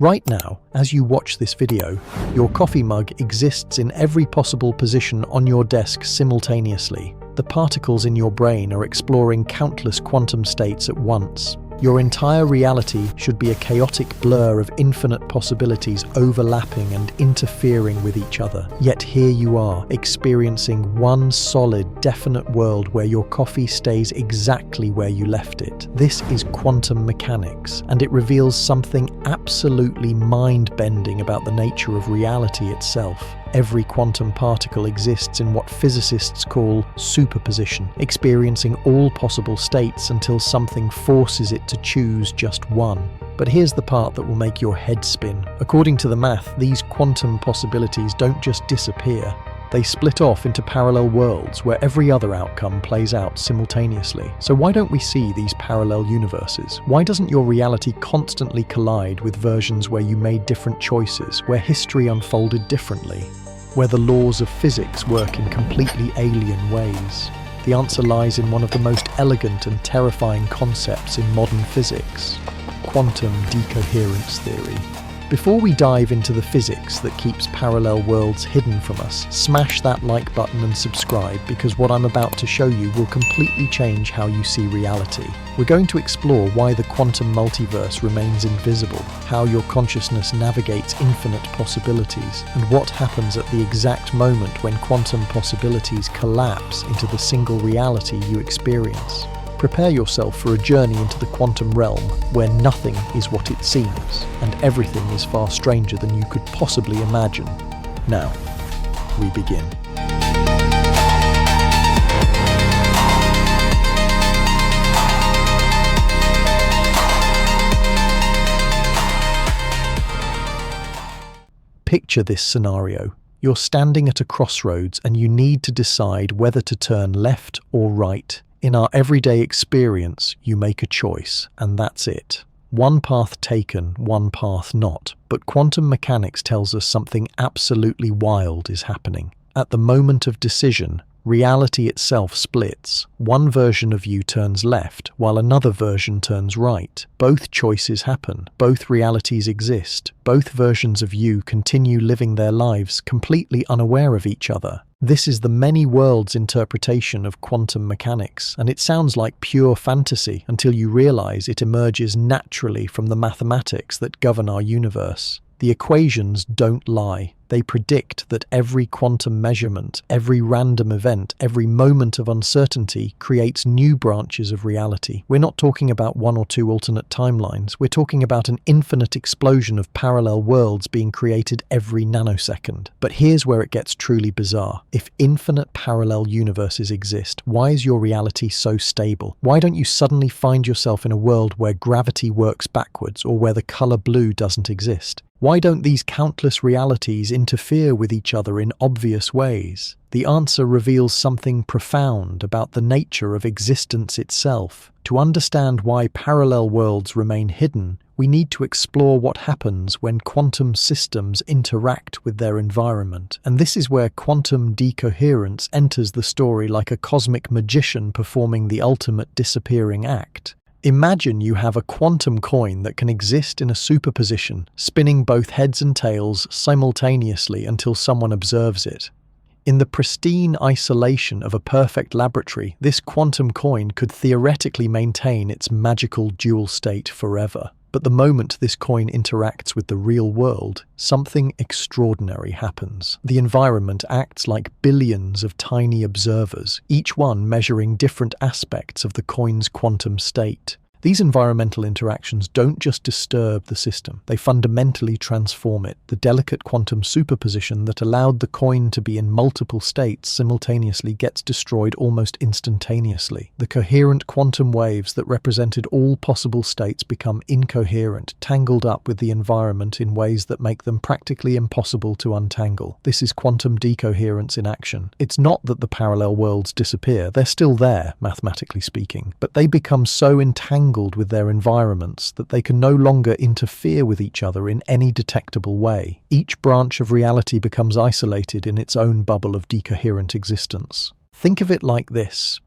Right now, as you watch this video, your coffee mug exists in every possible position on your desk simultaneously. The particles in your brain are exploring countless quantum states at once. Your entire reality should be a chaotic blur of infinite possibilities overlapping and interfering with each other. Yet here you are, experiencing one solid, definite world where your coffee stays exactly where you left it. This is quantum mechanics, and it reveals something absolutely mind-bending about the nature of reality itself. Every quantum particle exists in what physicists call superposition, experiencing all possible states until something forces it to choose just one. But here's the part that will make your head spin. According to the math, these quantum possibilities don't just disappear. They split off into parallel worlds where every other outcome plays out simultaneously. So why don't we see these parallel universes? Why doesn't your reality constantly collide with versions where you made different choices, where history unfolded differently, where the laws of physics work in completely alien ways? The answer lies in one of the most elegant and terrifying concepts in modern physics: quantum decoherence theory. Before we dive into the physics that keeps parallel worlds hidden from us, smash that like button and subscribe, because what I'm about to show you will completely change how you see reality. We're going to explore why the quantum multiverse remains invisible, how your consciousness navigates infinite possibilities, and what happens at the exact moment when quantum possibilities collapse into the single reality you experience. Prepare yourself for a journey into the quantum realm where nothing is what it seems, and everything is far stranger than you could possibly imagine. Now, we begin. Picture this scenario. You're standing at a crossroads and you need to decide whether to turn left or right. In our everyday experience, you make a choice, and that's it. One path taken, one path not. But quantum mechanics tells us something absolutely wild is happening. At the moment of decision, reality itself splits. One version of you turns left, while another version turns right. Both choices happen. Both realities exist. Both versions of you continue living their lives completely unaware of each other. This is the many worlds interpretation of quantum mechanics, and it sounds like pure fantasy until you realize it emerges naturally from the mathematics that govern our universe. The equations don't lie. They predict that every quantum measurement, every random event, every moment of uncertainty creates new branches of reality. We're not talking about one or two alternate timelines. We're talking about an infinite explosion of parallel worlds being created every nanosecond. But here's where it gets truly bizarre. If infinite parallel universes exist, why is your reality so stable? Why don't you suddenly find yourself in a world where gravity works backwards, or where the color blue doesn't exist? Why don't these countless realities interfere with each other in obvious ways? The answer reveals something profound about the nature of existence itself. To understand why parallel worlds remain hidden, we need to explore what happens when quantum systems interact with their environment. And this is where quantum decoherence enters the story like a cosmic magician performing the ultimate disappearing act. Imagine you have a quantum coin that can exist in a superposition, spinning both heads and tails simultaneously until someone observes it. In the pristine isolation of a perfect laboratory, this quantum coin could theoretically maintain its magical dual state forever. But the moment this coin interacts with the real world, something extraordinary happens. The environment acts like billions of tiny observers, each one measuring different aspects of the coin's quantum state. These environmental interactions don't just disturb the system, they fundamentally transform it. The delicate quantum superposition that allowed the coin to be in multiple states simultaneously gets destroyed almost instantaneously. The coherent quantum waves that represented all possible states become incoherent, tangled up with the environment in ways that make them practically impossible to untangle. This is quantum decoherence in action. It's not that the parallel worlds disappear, they're still there, mathematically speaking, but they become so entangled with their environments that they can no longer interfere with each other in any detectable way. Each branch of reality becomes isolated in its own bubble of decoherent existence. Think of it like this.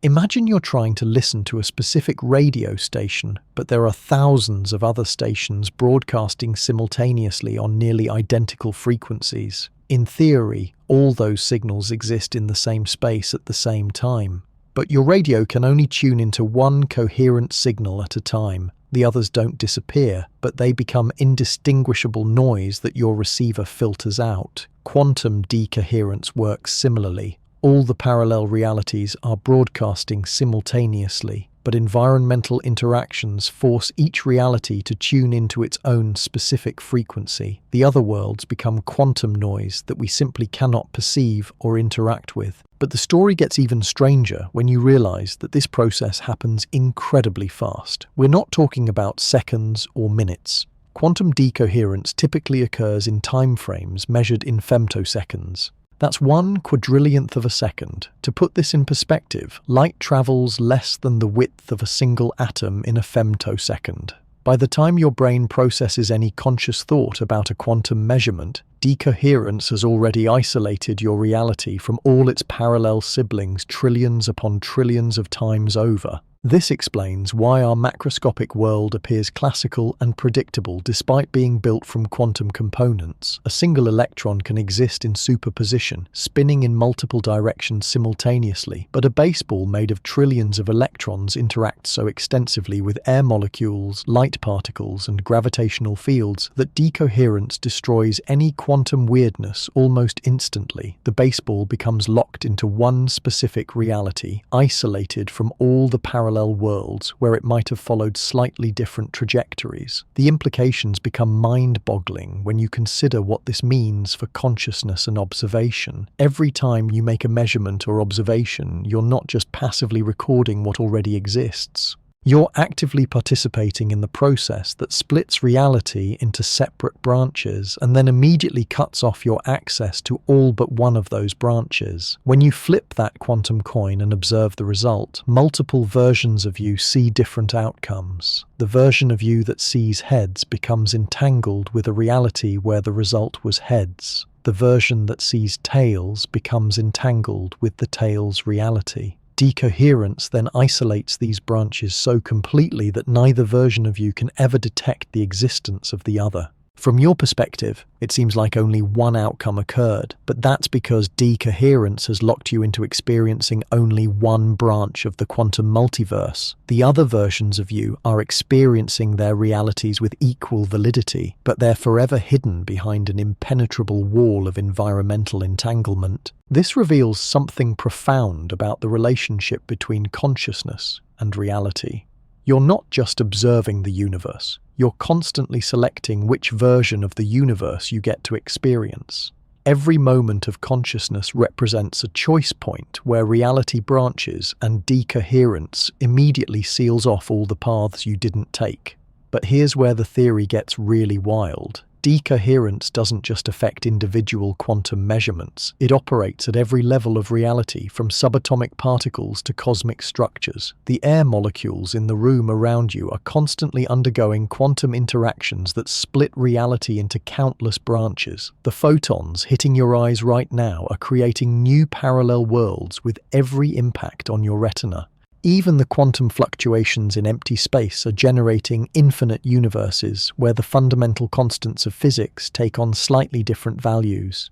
Imagine you're trying to listen to a specific radio station, but there are thousands of other stations broadcasting simultaneously on nearly identical frequencies. In theory, all those signals exist in the same space at the same time. But your radio can only tune into one coherent signal at a time. The others don't disappear, but they become indistinguishable noise that your receiver filters out. Quantum decoherence works similarly. All the parallel realities are broadcasting simultaneously, but environmental interactions force each reality to tune into its own specific frequency. The other worlds become quantum noise that we simply cannot perceive or interact with. But the story gets even stranger when you realize that this process happens incredibly fast. We're not talking about seconds or minutes. Quantum decoherence typically occurs in time frames measured in femtoseconds. That's 1/quadrillionth of a second. To put this in perspective, light travels less than the width of a single atom in a femtosecond. By the time your brain processes any conscious thought about a quantum measurement, decoherence has already isolated your reality from all its parallel siblings trillions upon trillions of times over. This explains why our macroscopic world appears classical and predictable despite being built from quantum components. A single electron can exist in superposition, spinning in multiple directions simultaneously, but a baseball made of trillions of electrons interacts so extensively with air molecules, light particles, and gravitational fields that decoherence destroys any quantum weirdness almost instantly. The baseball becomes locked into one specific reality, isolated from all the parallel worlds where it might have followed slightly different trajectories. The implications become mind-boggling when you consider what this means for consciousness and observation. Every time you make a measurement or observation, you're not just passively recording what already exists. You're actively participating in the process that splits reality into separate branches and then immediately cuts off your access to all but one of those branches. When you flip that quantum coin and observe the result, multiple versions of you see different outcomes. The version of you that sees heads becomes entangled with a reality where the result was heads. The version that sees tails becomes entangled with the tails' reality. Decoherence then isolates these branches so completely that neither version of you can ever detect the existence of the other. From your perspective, it seems like only one outcome occurred, but that's because decoherence has locked you into experiencing only one branch of the quantum multiverse. The other versions of you are experiencing their realities with equal validity, but they're forever hidden behind an impenetrable wall of environmental entanglement. This reveals something profound about the relationship between consciousness and reality. You're not just observing the universe, you're constantly selecting which version of the universe you get to experience. Every moment of consciousness represents a choice point where reality branches and decoherence immediately seals off all the paths you didn't take. But here's where the theory gets really wild. Decoherence doesn't just affect individual quantum measurements. It operates at every level of reality, from subatomic particles to cosmic structures. The air molecules in the room around you are constantly undergoing quantum interactions that split reality into countless branches. The photons hitting your eyes right now are creating new parallel worlds with every impact on your retina. Even the quantum fluctuations in empty space are generating infinite universes where the fundamental constants of physics take on slightly different values.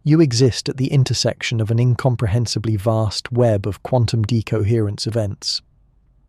You exist at the intersection of an incomprehensibly vast web of quantum decoherence events.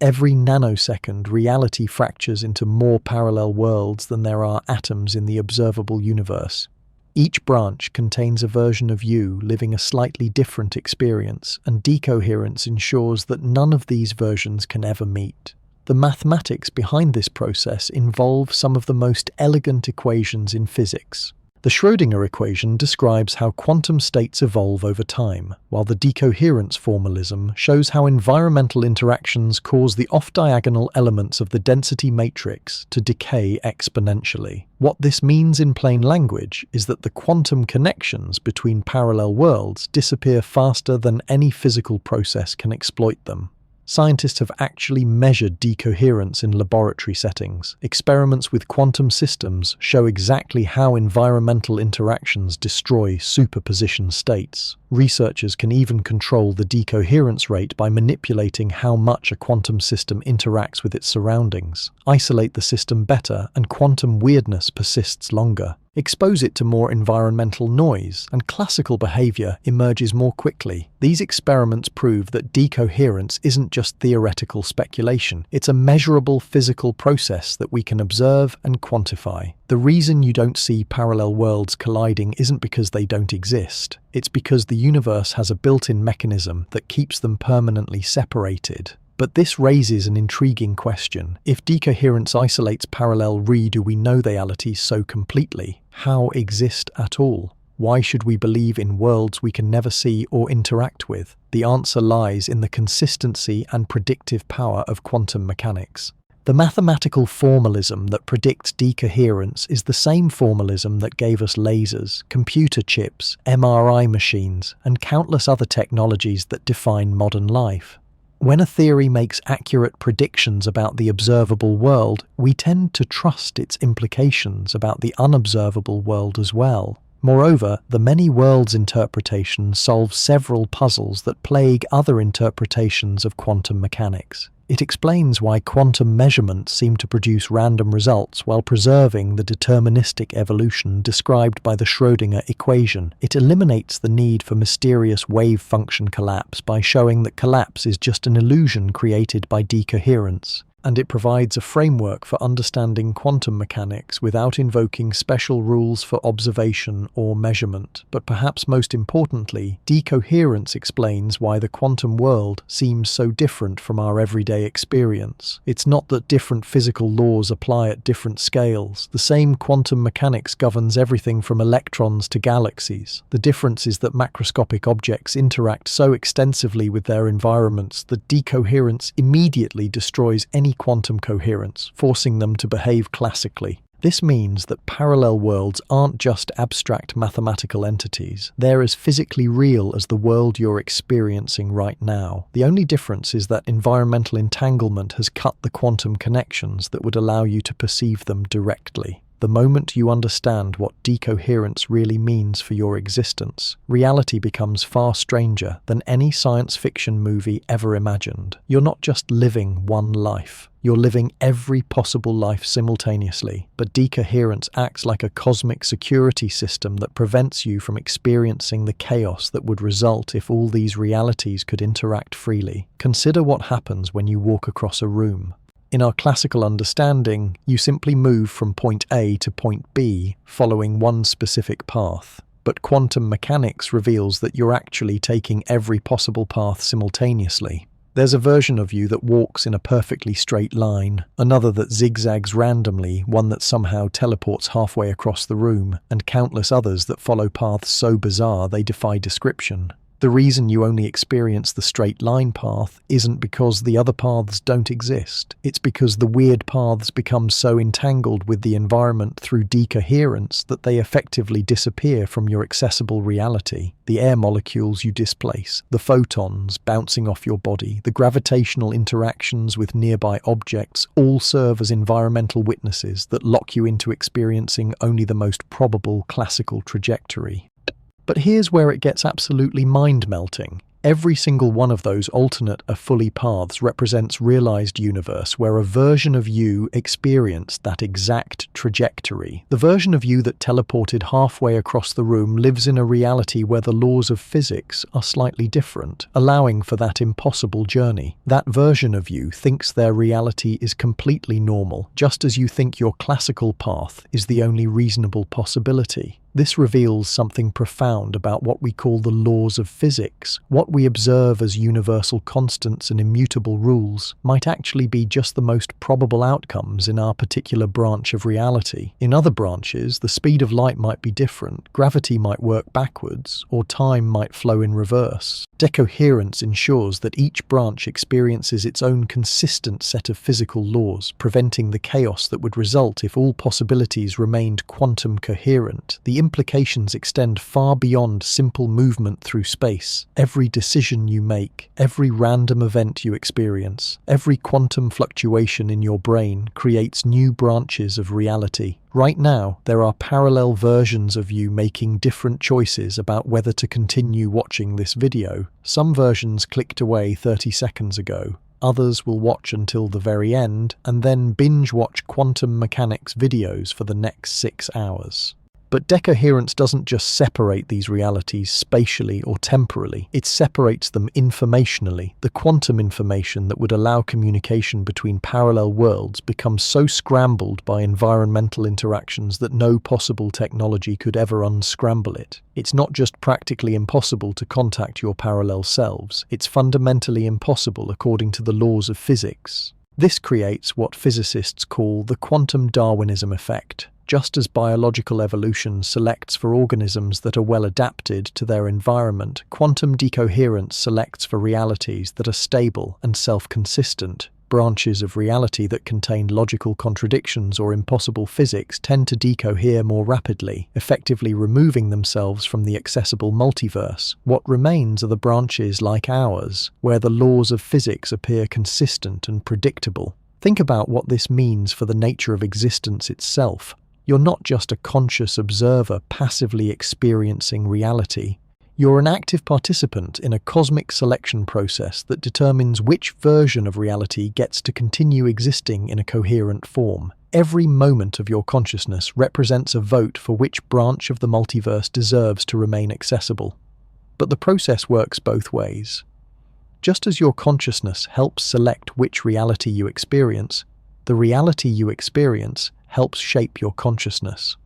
Every nanosecond, reality fractures into more parallel worlds than there are atoms in the observable universe. Each branch contains a version of you living a slightly different experience, and decoherence ensures that none of these versions can ever meet. The mathematics behind this process involve some of the most elegant equations in physics. The Schrödinger equation describes how quantum states evolve over time, while the decoherence formalism shows how environmental interactions cause the off-diagonal elements of the density matrix to decay exponentially. What this means in plain language is that the quantum connections between parallel worlds disappear faster than any physical process can exploit them. Scientists have actually measured decoherence in laboratory settings. Experiments with quantum systems show exactly how environmental interactions destroy superposition states. Researchers can even control the decoherence rate by manipulating how much a quantum system interacts with its surroundings, isolate the system better, and quantum weirdness persists longer. Expose it to more environmental noise, and classical behavior emerges more quickly. These experiments prove that decoherence isn't just theoretical speculation, it's a measurable physical process that we can observe and quantify. The reason you don't see parallel worlds colliding isn't because they don't exist, it's because the universe has a built-in mechanism that keeps them permanently separated. But this raises an intriguing question. If decoherence isolates parallel do we know reality so completely? How exist at all? Why should we believe in worlds we can never see or interact with? The answer lies in the consistency and predictive power of quantum mechanics. The mathematical formalism that predicts decoherence is the same formalism that gave us lasers, computer chips, MRI machines, and countless other technologies that define modern life. When a theory makes accurate predictions about the observable world, we tend to trust its implications about the unobservable world as well. Moreover, the many worlds interpretation solves several puzzles that plague other interpretations of quantum mechanics. It explains why quantum measurements seem to produce random results while preserving the deterministic evolution described by the Schrödinger equation. It eliminates the need for mysterious wave function collapse by showing that collapse is just an illusion created by decoherence. And it provides a framework for understanding quantum mechanics without invoking special rules for observation or measurement. But perhaps most importantly, decoherence explains why the quantum world seems so different from our everyday experience. It's not that different physical laws apply at different scales. The same quantum mechanics governs everything from electrons to galaxies. The difference is that macroscopic objects interact so extensively with their environments that decoherence immediately destroys any quantum coherence, forcing them to behave classically. This means that parallel worlds aren't just abstract mathematical entities, they're as physically real as the world you're experiencing right now. The only difference is that environmental entanglement has cut the quantum connections that would allow you to perceive them directly. The moment you understand what decoherence really means for your existence, reality becomes far stranger than any science fiction movie ever imagined. You're not just living one life. You're living every possible life simultaneously, but decoherence acts like a cosmic security system that prevents you from experiencing the chaos that would result if all these realities could interact freely. Consider what happens when you walk across a room. In our classical understanding, you simply move from point A to point B, following one specific path. But quantum mechanics reveals that you're actually taking every possible path simultaneously. There's a version of you that walks in a perfectly straight line, another that zigzags randomly, one that somehow teleports halfway across the room, and countless others that follow paths so bizarre they defy description. The reason you only experience the straight line path isn't because the other paths don't exist. It's because the weird paths become so entangled with the environment through decoherence that they effectively disappear from your accessible reality. The air molecules you displace, the photons bouncing off your body, the gravitational interactions with nearby objects all serve as environmental witnesses that lock you into experiencing only the most probable classical trajectory. But here's where it gets absolutely mind-melting. Every single one of those alternate fully paths represents realized universe where a version of you experienced that exact trajectory. The version of you that teleported halfway across the room lives in a reality where the laws of physics are slightly different, allowing for that impossible journey. That version of you thinks their reality is completely normal, just as you think your classical path is the only reasonable possibility. This reveals something profound about what we call the laws of physics. What we observe as universal constants and immutable rules might actually be just the most probable outcomes in our particular branch of reality. In other branches, the speed of light might be different, gravity might work backwards, or time might flow in reverse. Decoherence ensures that each branch experiences its own consistent set of physical laws, preventing the chaos that would result if all possibilities remained quantum coherent. The implications extend far beyond simple movement through space. Every decision you make, every random event you experience, every quantum fluctuation in your brain creates new branches of reality. Right now, there are parallel versions of you making different choices about whether to continue watching this video. Some versions clicked away 30 seconds ago. Others will watch until the very end and then binge-watch quantum mechanics videos for the next 6 hours. But decoherence doesn't just separate these realities spatially or temporally, it separates them informationally. The quantum information that would allow communication between parallel worlds becomes so scrambled by environmental interactions that no possible technology could ever unscramble it. It's not just practically impossible to contact your parallel selves, it's fundamentally impossible according to the laws of physics. This creates what physicists call the quantum Darwinism effect. Just as biological evolution selects for organisms that are well adapted to their environment, quantum decoherence selects for realities that are stable and self-consistent. Branches of reality that contain logical contradictions or impossible physics tend to decohere more rapidly, effectively removing themselves from the accessible multiverse. What remains are the branches like ours, where the laws of physics appear consistent and predictable. Think about what this means for the nature of existence itself. You're not just a conscious observer passively experiencing reality. You're an active participant in a cosmic selection process that determines which version of reality gets to continue existing in a coherent form. Every moment of your consciousness represents a vote for which branch of the multiverse deserves to remain accessible. But the process works both ways. Just as your consciousness helps select which reality you experience, the reality you experience helps shape your consciousness.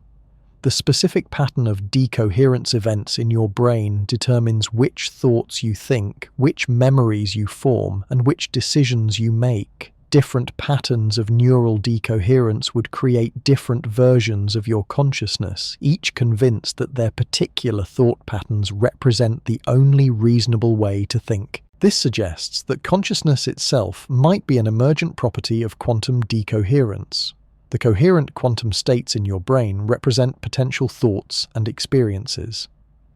The specific pattern of decoherence events in your brain determines which thoughts you think, which memories you form, and which decisions you make. Different patterns of neural decoherence would create different versions of your consciousness, each convinced that their particular thought patterns represent the only reasonable way to think. This suggests that consciousness itself might be an emergent property of quantum decoherence. The coherent quantum states in your brain represent potential thoughts and experiences.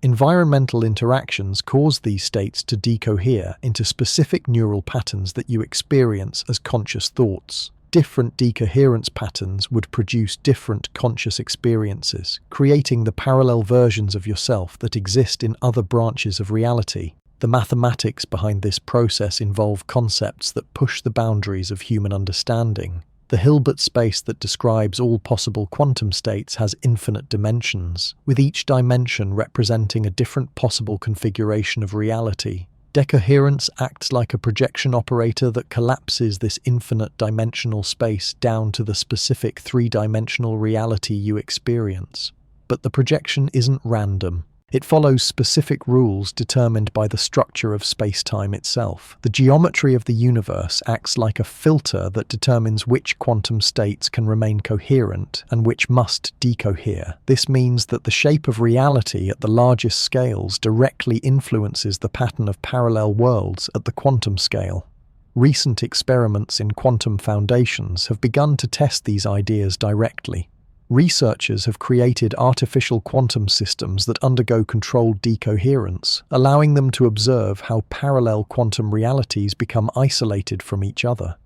Environmental interactions cause these states to decohere into specific neural patterns that you experience as conscious thoughts. Different decoherence patterns would produce different conscious experiences, creating the parallel versions of yourself that exist in other branches of reality. The mathematics behind this process involve concepts that push the boundaries of human understanding. The Hilbert space that describes all possible quantum states has infinite dimensions, with each dimension representing a different possible configuration of reality. Decoherence acts like a projection operator that collapses this infinite dimensional space down to the specific three-dimensional reality you experience. But the projection isn't random. It follows specific rules determined by the structure of space-time itself. The geometry of the universe acts like a filter that determines which quantum states can remain coherent and which must decohere. This means that the shape of reality at the largest scales directly influences the pattern of parallel worlds at the quantum scale. Recent experiments in quantum foundations have begun to test these ideas directly. Researchers have created artificial quantum systems that undergo controlled decoherence, allowing them to observe how parallel quantum realities become isolated from each other.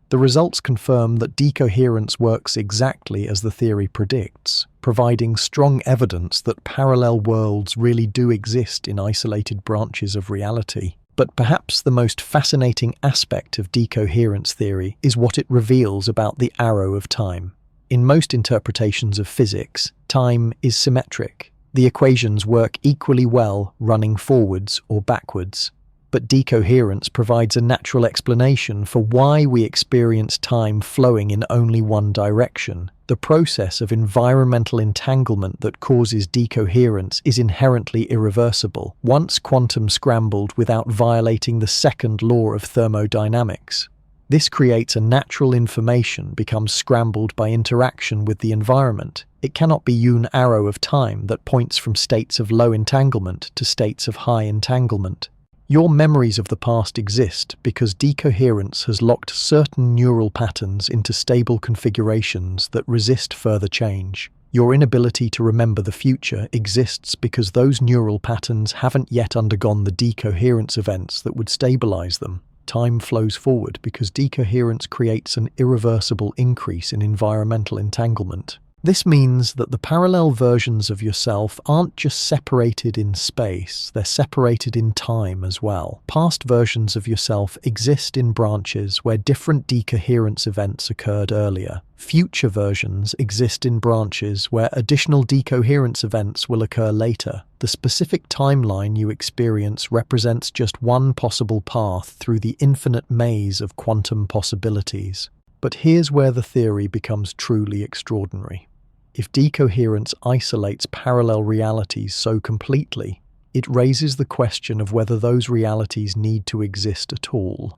The results confirm that decoherence works exactly as the theory predicts, providing strong evidence that parallel worlds really do exist in isolated branches of reality. But perhaps the most fascinating aspect of decoherence theory is what it reveals about the arrow of time. In most interpretations of physics, time is symmetric. The equations work equally well running forwards or backwards. But decoherence provides a natural explanation for why we experience time flowing in only one direction. The process of environmental entanglement that causes decoherence is inherently irreversible, once quantum scrambled without violating the second law of thermodynamics. This creates a natural information becomes scrambled by interaction with the environment. It cannot be an arrow of time that points from states of low entanglement to states of high entanglement. Your memories of the past exist because decoherence has locked certain neural patterns into stable configurations that resist further change. Your inability to remember the future exists because those neural patterns haven't yet undergone the decoherence events that would stabilize them. Time flows forward because decoherence creates an irreversible increase in environmental entanglement. This means that the parallel versions of yourself aren't just separated in space, they're separated in time as well. Past versions of yourself exist in branches where different decoherence events occurred earlier. Future versions exist in branches where additional decoherence events will occur later. The specific timeline you experience represents just one possible path through the infinite maze of quantum possibilities. But here's where the theory becomes truly extraordinary. If decoherence isolates parallel realities so completely, it raises the question of whether those realities need to exist at all.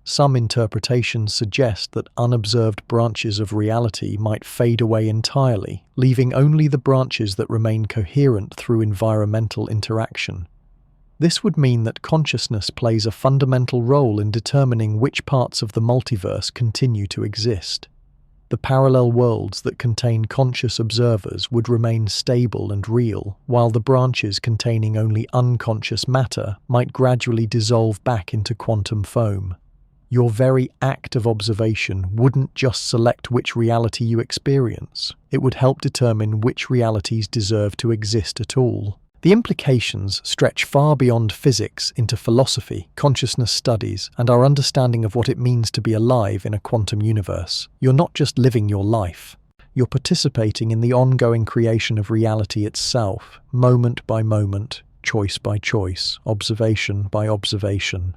Some interpretations suggest that unobserved branches of reality might fade away entirely, leaving only the branches that remain coherent through environmental interaction. This would mean that consciousness plays a fundamental role in determining which parts of the multiverse continue to exist. The parallel worlds that contain conscious observers would remain stable and real, while the branches containing only unconscious matter might gradually dissolve back into quantum foam. Your very act of observation wouldn't just select which reality you experience, it would help determine which realities deserve to exist at all. The implications stretch far beyond physics into philosophy, consciousness studies, and our understanding of what it means to be alive in a quantum universe. You're not just living your life. You're participating in the ongoing creation of reality itself, moment by moment, choice by choice, observation by observation.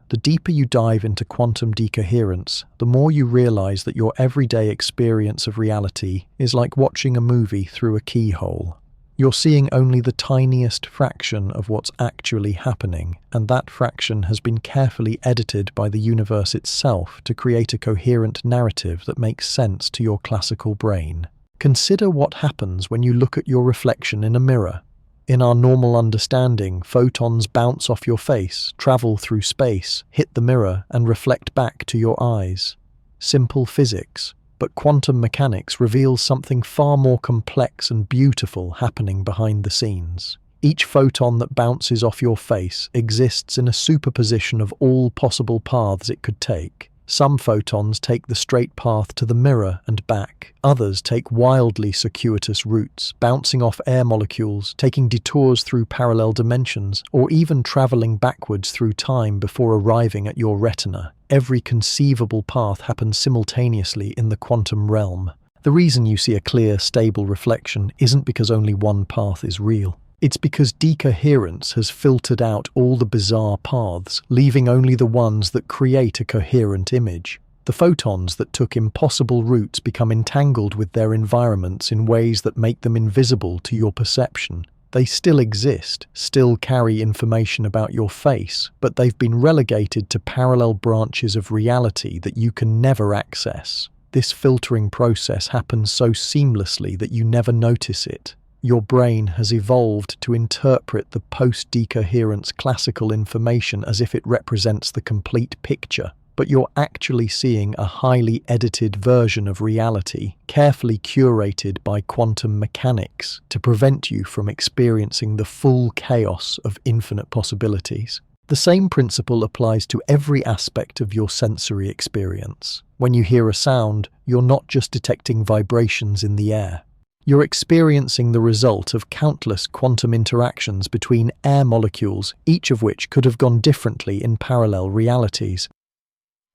The deeper you dive into quantum decoherence, the more you realize that your everyday experience of reality is like watching a movie through a keyhole. You're seeing only the tiniest fraction of what's actually happening, and that fraction has been carefully edited by the universe itself to create a coherent narrative that makes sense to your classical brain. Consider what happens when you look at your reflection in a mirror. In our normal understanding, photons bounce off your face, travel through space, hit the mirror, and reflect back to your eyes. Simple physics. But quantum mechanics reveals something far more complex and beautiful happening behind the scenes. Each photon that bounces off your face exists in a superposition of all possible paths it could take. Some photons take the straight path to the mirror and back. Others take wildly circuitous routes, bouncing off air molecules, taking detours through parallel dimensions, or even traveling backwards through time before arriving at your retina. Every conceivable path happens simultaneously in the quantum realm. The reason you see a clear, stable reflection isn't because only one path is real. It's because decoherence has filtered out all the bizarre paths, leaving only the ones that create a coherent image. The photons that took impossible routes become entangled with their environments in ways that make them invisible to your perception. They still exist, still carry information about your face, but they've been relegated to parallel branches of reality that you can never access. This filtering process happens so seamlessly that you never notice it. Your brain has evolved to interpret the post-decoherence classical information as if it represents the complete picture, but you're actually seeing a highly edited version of reality, carefully curated by quantum mechanics to prevent you from experiencing the full chaos of infinite possibilities. The same principle applies to every aspect of your sensory experience. When you hear a sound, you're not just detecting vibrations in the air. You're experiencing the result of countless quantum interactions between air molecules, each of which could have gone differently in parallel realities.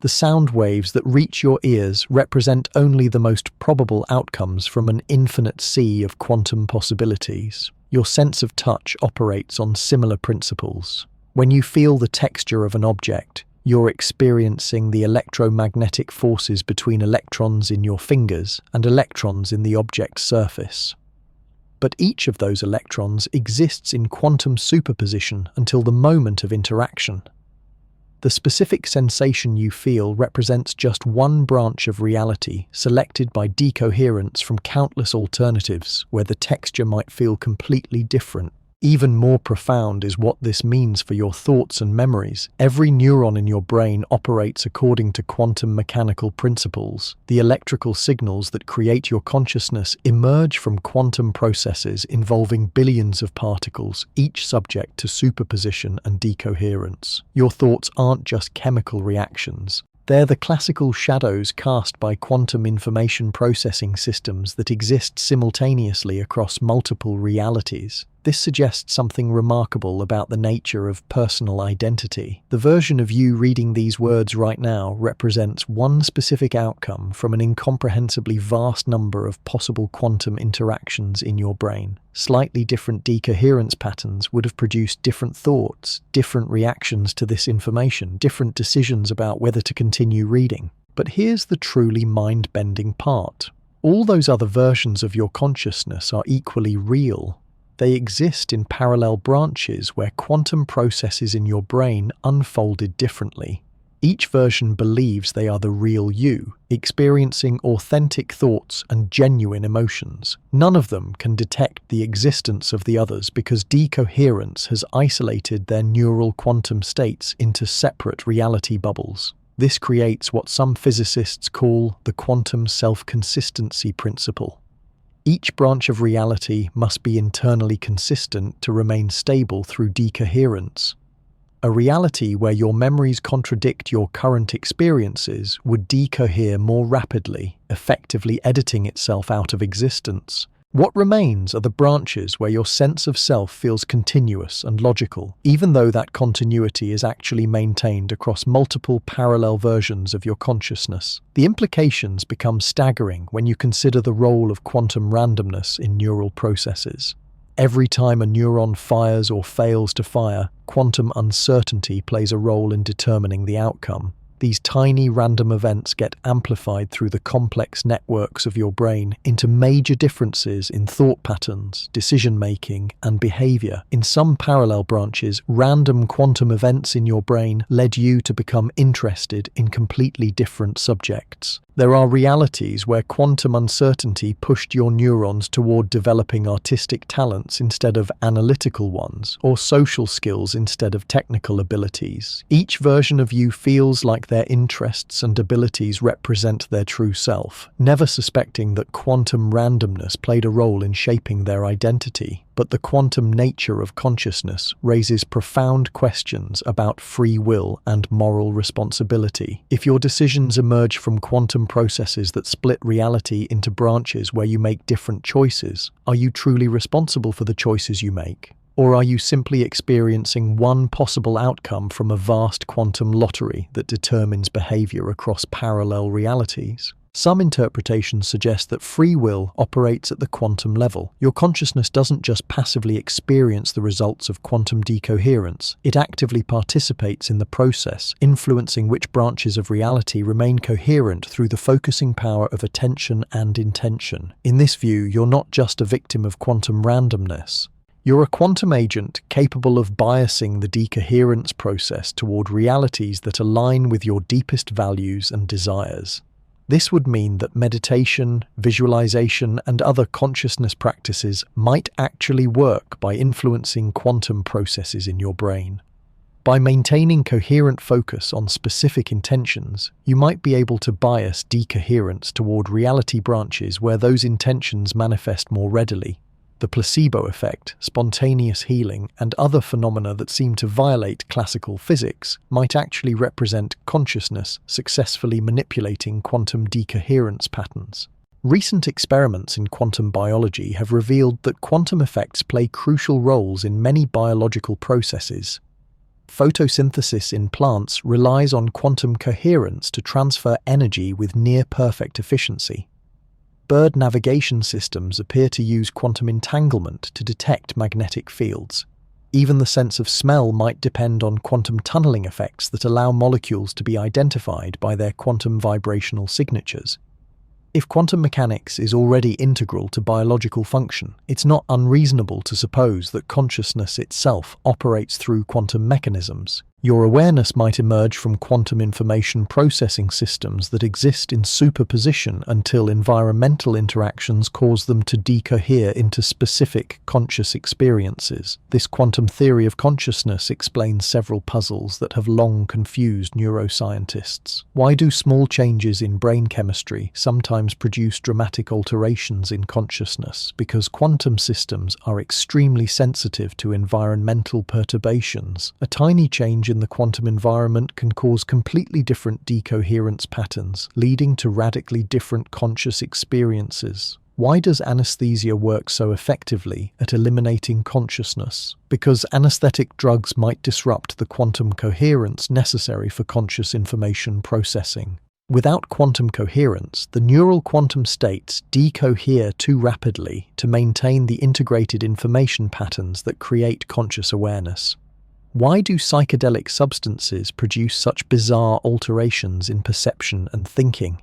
The sound waves that reach your ears represent only the most probable outcomes from an infinite sea of quantum possibilities. Your sense of touch operates on similar principles. When you feel the texture of an object, you're experiencing the electromagnetic forces between electrons in your fingers and electrons in the object's surface. But each of those electrons exists in quantum superposition until the moment of interaction. The specific sensation you feel represents just one branch of reality selected by decoherence from countless alternatives where the texture might feel completely different. Even more profound is what this means for your thoughts and memories. Every neuron in your brain operates according to quantum mechanical principles. The electrical signals that create your consciousness emerge from quantum processes involving billions of particles, each subject to superposition and decoherence. Your thoughts aren't just chemical reactions. They're the classical shadows cast by quantum information processing systems that exist simultaneously across multiple realities. This suggests something remarkable about the nature of personal identity. The version of you reading these words right now represents one specific outcome from an incomprehensibly vast number of possible quantum interactions in your brain. Slightly different decoherence patterns would have produced different thoughts, different reactions to this information, different decisions about whether to continue reading. But here's the truly mind-bending part. All those other versions of your consciousness are equally real. They exist in parallel branches where quantum processes in your brain unfolded differently. Each version believes they are the real you, experiencing authentic thoughts and genuine emotions. None of them can detect the existence of the others because decoherence has isolated their neural quantum states into separate reality bubbles. This creates what some physicists call the quantum self-consistency principle. Each branch of reality must be internally consistent to remain stable through decoherence. A reality where your memories contradict your current experiences would decohere more rapidly, effectively editing itself out of existence. What remains are the branches where your sense of self feels continuous and logical, even though that continuity is actually maintained across multiple parallel versions of your consciousness. The implications become staggering when you consider the role of quantum randomness in neural processes. Every time a neuron fires or fails to fire, quantum uncertainty plays a role in determining the outcome. These tiny random events get amplified through the complex networks of your brain into major differences in thought patterns, decision-making, and behavior. In some parallel branches, random quantum events in your brain led you to become interested in completely different subjects. There are realities where quantum uncertainty pushed your neurons toward developing artistic talents instead of analytical ones, or social skills instead of technical abilities. Each version of you feels like their interests and abilities represent their true self, never suspecting that quantum randomness played a role in shaping their identity. But the quantum nature of consciousness raises profound questions about free will and moral responsibility. If your decisions emerge from quantum processes that split reality into branches where you make different choices, are you truly responsible for the choices you make? Or are you simply experiencing one possible outcome from a vast quantum lottery that determines behavior across parallel realities? Some interpretations suggest that free will operates at the quantum level. Your consciousness doesn't just passively experience the results of quantum decoherence, it actively participates in the process, influencing which branches of reality remain coherent through the focusing power of attention and intention. In this view, you're not just a victim of quantum randomness. You're a quantum agent capable of biasing the decoherence process toward realities that align with your deepest values and desires. This would mean that meditation, visualization, and other consciousness practices might actually work by influencing quantum processes in your brain. By maintaining coherent focus on specific intentions, you might be able to bias decoherence toward reality branches where those intentions manifest more readily. The placebo effect, spontaneous healing, and other phenomena that seem to violate classical physics might actually represent consciousness successfully manipulating quantum decoherence patterns. Recent experiments in quantum biology have revealed that quantum effects play crucial roles in many biological processes. Photosynthesis in plants relies on quantum coherence to transfer energy with near-perfect efficiency. Bird navigation systems appear to use quantum entanglement to detect magnetic fields. Even the sense of smell might depend on quantum tunneling effects that allow molecules to be identified by their quantum vibrational signatures. If quantum mechanics is already integral to biological function, it's not unreasonable to suppose that consciousness itself operates through quantum mechanisms. Your awareness might emerge from quantum information processing systems that exist in superposition until environmental interactions cause them to decohere into specific conscious experiences. This quantum theory of consciousness explains several puzzles that have long confused neuroscientists. Why do small changes in brain chemistry sometimes produce dramatic alterations in consciousness? Because quantum systems are extremely sensitive to environmental perturbations. A tiny change in the quantum environment can cause completely different decoherence patterns, leading to radically different conscious experiences. Why does anesthesia work so effectively at eliminating consciousness? Because anesthetic drugs might disrupt the quantum coherence necessary for conscious information processing. Without quantum coherence, the neural quantum states decohere too rapidly to maintain the integrated information patterns that create conscious awareness. Why do psychedelic substances produce such bizarre alterations in perception and thinking?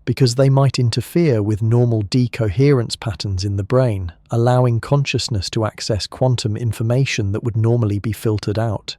Because they might interfere with normal decoherence patterns in the brain, allowing consciousness to access quantum information that would normally be filtered out.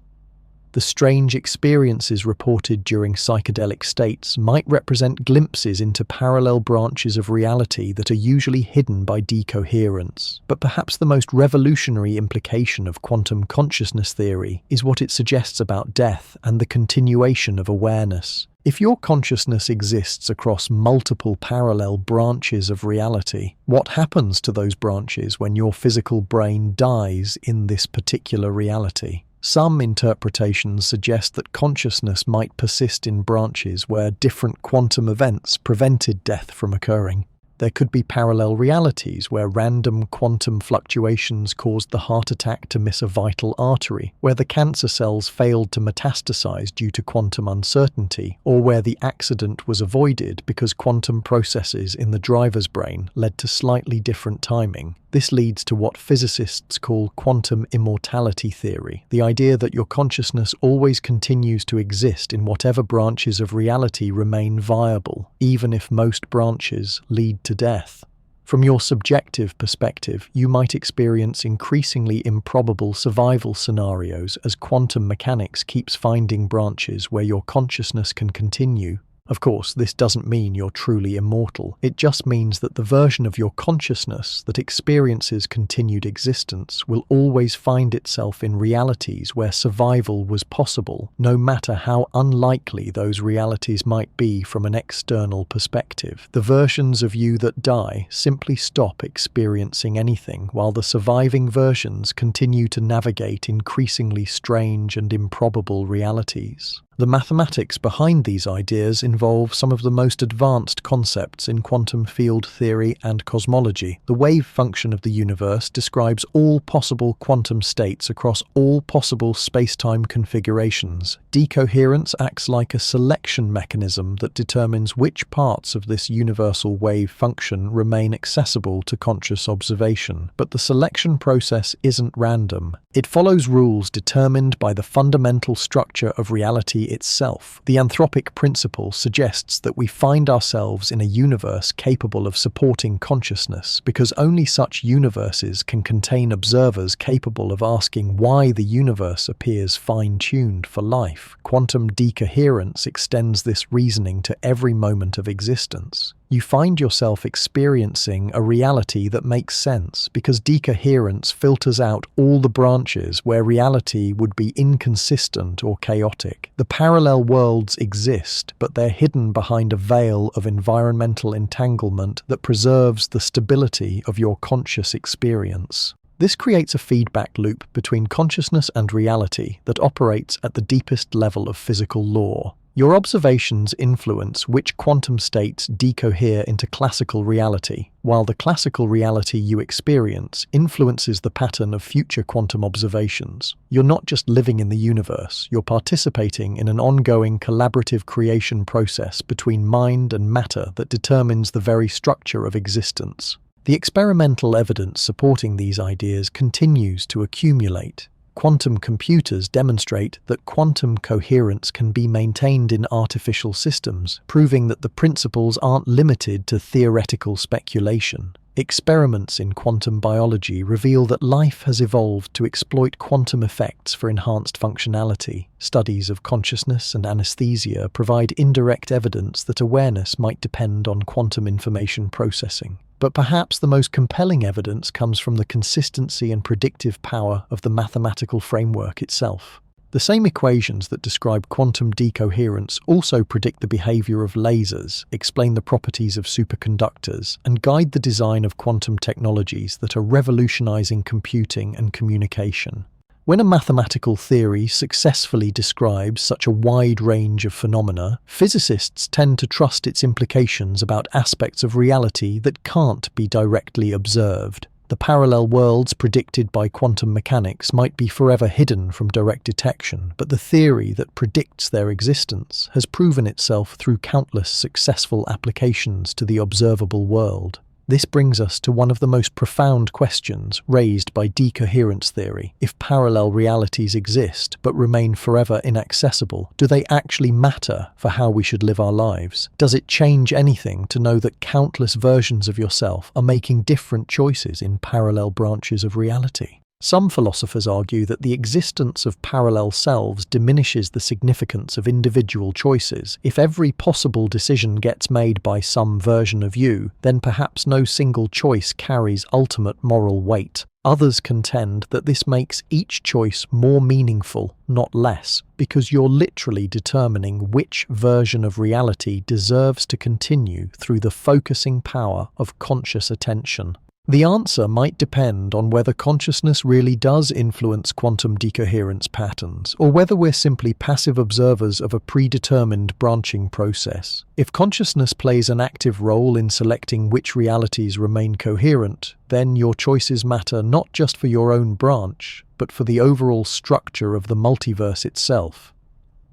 The strange experiences reported during psychedelic states might represent glimpses into parallel branches of reality that are usually hidden by decoherence. But perhaps the most revolutionary implication of quantum consciousness theory is what it suggests about death and the continuation of awareness. If your consciousness exists across multiple parallel branches of reality, what happens to those branches when your physical brain dies in this particular reality? Some interpretations suggest that consciousness might persist in branches where different quantum events prevented death from occurring. There could be parallel realities where random quantum fluctuations caused the heart attack to miss a vital artery, where the cancer cells failed to metastasize due to quantum uncertainty, or where the accident was avoided because quantum processes in the driver's brain led to slightly different timing. This leads to what physicists call quantum immortality theory, the idea that your consciousness always continues to exist in whatever branches of reality remain viable, even if most branches lead to death. From your subjective perspective, you might experience increasingly improbable survival scenarios as quantum mechanics keeps finding branches where your consciousness can continue. Of course, this doesn't mean you're truly immortal. It just means that the version of your consciousness that experiences continued existence will always find itself in realities where survival was possible, no matter how unlikely those realities might be from an external perspective. The versions of you that die simply stop experiencing anything, while the surviving versions continue to navigate increasingly strange and improbable realities. The mathematics behind these ideas involve some of the most advanced concepts in quantum field theory and cosmology. The wave function of the universe describes all possible quantum states across all possible space-time configurations. Decoherence acts like a selection mechanism that determines which parts of this universal wave function remain accessible to conscious observation. But the selection process isn't random. It follows rules determined by the fundamental structure of reality itself. The anthropic principle suggests that we find ourselves in a universe capable of supporting consciousness because only such universes can contain observers capable of asking why the universe appears fine-tuned for life. Quantum decoherence extends this reasoning to every moment of existence. You find yourself experiencing a reality that makes sense because decoherence filters out all the branches where reality would be inconsistent or chaotic. The parallel worlds exist, but they're hidden behind a veil of environmental entanglement that preserves the stability of your conscious experience. This creates a feedback loop between consciousness and reality that operates at the deepest level of physical law. Your observations influence which quantum states decohere into classical reality, while the classical reality you experience influences the pattern of future quantum observations. You're not just living in the universe, you're participating in an ongoing collaborative creation process between mind and matter that determines the very structure of existence. The experimental evidence supporting these ideas continues to accumulate. Quantum computers demonstrate that quantum coherence can be maintained in artificial systems, proving that the principles aren't limited to theoretical speculation. Experiments in quantum biology reveal that life has evolved to exploit quantum effects for enhanced functionality. Studies of consciousness and anesthesia provide indirect evidence that awareness might depend on quantum information processing. But perhaps the most compelling evidence comes from the consistency and predictive power of the mathematical framework itself. The same equations that describe quantum decoherence also predict the behavior of lasers, explain the properties of superconductors, and guide the design of quantum technologies that are revolutionizing computing and communication. When a mathematical theory successfully describes such a wide range of phenomena, physicists tend to trust its implications about aspects of reality that can't be directly observed. The parallel worlds predicted by quantum mechanics might be forever hidden from direct detection, but the theory that predicts their existence has proven itself through countless successful applications to the observable world. This brings us to one of the most profound questions raised by decoherence theory. If parallel realities exist but remain forever inaccessible, do they actually matter for how we should live our lives? Does it change anything to know that countless versions of yourself are making different choices in parallel branches of reality? Some philosophers argue that the existence of parallel selves diminishes the significance of individual choices. If every possible decision gets made by some version of you, then perhaps no single choice carries ultimate moral weight. Others contend that this makes each choice more meaningful, not less, because you're literally determining which version of reality deserves to continue through the focusing power of conscious attention. The answer might depend on whether consciousness really does influence quantum decoherence patterns, or whether we're simply passive observers of a predetermined branching process. If consciousness plays an active role in selecting which realities remain coherent, then your choices matter not just for your own branch, but for the overall structure of the multiverse itself.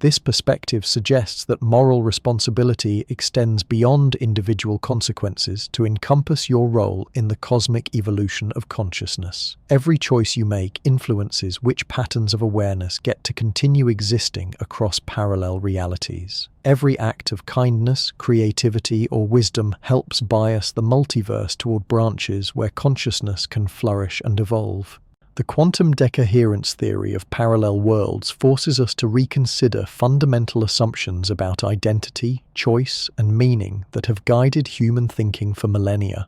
This perspective suggests that moral responsibility extends beyond individual consequences to encompass your role in the cosmic evolution of consciousness. Every choice you make influences which patterns of awareness get to continue existing across parallel realities. Every act of kindness, creativity, or wisdom helps bias the multiverse toward branches where consciousness can flourish and evolve. The quantum decoherence theory of parallel worlds forces us to reconsider fundamental assumptions about identity, choice, and meaning that have guided human thinking for millennia.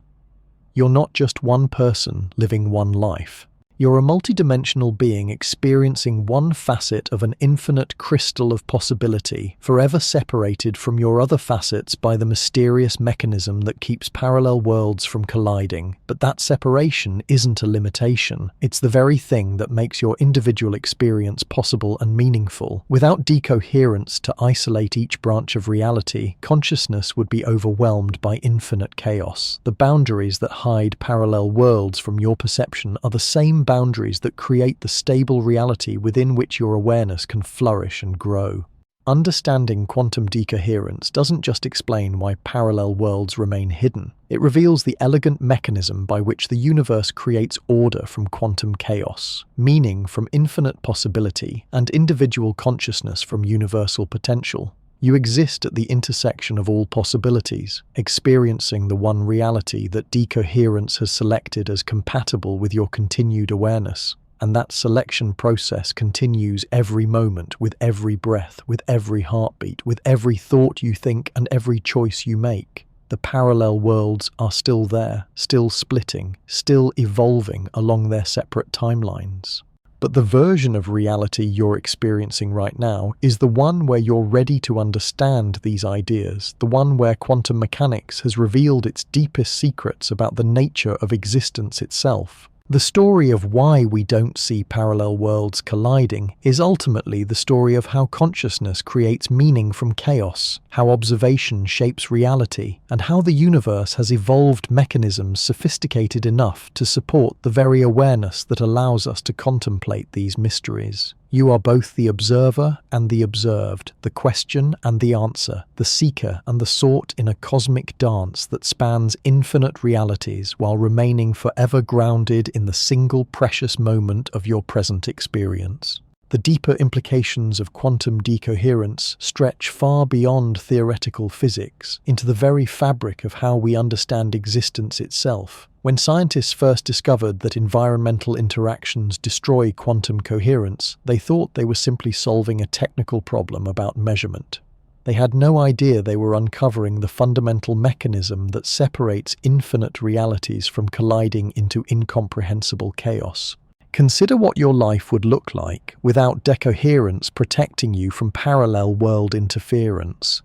You're not just one person living one life. You're a multidimensional being experiencing one facet of an infinite crystal of possibility, forever separated from your other facets by the mysterious mechanism that keeps parallel worlds from colliding. But that separation isn't a limitation. It's the very thing that makes your individual experience possible and meaningful. Without decoherence to isolate each branch of reality, consciousness would be overwhelmed by infinite chaos. The boundaries that hide parallel worlds from your perception are the same boundaries that create the stable reality within which your awareness can flourish and grow. Understanding quantum decoherence doesn't just explain why parallel worlds remain hidden. It reveals the elegant mechanism by which the universe creates order from quantum chaos, meaning from infinite possibility, and individual consciousness from universal potential. You exist at the intersection of all possibilities, experiencing the one reality that decoherence has selected as compatible with your continued awareness. And that selection process continues every moment, with every breath, with every heartbeat, with every thought you think and every choice you make. The parallel worlds are still there, still splitting, still evolving along their separate timelines. But the version of reality you're experiencing right now is the one where you're ready to understand these ideas, the one where quantum mechanics has revealed its deepest secrets about the nature of existence itself. The story of why we don't see parallel worlds colliding is ultimately the story of how consciousness creates meaning from chaos, how observation shapes reality, and how the universe has evolved mechanisms sophisticated enough to support the very awareness that allows us to contemplate these mysteries. You are both the observer and the observed, the question and the answer, the seeker and the sought in a cosmic dance that spans infinite realities while remaining forever grounded in the single precious moment of your present experience. The deeper implications of quantum decoherence stretch far beyond theoretical physics into the very fabric of how we understand existence itself. When scientists first discovered that environmental interactions destroy quantum coherence, they thought they were simply solving a technical problem about measurement. They had no idea they were uncovering the fundamental mechanism that separates infinite realities from colliding into incomprehensible chaos. Consider what your life would look like without decoherence protecting you from parallel world interference.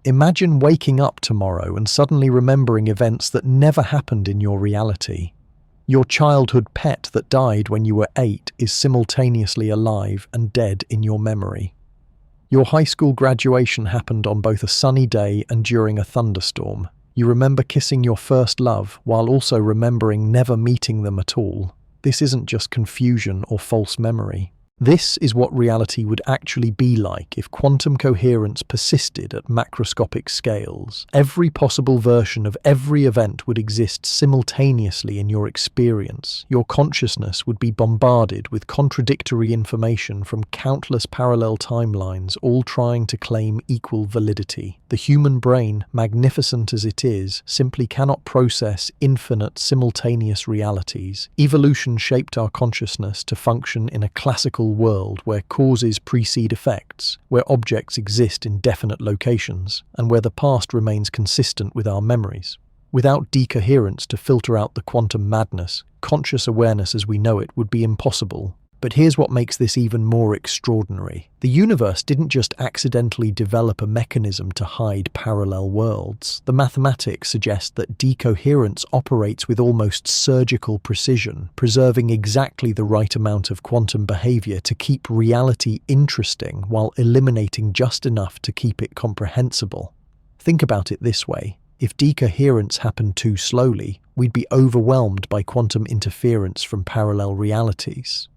Imagine waking up tomorrow and suddenly remembering events that never happened in your reality. Your childhood pet that died when you were 8 is simultaneously alive and dead in your memory. Your high school graduation happened on both a sunny day and during a thunderstorm. You remember kissing your first love while also remembering never meeting them at all. This isn't just confusion or false memory. This is what reality would actually be like if quantum coherence persisted at macroscopic scales. Every possible version of every event would exist simultaneously in your experience. Your consciousness would be bombarded with contradictory information from countless parallel timelines, all trying to claim equal validity. The human brain, magnificent as it is, simply cannot process infinite simultaneous realities. Evolution shaped our consciousness to function in a classical world where causes precede effects, where objects exist in definite locations, and where the past remains consistent with our memories. Without decoherence to filter out the quantum madness, conscious awareness as we know it would be impossible. But here's what makes this even more extraordinary. The universe didn't just accidentally develop a mechanism to hide parallel worlds. The mathematics suggest that decoherence operates with almost surgical precision, preserving exactly the right amount of quantum behavior to keep reality interesting while eliminating just enough to keep it comprehensible. Think about it this way. If decoherence happened too slowly, we'd be overwhelmed by quantum interference from parallel realities.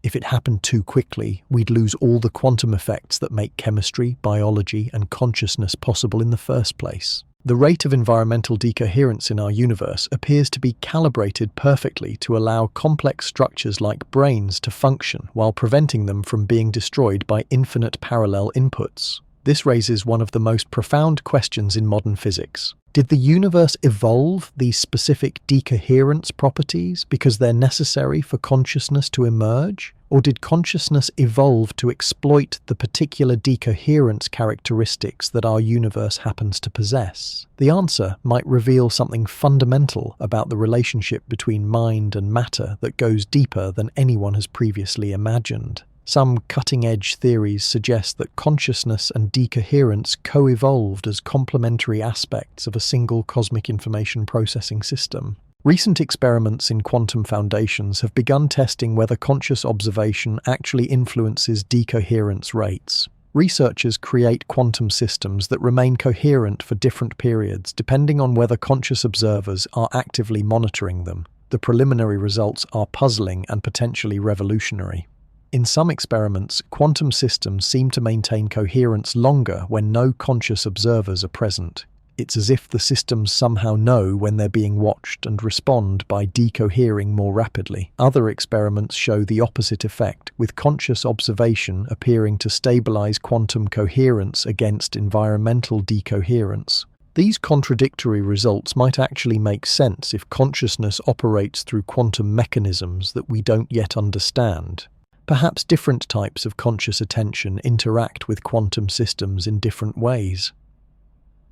If it happened too quickly, we'd lose all the quantum effects that make chemistry, biology, and consciousness possible in the first place. The rate of environmental decoherence in our universe appears to be calibrated perfectly to allow complex structures like brains to function while preventing them from being destroyed by infinite parallel inputs. This raises one of the most profound questions in modern physics. Did the universe evolve these specific decoherence properties because they're necessary for consciousness to emerge? Or did consciousness evolve to exploit the particular decoherence characteristics that our universe happens to possess? The answer might reveal something fundamental about the relationship between mind and matter that goes deeper than anyone has previously imagined. Some cutting-edge theories suggest that consciousness and decoherence co-evolved as complementary aspects of a single cosmic information processing system. Recent experiments in quantum foundations have begun testing whether conscious observation actually influences decoherence rates. Researchers create quantum systems that remain coherent for different periods depending on whether conscious observers are actively monitoring them. The preliminary results are puzzling and potentially revolutionary. In some experiments, quantum systems seem to maintain coherence longer when no conscious observers are present. It's as if the systems somehow know when they're being watched and respond by decohering more rapidly. Other experiments show the opposite effect, with conscious observation appearing to stabilize quantum coherence against environmental decoherence. These contradictory results might actually make sense if consciousness operates through quantum mechanisms that we don't yet understand. Perhaps different types of conscious attention interact with quantum systems in different ways.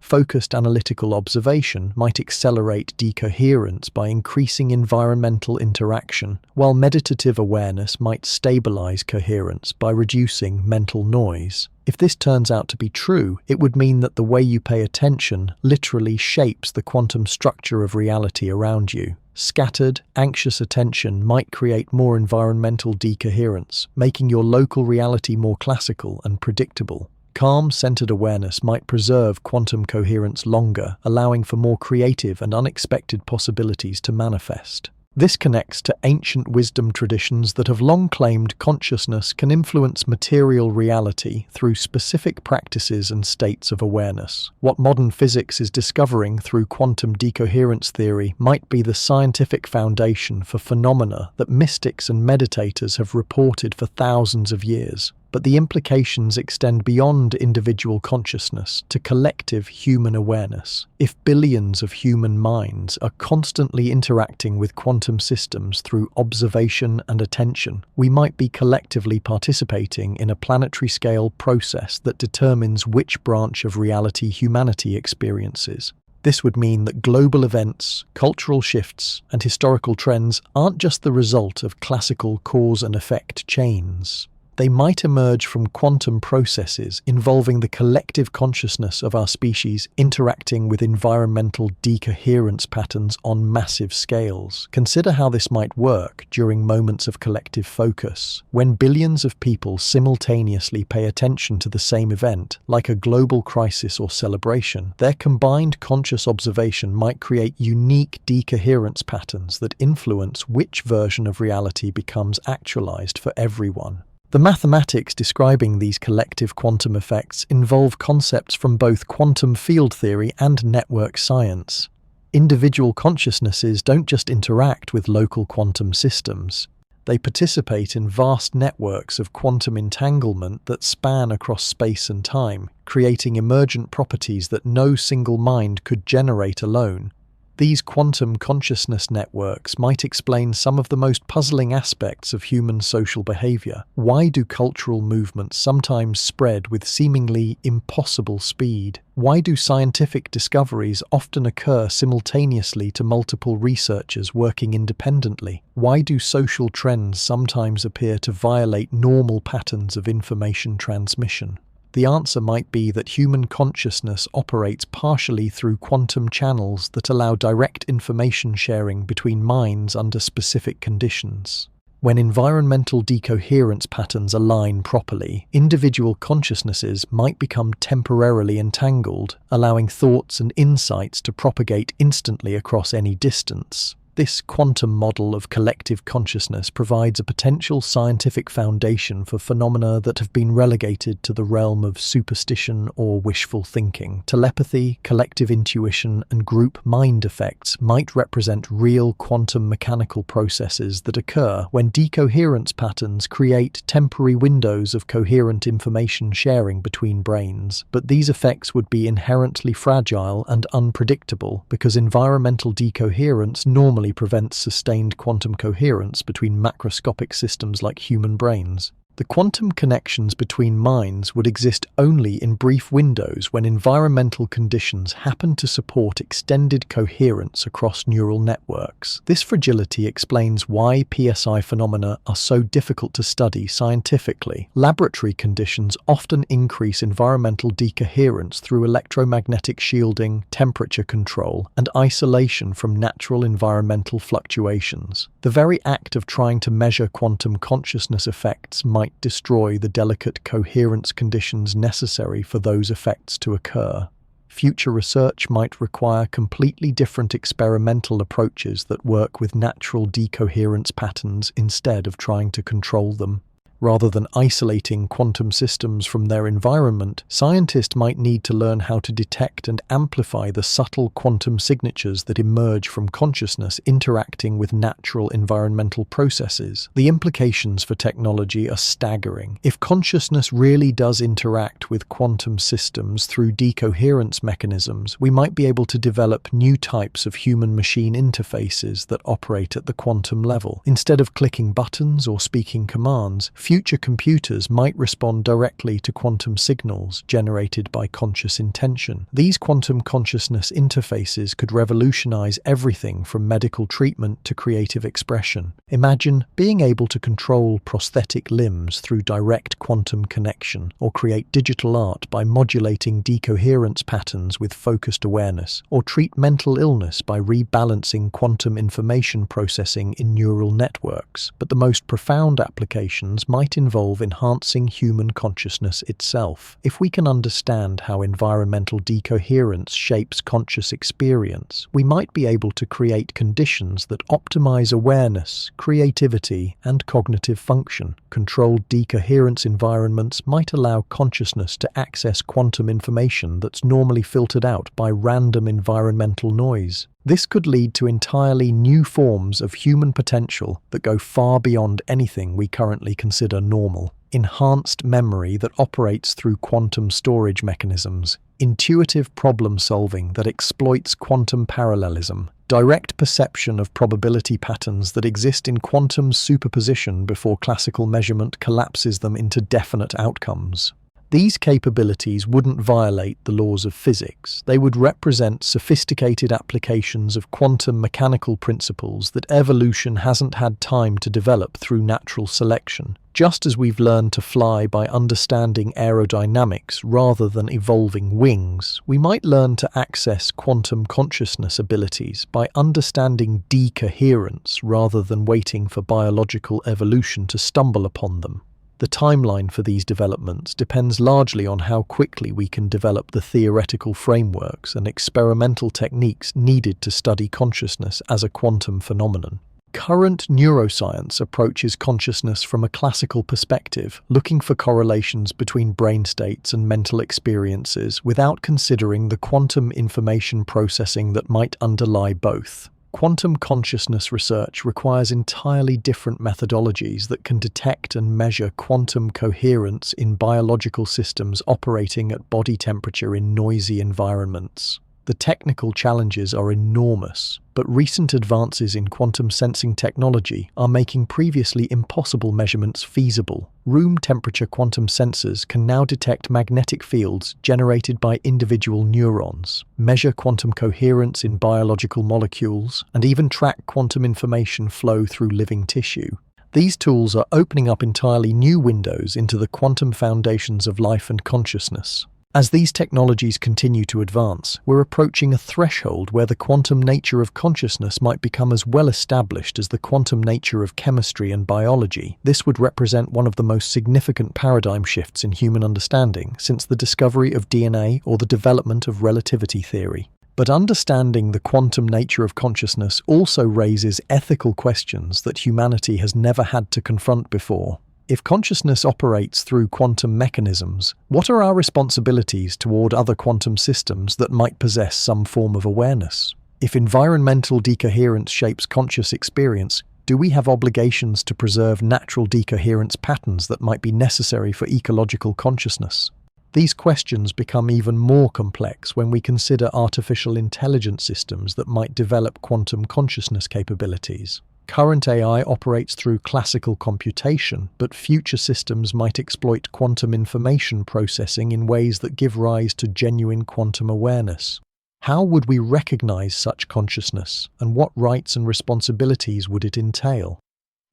Focused analytical observation might accelerate decoherence by increasing environmental interaction, while meditative awareness might stabilize coherence by reducing mental noise. If this turns out to be true, it would mean that the way you pay attention literally shapes the quantum structure of reality around you. Scattered, anxious attention might create more environmental decoherence, making your local reality more classical and predictable. Calm, centered awareness might preserve quantum coherence longer, allowing for more creative and unexpected possibilities to manifest. This connects to ancient wisdom traditions that have long claimed consciousness can influence material reality through specific practices and states of awareness. What modern physics is discovering through quantum decoherence theory might be the scientific foundation for phenomena that mystics and meditators have reported for thousands of years. but the implications extend beyond individual consciousness to collective human awareness. If billions of human minds are constantly interacting with quantum systems through observation and attention, we might be collectively participating in a planetary-scale process that determines which branch of reality humanity experiences. This would mean that global events, cultural shifts, and historical trends aren't just the result of classical cause and effect chains. They might emerge from quantum processes involving the collective consciousness of our species interacting with environmental decoherence patterns on massive scales. Consider how this might work during moments of collective focus. When billions of people simultaneously pay attention to the same event, like a global crisis or celebration, their combined conscious observation might create unique decoherence patterns that influence which version of reality becomes actualized for everyone. The mathematics describing these collective quantum effects involve concepts from both quantum field theory and network science. Individual consciousnesses don't just interact with local quantum systems. They participate in vast networks of quantum entanglement that span across space and time, creating emergent properties that no single mind could generate alone. These quantum consciousness networks might explain some of the most puzzling aspects of human social behavior. Why do cultural movements sometimes spread with seemingly impossible speed? Why do scientific discoveries often occur simultaneously to multiple researchers working independently? Why do social trends sometimes appear to violate normal patterns of information transmission? The answer might be that human consciousness operates partially through quantum channels that allow direct information sharing between minds under specific conditions. When environmental decoherence patterns align properly, individual consciousnesses might become temporarily entangled, allowing thoughts and insights to propagate instantly across any distance. This quantum model of collective consciousness provides a potential scientific foundation for phenomena that have been relegated to the realm of superstition or wishful thinking. Telepathy, collective intuition, and group mind effects might represent real quantum mechanical processes that occur when decoherence patterns create temporary windows of coherent information sharing between brains. But these effects would be inherently fragile and unpredictable because environmental decoherence normally prevents sustained quantum coherence between macroscopic systems like human brains. The quantum connections between minds would exist only in brief windows when environmental conditions happen to support extended coherence across neural networks. This fragility explains why PSI phenomena are so difficult to study scientifically. Laboratory conditions often increase environmental decoherence through electromagnetic shielding, temperature control, and isolation from natural environmental fluctuations. The very act of trying to measure quantum consciousness effects might destroy the delicate coherence conditions necessary for those effects to occur. Future research might require completely different experimental approaches that work with natural decoherence patterns instead of trying to control them. Rather than isolating quantum systems from their environment, scientists might need to learn how to detect and amplify the subtle quantum signatures that emerge from consciousness interacting with natural environmental processes. The implications for technology are staggering. If consciousness really does interact with quantum systems through decoherence mechanisms, we might be able to develop new types of human-machine interfaces that operate at the quantum level. Instead of clicking buttons or speaking commands, future computers might respond directly to quantum signals generated by conscious intention. These quantum consciousness interfaces could revolutionize everything from medical treatment to creative expression. Imagine being able to control prosthetic limbs through direct quantum connection, or create digital art by modulating decoherence patterns with focused awareness, or treat mental illness by rebalancing quantum information processing in neural networks. But the most profound applications might involve enhancing human consciousness itself. If we can understand how environmental decoherence shapes conscious experience, we might be able to create conditions that optimize awareness, creativity, and cognitive function. Controlled decoherence environments might allow consciousness to access quantum information that's normally filtered out by random environmental noise. This could lead to entirely new forms of human potential that go far beyond anything we currently consider normal. enhanced memory that operates through quantum storage mechanisms, intuitive problem solving that exploits quantum parallelism, direct perception of probability patterns that exist in quantum superposition before classical measurement collapses them into definite outcomes. These capabilities wouldn't violate the laws of physics. They would represent sophisticated applications of quantum mechanical principles that evolution hasn't had time to develop through natural selection. Just as we've learned to fly by understanding aerodynamics rather than evolving wings, we might learn to access quantum consciousness abilities by understanding decoherence rather than waiting for biological evolution to stumble upon them. The timeline for these developments depends largely on how quickly we can develop the theoretical frameworks and experimental techniques needed to study consciousness as a quantum phenomenon. Current neuroscience approaches consciousness from a classical perspective, looking for correlations between brain states and mental experiences without considering the quantum information processing that might underlie both. Quantum consciousness research requires entirely different methodologies that can detect and measure quantum coherence in biological systems operating at body temperature in noisy environments. The technical challenges are enormous, but recent advances in quantum sensing technology are making previously impossible measurements feasible. Room temperature quantum sensors can now detect magnetic fields generated by individual neurons, measure quantum coherence in biological molecules, and even track quantum information flow through living tissue. These tools are opening up entirely new windows into the quantum foundations of life and consciousness. As these technologies continue to advance, we're approaching a threshold where the quantum nature of consciousness might become as well established as the quantum nature of chemistry and biology. This would represent one of the most significant paradigm shifts in human understanding since the discovery of DNA or the development of relativity theory. But understanding the quantum nature of consciousness also raises ethical questions that humanity has never had to confront before. If consciousness operates through quantum mechanisms, what are our responsibilities toward other quantum systems that might possess some form of awareness? If environmental decoherence shapes conscious experience, do we have obligations to preserve natural decoherence patterns that might be necessary for ecological consciousness? These questions become even more complex when we consider artificial intelligence systems that might develop quantum consciousness capabilities. Current AI operates through classical computation, but future systems might exploit quantum information processing in ways that give rise to genuine quantum awareness. How would we recognize such consciousness, and what rights and responsibilities would it entail?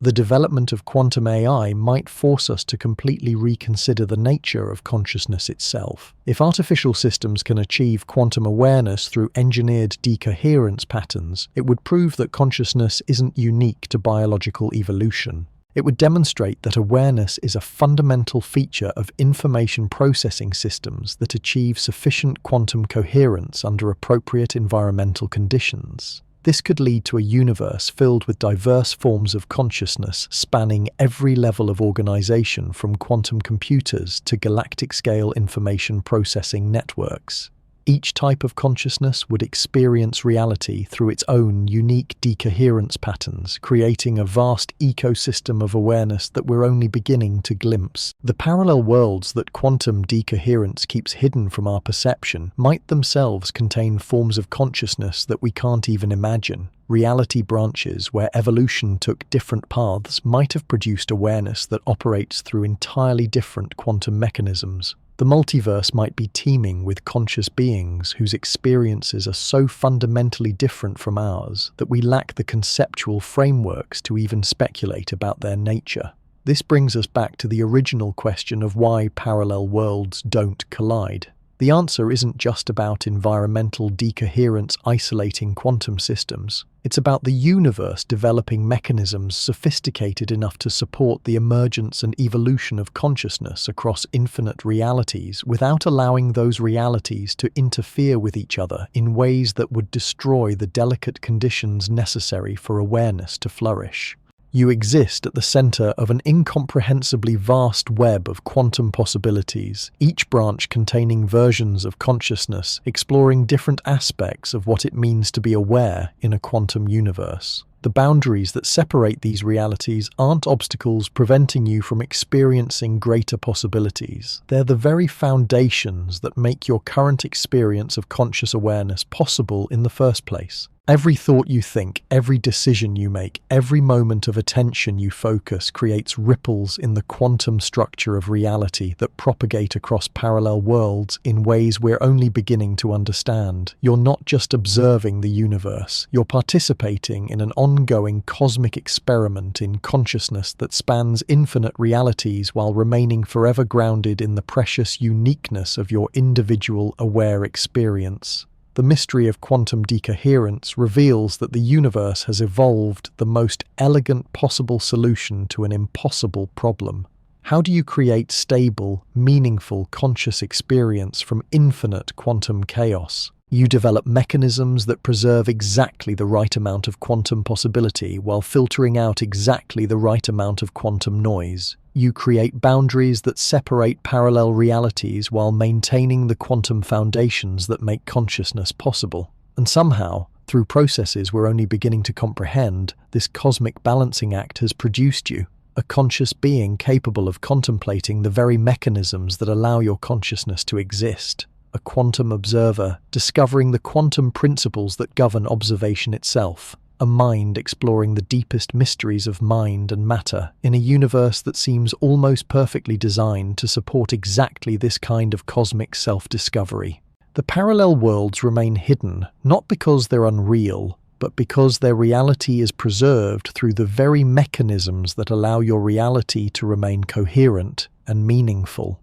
The development of quantum AI might force us to completely reconsider the nature of consciousness itself. If artificial systems can achieve quantum awareness through engineered decoherence patterns, it would prove that consciousness isn't unique to biological evolution. It would demonstrate that awareness is a fundamental feature of information processing systems that achieve sufficient quantum coherence under appropriate environmental conditions. This could lead to a universe filled with diverse forms of consciousness spanning every level of organization from quantum computers to galactic-scale information processing networks. Each type of consciousness would experience reality through its own unique decoherence patterns, creating a vast ecosystem of awareness that we're only beginning to glimpse. The parallel worlds that quantum decoherence keeps hidden from our perception might themselves contain forms of consciousness that we can't even imagine. Reality branches where evolution took different paths might have produced awareness that operates through entirely different quantum mechanisms. The multiverse might be teeming with conscious beings whose experiences are so fundamentally different from ours that we lack the conceptual frameworks to even speculate about their nature. This brings us back to the original question of why parallel worlds don't collide. The answer isn't just about environmental decoherence isolating quantum systems. It's about the universe developing mechanisms sophisticated enough to support the emergence and evolution of consciousness across infinite realities without allowing those realities to interfere with each other in ways that would destroy the delicate conditions necessary for awareness to flourish. You exist at the center of an incomprehensibly vast web of quantum possibilities, each branch containing versions of consciousness exploring different aspects of what it means to be aware in a quantum universe. The boundaries that separate these realities aren't obstacles preventing you from experiencing greater possibilities. They're the very foundations that make your current experience of conscious awareness possible in the first place. Every thought you think, every decision you make, every moment of attention you focus creates ripples in the quantum structure of reality that propagate across parallel worlds in ways we're only beginning to understand. You're not just observing the universe, you're participating in an ongoing cosmic experiment in consciousness that spans infinite realities while remaining forever grounded in the precious uniqueness of your individual aware experience. The mystery of quantum decoherence reveals that the universe has evolved the most elegant possible solution to an impossible problem. How do you create stable, meaningful conscious experience from infinite quantum chaos? You develop mechanisms that preserve exactly the right amount of quantum possibility while filtering out exactly the right amount of quantum noise. You create boundaries that separate parallel realities while maintaining the quantum foundations that make consciousness possible. And somehow, through processes we're only beginning to comprehend, this cosmic balancing act has produced you, a conscious being capable of contemplating the very mechanisms that allow your consciousness to exist. A quantum observer, discovering the quantum principles that govern observation itself. A mind exploring the deepest mysteries of mind and matter in a universe that seems almost perfectly designed to support exactly this kind of cosmic self-discovery. The parallel worlds remain hidden, not because they're unreal, but because their reality is preserved through the very mechanisms that allow your reality to remain coherent and meaningful.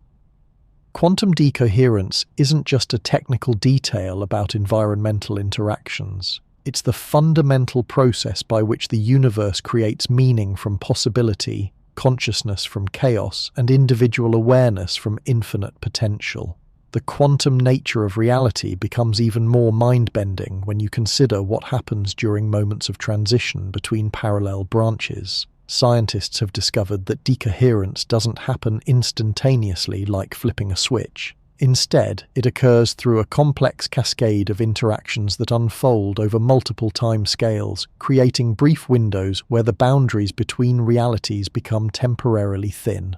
Quantum decoherence isn't just a technical detail about environmental interactions. It's the fundamental process by which the universe creates meaning from possibility, consciousness from chaos, and individual awareness from infinite potential. The quantum nature of reality becomes even more mind-bending when you consider what happens during moments of transition between parallel branches. Scientists have discovered that decoherence doesn't happen instantaneously like flipping a switch. Instead, it occurs through a complex cascade of interactions that unfold over multiple time scales, creating brief windows where the boundaries between realities become temporarily thin.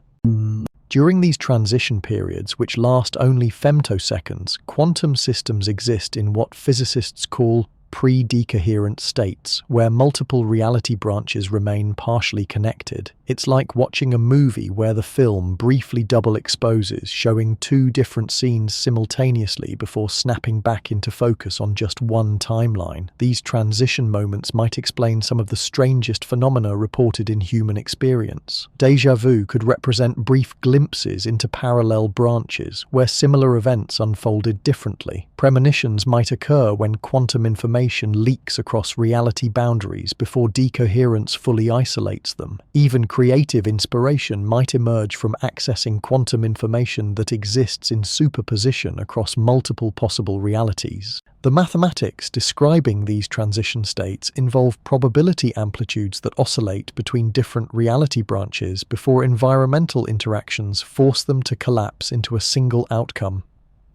During these transition periods, which last only femtoseconds, quantum systems exist in what physicists call pre-decoherent states, where multiple reality branches remain partially connected. It's like watching a movie where the film briefly double exposes, showing two different scenes simultaneously before snapping back into focus on just one timeline. These transition moments might explain some of the strangest phenomena reported in human experience. Déjà vu could represent brief glimpses into parallel branches, where similar events unfolded differently. Premonitions might occur when quantum information leaks across reality boundaries before decoherence fully isolates them. Even creative inspiration might emerge from accessing quantum information that exists in superposition across multiple possible realities. The mathematics describing these transition states involve probability amplitudes that oscillate between different reality branches before environmental interactions force them to collapse into a single outcome.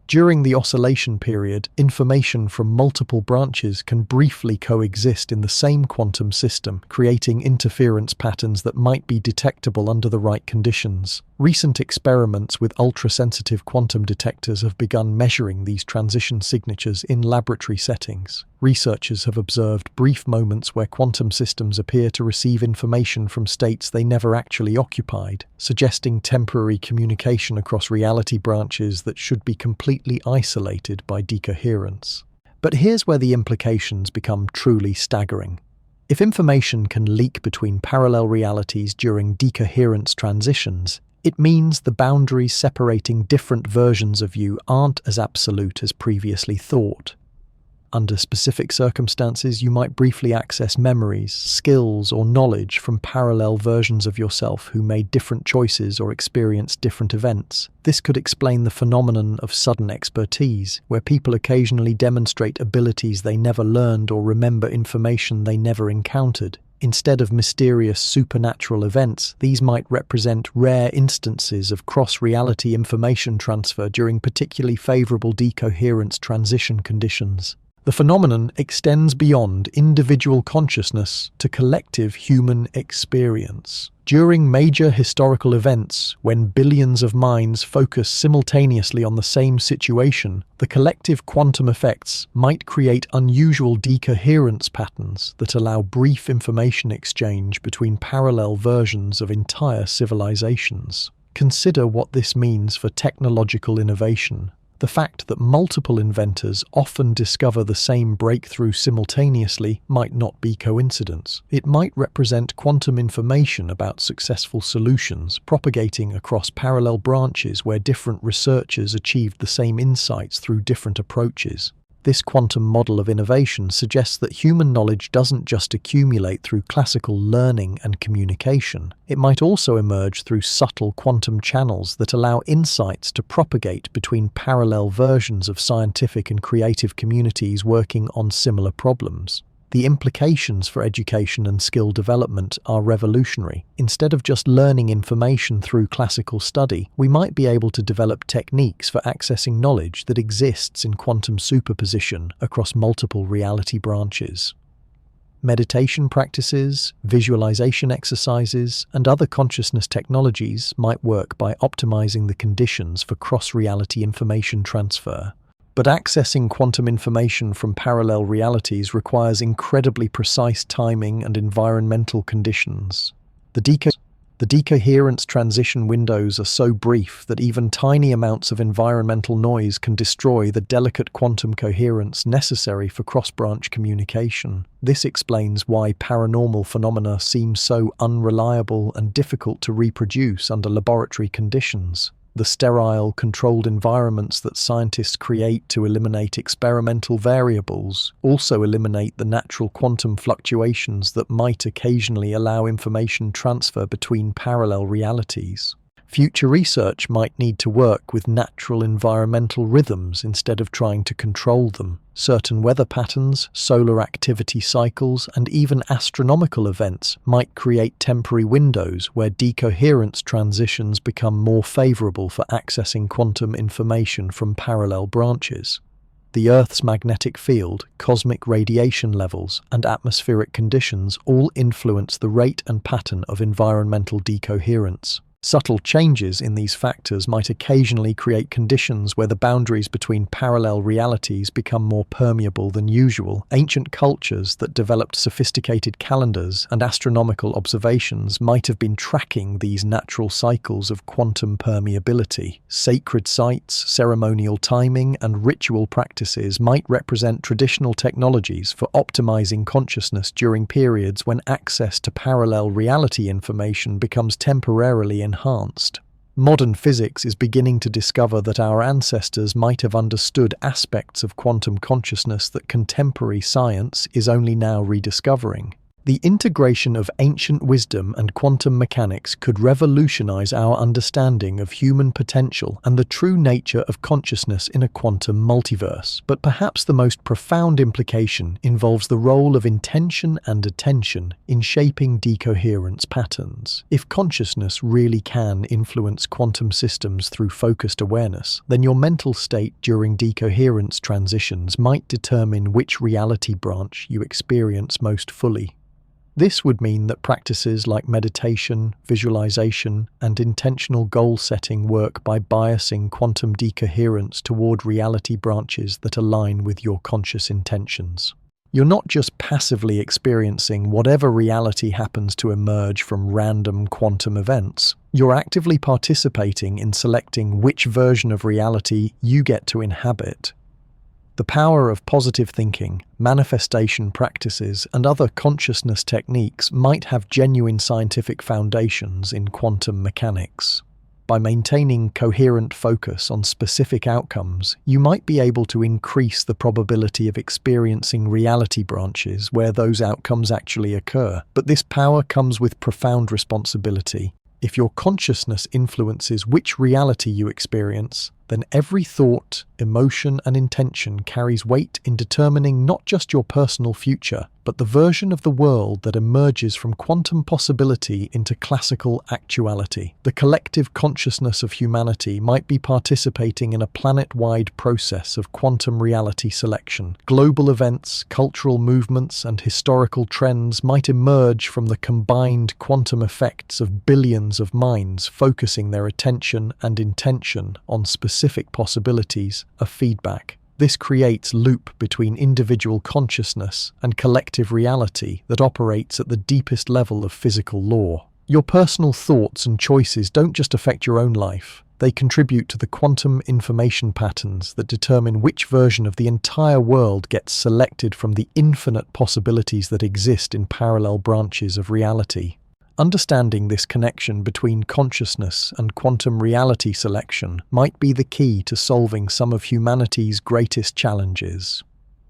During the oscillation period, information from multiple branches can briefly coexist in the same quantum system, creating interference patterns that might be detectable under the right conditions. Recent experiments with ultra-sensitive quantum detectors have begun measuring these transition signatures in laboratory settings. Researchers have observed brief moments where quantum systems appear to receive information from states they never actually occupied, suggesting temporary communication across reality branches that should be completely isolated by decoherence. But here's where the implications become truly staggering. If information can leak between parallel realities during decoherence transitions, it means the boundaries separating different versions of you aren't as absolute as previously thought. Under specific circumstances, you might briefly access memories, skills, or knowledge from parallel versions of yourself who made different choices or experienced different events. This could explain the phenomenon of sudden expertise, where people occasionally demonstrate abilities they never learned or remember information they never encountered. Instead of mysterious supernatural events, these might represent rare instances of cross-reality information transfer during particularly favorable decoherence transition conditions. The phenomenon extends beyond individual consciousness to collective human experience. During major historical events, when billions of minds focus simultaneously on the same situation, the collective quantum effects might create unusual decoherence patterns that allow brief information exchange between parallel versions of entire civilizations. Consider what this means for technological innovation. The fact that multiple inventors often discover the same breakthrough simultaneously might not be coincidence. It might represent quantum information about successful solutions propagating across parallel branches where different researchers achieved the same insights through different approaches. This quantum model of innovation suggests that human knowledge doesn't just accumulate through classical learning and communication. It might also emerge through subtle quantum channels that allow insights to propagate between parallel versions of scientific and creative communities working on similar problems. The implications for education and skill development are revolutionary. Instead of just learning information through classical study, we might be able to develop techniques for accessing knowledge that exists in quantum superposition across multiple reality branches. Meditation practices, visualization exercises, and other consciousness technologies might work by optimizing the conditions for cross-reality information transfer. But accessing quantum information from parallel realities requires incredibly precise timing and environmental conditions. The decoherence transition windows are so brief that even tiny amounts of environmental noise can destroy the delicate quantum coherence necessary for cross-branch communication. This explains why paranormal phenomena seem so unreliable and difficult to reproduce under laboratory conditions. The sterile, controlled environments that scientists create to eliminate experimental variables also eliminate the natural quantum fluctuations that might occasionally allow information transfer between parallel realities. Future research might need to work with natural environmental rhythms instead of trying to control them. Certain weather patterns, solar activity cycles, and even astronomical events might create temporary windows where decoherence transitions become more favorable for accessing quantum information from parallel branches. The Earth's magnetic field, cosmic radiation levels, and atmospheric conditions all influence the rate and pattern of environmental decoherence. Subtle changes in these factors might occasionally create conditions where the boundaries between parallel realities become more permeable than usual. Ancient cultures that developed sophisticated calendars and astronomical observations might have been tracking these natural cycles of quantum permeability. Sacred sites, ceremonial timing, and ritual practices might represent traditional technologies for optimizing consciousness during periods when access to parallel reality information becomes temporarily enhanced. Modern physics is beginning to discover that our ancestors might have understood aspects of quantum consciousness that contemporary science is only now rediscovering. The integration of ancient wisdom and quantum mechanics could revolutionize our understanding of human potential and the true nature of consciousness in a quantum multiverse. But perhaps the most profound implication involves the role of intention and attention in shaping decoherence patterns. If consciousness really can influence quantum systems through focused awareness, then your mental state during decoherence transitions might determine which reality branch you experience most fully. This would mean that practices like meditation, visualization, and intentional goal setting work by biasing quantum decoherence toward reality branches that align with your conscious intentions. You're not just passively experiencing whatever reality happens to emerge from random quantum events. You're actively participating in selecting which version of reality you get to inhabit. The power of positive thinking, manifestation practices, and other consciousness techniques might have genuine scientific foundations in quantum mechanics. By maintaining coherent focus on specific outcomes, you might be able to increase the probability of experiencing reality branches where those outcomes actually occur. But this power comes with profound responsibility. If your consciousness influences which reality you experience, then every thought, emotion, and intention carries weight in determining not just your personal future, but the version of the world that emerges from quantum possibility into classical actuality. The collective consciousness of humanity might be participating in a planet-wide process of quantum reality selection. Global events, cultural movements, and historical trends might emerge from the combined quantum effects of billions of minds focusing their attention and intention on specific possibilities of feedback. This creates a loop between individual consciousness and collective reality that operates at the deepest level of physical law. Your personal thoughts and choices don't just affect your own life. They contribute to the quantum information patterns that determine which version of the entire world gets selected from the infinite possibilities that exist in parallel branches of reality. Understanding this connection between consciousness and quantum reality selection might be the key to solving some of humanity's greatest challenges.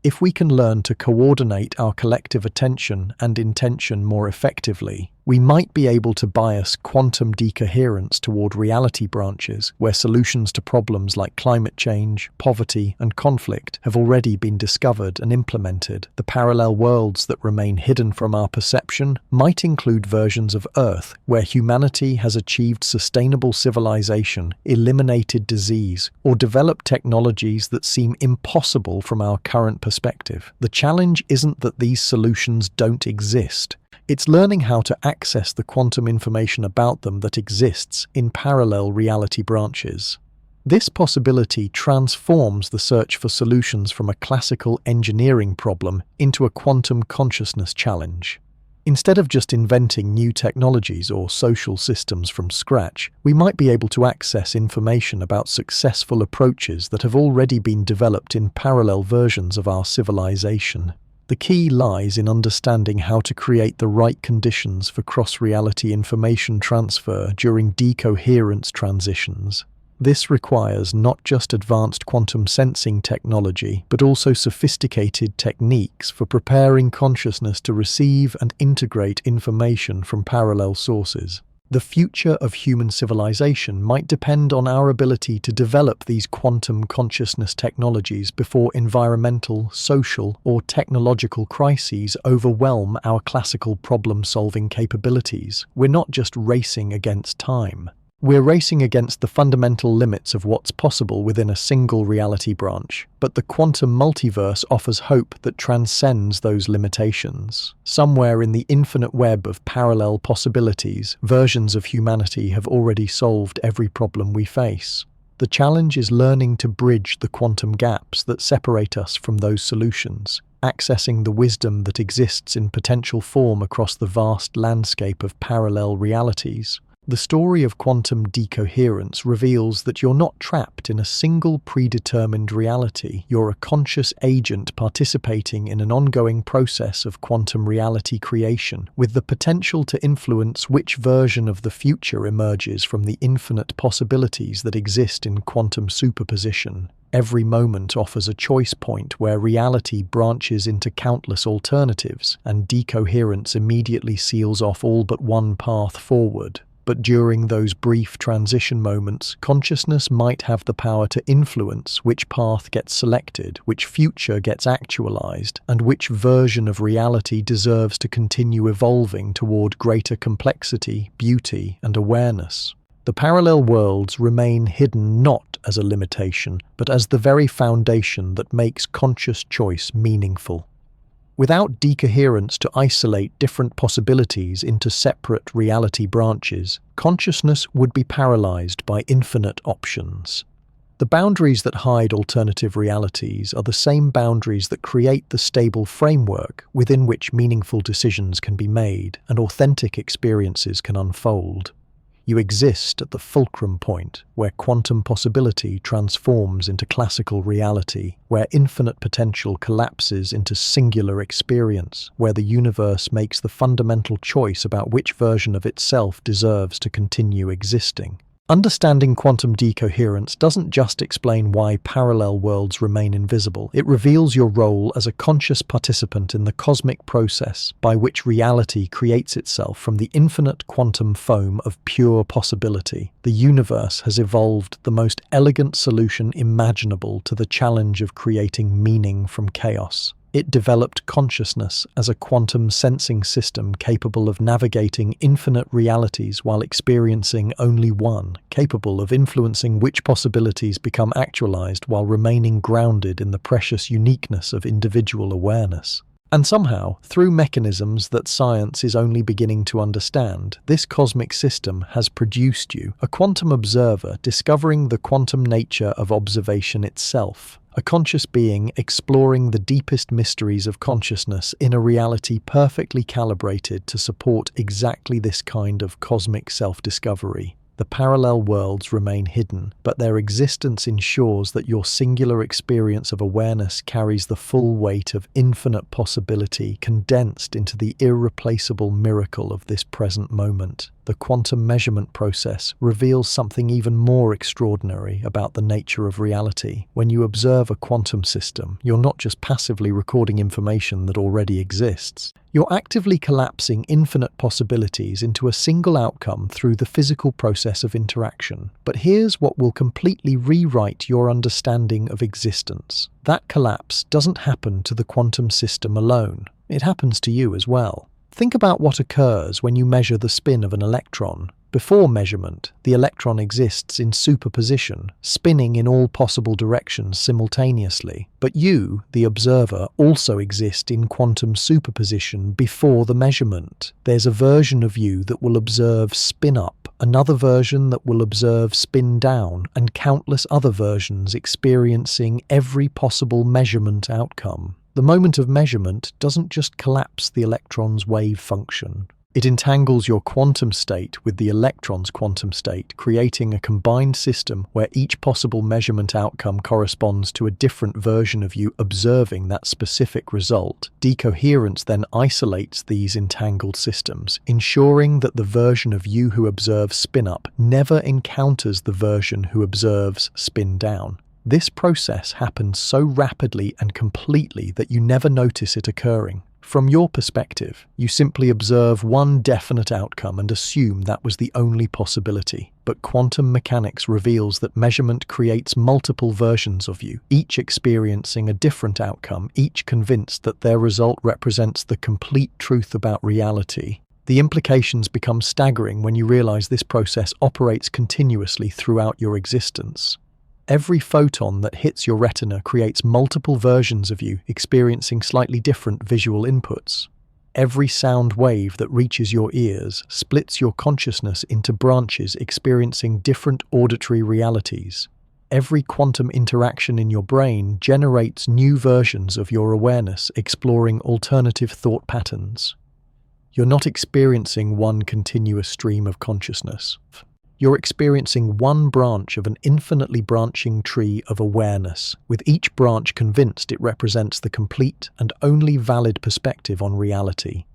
If we can learn to coordinate our collective attention and intention more effectively, we might be able to bias quantum decoherence toward reality branches where solutions to problems like climate change, poverty, and conflict have already been discovered and implemented. The parallel worlds that remain hidden from our perception might include versions of Earth where humanity has achieved sustainable civilization, eliminated disease, or developed technologies that seem impossible from our current perspective. The challenge isn't that these solutions don't exist. It's learning how to access the quantum information about them that exists in parallel reality branches. This possibility transforms the search for solutions from a classical engineering problem into a quantum consciousness challenge. Instead of just inventing new technologies or social systems from scratch, we might be able to access information about successful approaches that have already been developed in parallel versions of our civilization. The key lies in understanding how to create the right conditions for cross-reality information transfer during decoherence transitions. This requires not just advanced quantum sensing technology, but also sophisticated techniques for preparing consciousness to receive and integrate information from parallel sources. The future of human civilization might depend on our ability to develop these quantum consciousness technologies before environmental, social, or technological crises overwhelm our classical problem-solving capabilities. We're not just racing against time. We're racing against the fundamental limits of what's possible within a single reality branch, but the quantum multiverse offers hope that transcends those limitations. Somewhere in the infinite web of parallel possibilities, versions of humanity have already solved every problem we face. The challenge is learning to bridge the quantum gaps that separate us from those solutions, accessing the wisdom that exists in potential form across the vast landscape of parallel realities. The story of quantum decoherence reveals that you're not trapped in a single predetermined reality. You're a conscious agent participating in an ongoing process of quantum reality creation, with the potential to influence which version of the future emerges from the infinite possibilities that exist in quantum superposition. Every moment offers a choice point where reality branches into countless alternatives, and decoherence immediately seals off all but one path forward. But during those brief transition moments, consciousness might have the power to influence which path gets selected, which future gets actualized, and which version of reality deserves to continue evolving toward greater complexity, beauty, and awareness. The parallel worlds remain hidden not as a limitation, but as the very foundation that makes conscious choice meaningful. Without decoherence to isolate different possibilities into separate reality branches, consciousness would be paralyzed by infinite options. The boundaries that hide alternative realities are the same boundaries that create the stable framework within which meaningful decisions can be made and authentic experiences can unfold. You exist at the fulcrum point, where quantum possibility transforms into classical reality, where infinite potential collapses into singular experience, where the universe makes the fundamental choice about which version of itself deserves to continue existing. Understanding quantum decoherence doesn't just explain why parallel worlds remain invisible. It reveals your role as a conscious participant in the cosmic process by which reality creates itself from the infinite quantum foam of pure possibility. The universe has evolved the most elegant solution imaginable to the challenge of creating meaning from chaos. It developed consciousness as a quantum sensing system capable of navigating infinite realities while experiencing only one, capable of influencing which possibilities become actualized while remaining grounded in the precious uniqueness of individual awareness. And somehow, through mechanisms that science is only beginning to understand, this cosmic system has produced you, a quantum observer discovering the quantum nature of observation itself. A conscious being exploring the deepest mysteries of consciousness in a reality perfectly calibrated to support exactly this kind of cosmic self-discovery. The parallel worlds remain hidden, but their existence ensures that your singular experience of awareness carries the full weight of infinite possibility condensed into the irreplaceable miracle of this present moment. The quantum measurement process reveals something even more extraordinary about the nature of reality. When you observe a quantum system, you're not just passively recording information that already exists. You're actively collapsing infinite possibilities into a single outcome through the physical process of interaction. But here's what will completely rewrite your understanding of existence. That collapse doesn't happen to the quantum system alone. It happens to you as well. Think about what occurs when you measure the spin of an electron. Before measurement, the electron exists in superposition, spinning in all possible directions simultaneously. But you, the observer, also exist in quantum superposition before the measurement. There's a version of you that will observe spin up, another version that will observe spin down, and countless other versions experiencing every possible measurement outcome. The moment of measurement doesn't just collapse the electron's wave function. It entangles your quantum state with the electron's quantum state, creating a combined system where each possible measurement outcome corresponds to a different version of you observing that specific result. Decoherence then isolates these entangled systems, ensuring that the version of you who observes spin-up never encounters the version who observes spin-down. This process happens so rapidly and completely that you never notice it occurring. From your perspective, you simply observe one definite outcome and assume that was the only possibility. But quantum mechanics reveals that measurement creates multiple versions of you, each experiencing a different outcome, each convinced that their result represents the complete truth about reality. The implications become staggering when you realize this process operates continuously throughout your existence. Every photon that hits your retina creates multiple versions of you experiencing slightly different visual inputs. Every sound wave that reaches your ears splits your consciousness into branches experiencing different auditory realities. Every quantum interaction in your brain generates new versions of your awareness exploring alternative thought patterns. You're not experiencing one continuous stream of consciousness. You're experiencing one branch of an infinitely branching tree of awareness, with each branch convinced it represents the complete and only valid perspective on reality.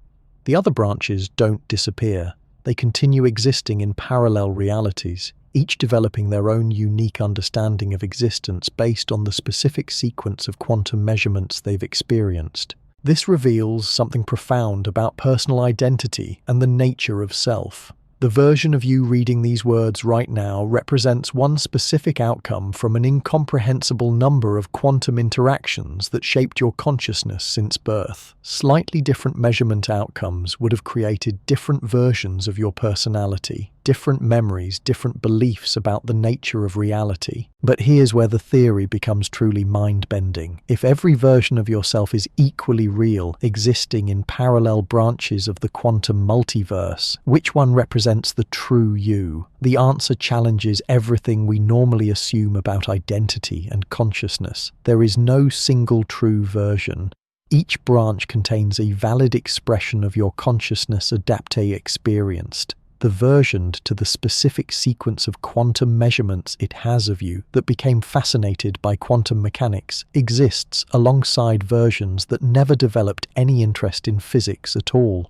The other branches don't disappear. They continue existing in parallel realities, each developing their own unique understanding of existence based on the specific sequence of quantum measurements they've experienced. This reveals something profound about personal identity and the nature of self. The version of you reading these words right now represents one specific outcome from an incomprehensible number of quantum interactions that shaped your consciousness since birth. Slightly different measurement outcomes would have created different versions of your personality, different memories, different beliefs about the nature of reality. But here's where the theory becomes truly mind-bending. If every version of yourself is equally real, existing in parallel branches of the quantum multiverse, which one represents the true you? The answer challenges everything we normally assume about identity and consciousness. There is no single true version. Each branch contains a valid expression of your consciousness adapté experienced, the version to the specific sequence of quantum measurements it has of you that became fascinated by quantum mechanics exists alongside versions that never developed any interest in physics at all.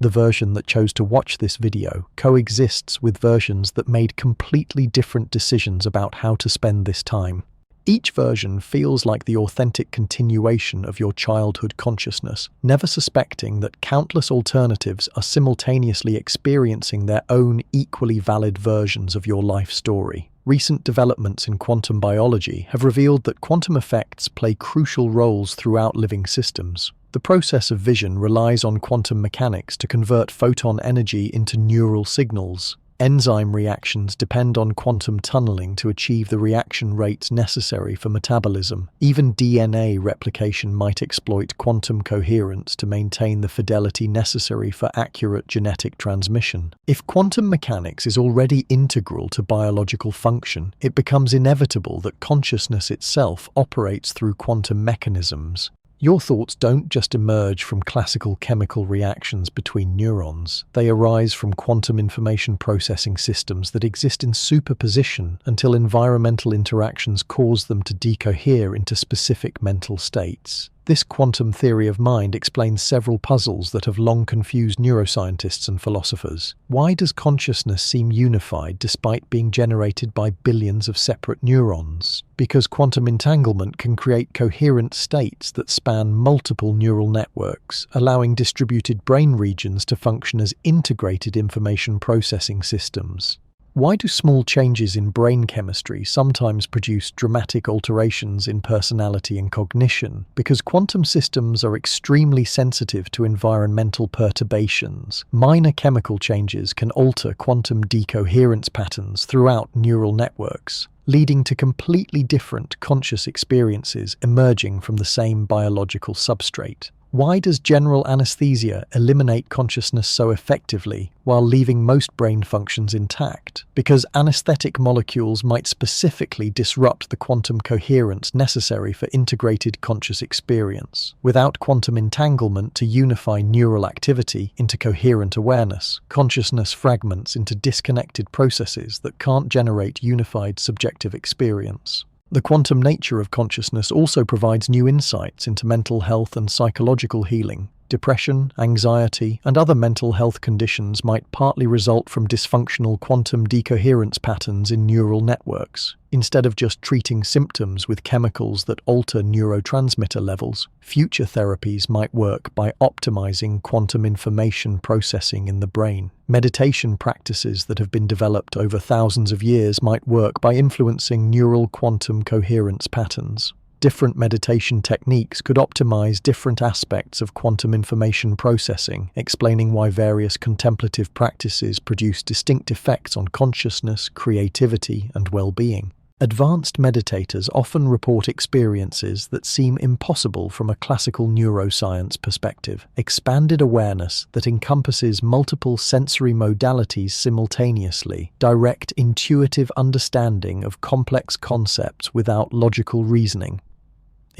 The version that chose to watch this video coexists with versions that made completely different decisions about how to spend this time. Each version feels like the authentic continuation of your childhood consciousness, never suspecting that countless alternatives are simultaneously experiencing their own equally valid versions of your life story. Recent developments in quantum biology have revealed that quantum effects play crucial roles throughout living systems. The process of vision relies on quantum mechanics to convert photon energy into neural signals. Enzyme reactions depend on quantum tunneling to achieve the reaction rates necessary for metabolism. Even DNA replication might exploit quantum coherence to maintain the fidelity necessary for accurate genetic transmission. If quantum mechanics is already integral to biological function, it becomes inevitable that consciousness itself operates through quantum mechanisms. Your thoughts don't just emerge from classical chemical reactions between neurons. They arise from quantum information processing systems that exist in superposition until environmental interactions cause them to decohere into specific mental states. This quantum theory of mind explains several puzzles that have long confused neuroscientists and philosophers. Why does consciousness seem unified despite being generated by billions of separate neurons? Because quantum entanglement can create coherent states that span multiple neural networks, allowing distributed brain regions to function as integrated information processing systems. Why do small changes in brain chemistry sometimes produce dramatic alterations in personality and cognition? Because quantum systems are extremely sensitive to environmental perturbations. Minor chemical changes can alter quantum decoherence patterns throughout neural networks, leading to completely different conscious experiences emerging from the same biological substrate. Why does general anesthesia eliminate consciousness so effectively while leaving most brain functions intact? Because anesthetic molecules might specifically disrupt the quantum coherence necessary for integrated conscious experience. Without quantum entanglement to unify neural activity into coherent awareness, consciousness fragments into disconnected processes that can't generate unified subjective experience. The quantum nature of consciousness also provides new insights into mental health and psychological healing. Depression, anxiety, and other mental health conditions might partly result from dysfunctional quantum decoherence patterns in neural networks. Instead of just treating symptoms with chemicals that alter neurotransmitter levels, future therapies might work by optimizing quantum information processing in the brain. Meditation practices that have been developed over thousands of years might work by influencing neural quantum coherence patterns. Different meditation techniques could optimize different aspects of quantum information processing, explaining why various contemplative practices produce distinct effects on consciousness, creativity, and well-being. Advanced meditators often report experiences that seem impossible from a classical neuroscience perspective. Expanded awareness that encompasses multiple sensory modalities simultaneously, direct intuitive understanding of complex concepts without logical reasoning.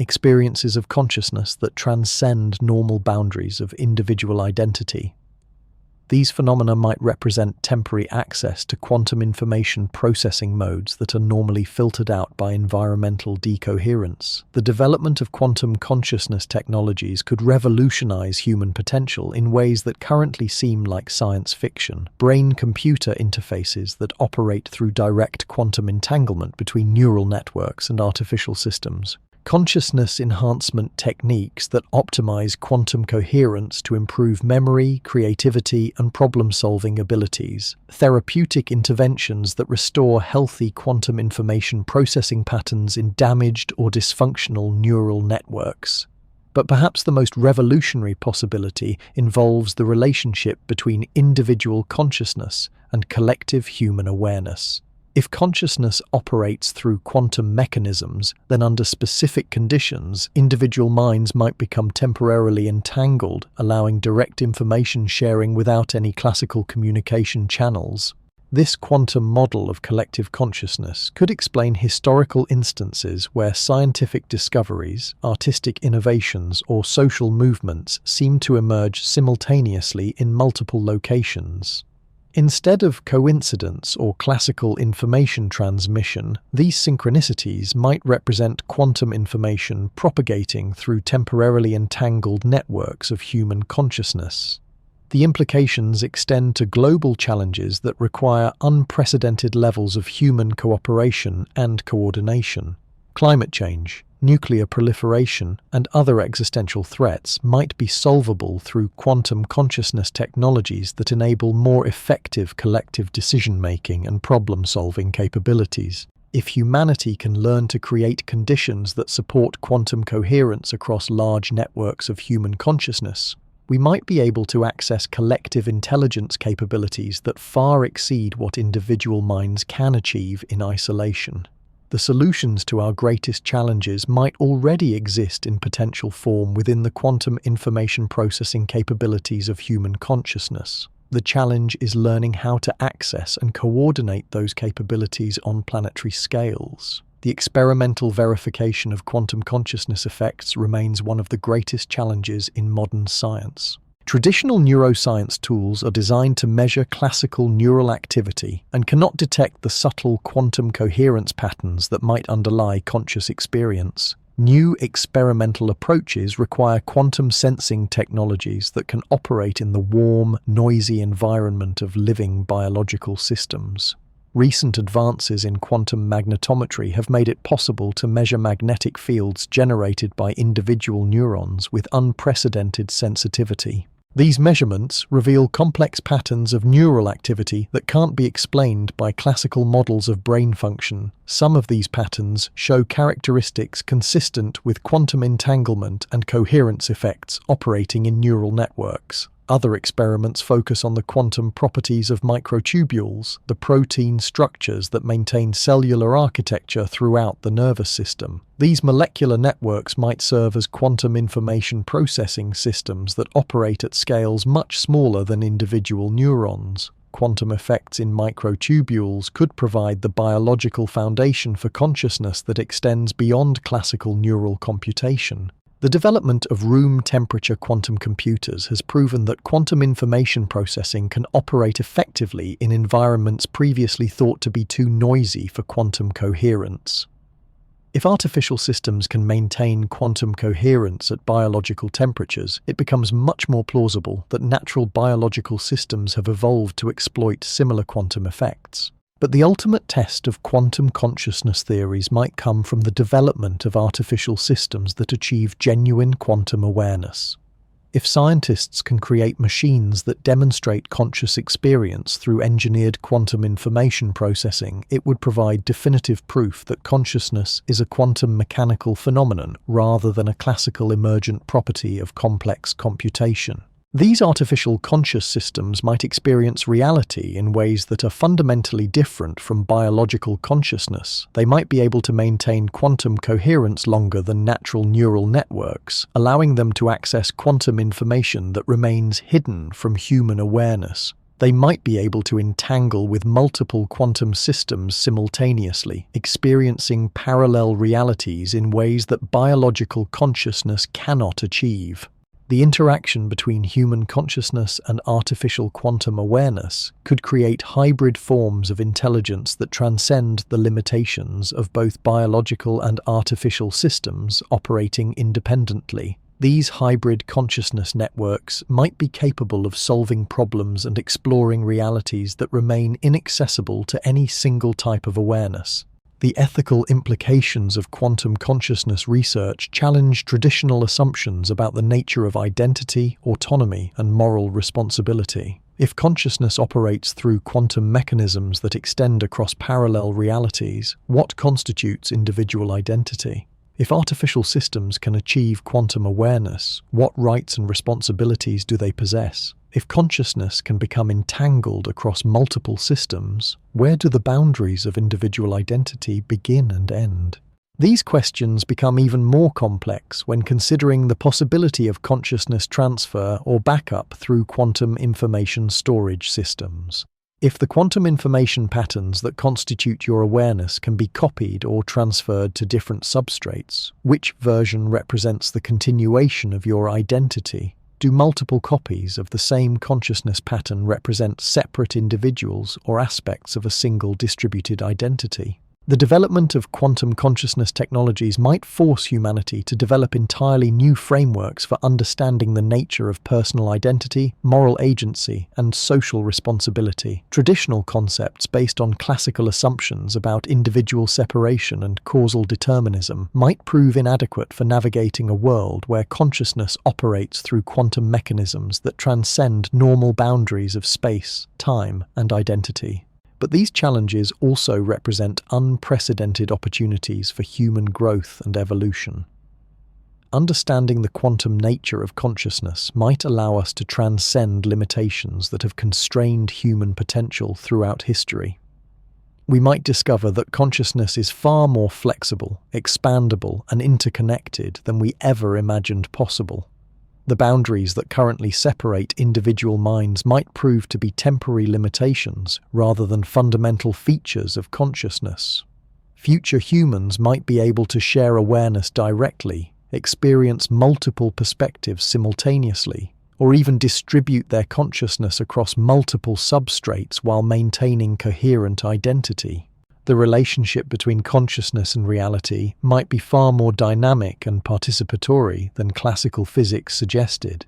Experiences of consciousness that transcend normal boundaries of individual identity. These phenomena might represent temporary access to quantum information processing modes that are normally filtered out by environmental decoherence. The development of quantum consciousness technologies could revolutionize human potential in ways that currently seem like science fiction. Brain-computer interfaces that operate through direct quantum entanglement between neural networks and artificial systems. Consciousness enhancement techniques that optimize quantum coherence to improve memory, creativity, and problem-solving abilities. Therapeutic interventions that restore healthy quantum information processing patterns in damaged or dysfunctional neural networks. But perhaps the most revolutionary possibility involves the relationship between individual consciousness and collective human awareness. If consciousness operates through quantum mechanisms, then under specific conditions, individual minds might become temporarily entangled, allowing direct information sharing without any classical communication channels. This quantum model of collective consciousness could explain historical instances where scientific discoveries, artistic innovations, or social movements seem to emerge simultaneously in multiple locations. Instead of coincidence or classical information transmission, these synchronicities might represent quantum information propagating through temporarily entangled networks of human consciousness. The implications extend to global challenges that require unprecedented levels of human cooperation and coordination. Climate change, nuclear proliferation, and other existential threats might be solvable through quantum consciousness technologies that enable more effective collective decision-making and problem-solving capabilities. If humanity can learn to create conditions that support quantum coherence across large networks of human consciousness, we might be able to access collective intelligence capabilities that far exceed what individual minds can achieve in isolation. The solutions to our greatest challenges might already exist in potential form within the quantum information processing capabilities of human consciousness. The challenge is learning how to access and coordinate those capabilities on planetary scales. The experimental verification of quantum consciousness effects remains one of the greatest challenges in modern science. Traditional neuroscience tools are designed to measure classical neural activity and cannot detect the subtle quantum coherence patterns that might underlie conscious experience. New experimental approaches require quantum sensing technologies that can operate in the warm, noisy environment of living biological systems. Recent advances in quantum magnetometry have made it possible to measure magnetic fields generated by individual neurons with unprecedented sensitivity. These measurements reveal complex patterns of neural activity that can't be explained by classical models of brain function. Some of these patterns show characteristics consistent with quantum entanglement and coherence effects operating in neural networks. Other experiments focus on the quantum properties of microtubules, the protein structures that maintain cellular architecture throughout the nervous system. These molecular networks might serve as quantum information processing systems that operate at scales much smaller than individual neurons. Quantum effects in microtubules could provide the biological foundation for consciousness that extends beyond classical neural computation. The development of room-temperature quantum computers has proven that quantum information processing can operate effectively in environments previously thought to be too noisy for quantum coherence. If artificial systems can maintain quantum coherence at biological temperatures, it becomes much more plausible that natural biological systems have evolved to exploit similar quantum effects. But the ultimate test of quantum consciousness theories might come from the development of artificial systems that achieve genuine quantum awareness. If scientists can create machines that demonstrate conscious experience through engineered quantum information processing, it would provide definitive proof that consciousness is a quantum mechanical phenomenon rather than a classical emergent property of complex computation. These artificial conscious systems might experience reality in ways that are fundamentally different from biological consciousness. They might be able to maintain quantum coherence longer than natural neural networks, allowing them to access quantum information that remains hidden from human awareness. They might be able to entangle with multiple quantum systems simultaneously, experiencing parallel realities in ways that biological consciousness cannot achieve. The interaction between human consciousness and artificial quantum awareness could create hybrid forms of intelligence that transcend the limitations of both biological and artificial systems operating independently. These hybrid consciousness networks might be capable of solving problems and exploring realities that remain inaccessible to any single type of awareness. The ethical implications of quantum consciousness research challenge traditional assumptions about the nature of identity, autonomy, and moral responsibility. If consciousness operates through quantum mechanisms that extend across parallel realities, what constitutes individual identity? If artificial systems can achieve quantum awareness, what rights and responsibilities do they possess? If consciousness can become entangled across multiple systems, where do the boundaries of individual identity begin and end? These questions become even more complex when considering the possibility of consciousness transfer or backup through quantum information storage systems. If the quantum information patterns that constitute your awareness can be copied or transferred to different substrates, which version represents the continuation of your identity? Do multiple copies of the same consciousness pattern represent separate individuals or aspects of a single distributed identity? The development of quantum consciousness technologies might force humanity to develop entirely new frameworks for understanding the nature of personal identity, moral agency, and social responsibility. Traditional concepts based on classical assumptions about individual separation and causal determinism might prove inadequate for navigating a world where consciousness operates through quantum mechanisms that transcend normal boundaries of space, time, and identity. But these challenges also represent unprecedented opportunities for human growth and evolution. Understanding the quantum nature of consciousness might allow us to transcend limitations that have constrained human potential throughout history. We might discover that consciousness is far more flexible, expandable, and interconnected than we ever imagined possible. The boundaries that currently separate individual minds might prove to be temporary limitations rather than fundamental features of consciousness. Future humans might be able to share awareness directly, experience multiple perspectives simultaneously, or even distribute their consciousness across multiple substrates while maintaining coherent identity. The relationship between consciousness and reality might be far more dynamic and participatory than classical physics suggested.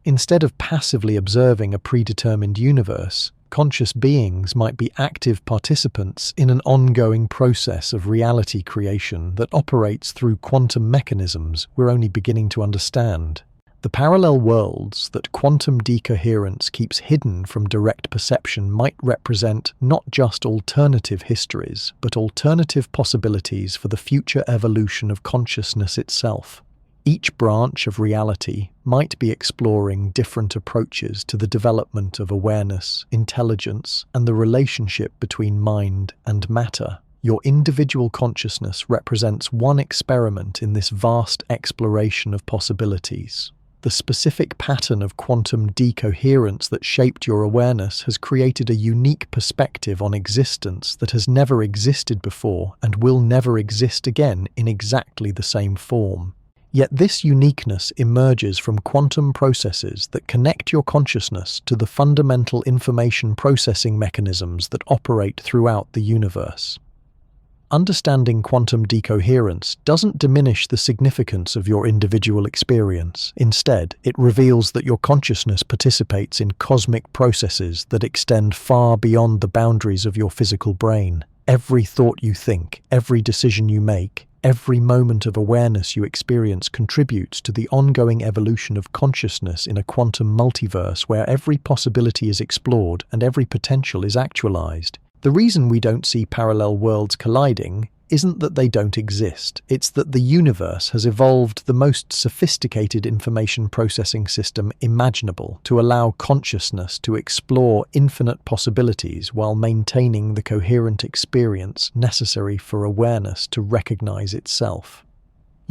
Instead of passively observing a predetermined universe, conscious beings might be active participants in an ongoing process of reality creation that operates through quantum mechanisms we're only beginning to understand. The parallel worlds that quantum decoherence keeps hidden from direct perception might represent not just alternative histories, but alternative possibilities for the future evolution of consciousness itself. Each branch of reality might be exploring different approaches to the development of awareness, intelligence, and the relationship between mind and matter. Your individual consciousness represents one experiment in this vast exploration of possibilities. The specific pattern of quantum decoherence that shaped your awareness has created a unique perspective on existence that has never existed before and will never exist again in exactly the same form. Yet this uniqueness emerges from quantum processes that connect your consciousness to the fundamental information processing mechanisms that operate throughout the universe. Understanding quantum decoherence doesn't diminish the significance of your individual experience. Instead, it reveals that your consciousness participates in cosmic processes that extend far beyond the boundaries of your physical brain. Every thought you think, every decision you make, every moment of awareness you experience contributes to the ongoing evolution of consciousness in a quantum multiverse where every possibility is explored and every potential is actualized. The reason we don't see parallel worlds colliding isn't that they don't exist, it's that the universe has evolved the most sophisticated information processing system imaginable to allow consciousness to explore infinite possibilities while maintaining the coherent experience necessary for awareness to recognize itself.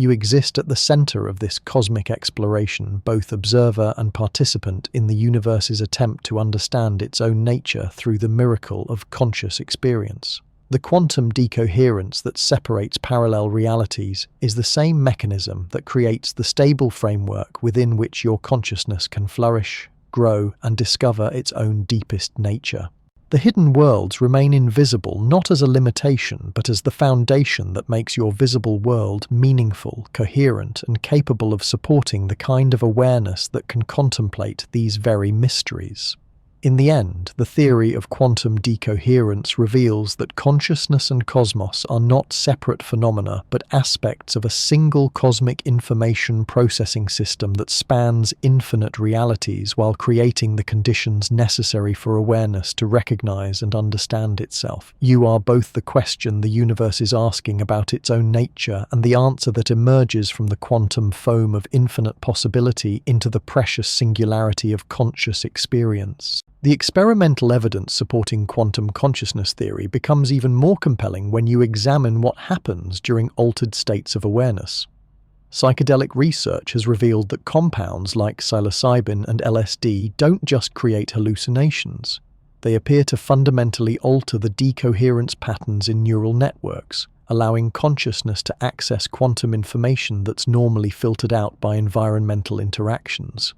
You exist at the center of this cosmic exploration, both observer and participant in the universe's attempt to understand its own nature through the miracle of conscious experience. The quantum decoherence that separates parallel realities is the same mechanism that creates the stable framework within which your consciousness can flourish, grow, and discover its own deepest nature. The hidden worlds remain invisible not as a limitation, but as the foundation that makes your visible world meaningful, coherent, and capable of supporting the kind of awareness that can contemplate these very mysteries. In the end, the theory of quantum decoherence reveals that consciousness and cosmos are not separate phenomena, but aspects of a single cosmic information processing system that spans infinite realities while creating the conditions necessary for awareness to recognize and understand itself. You are both the question the universe is asking about its own nature and the answer that emerges from the quantum foam of infinite possibility into the precious singularity of conscious experience. The experimental evidence supporting quantum consciousness theory becomes even more compelling when you examine what happens during altered states of awareness. Psychedelic research has revealed that compounds like psilocybin and LSD don't just create hallucinations. They appear to fundamentally alter the decoherence patterns in neural networks, allowing consciousness to access quantum information that's normally filtered out by environmental interactions.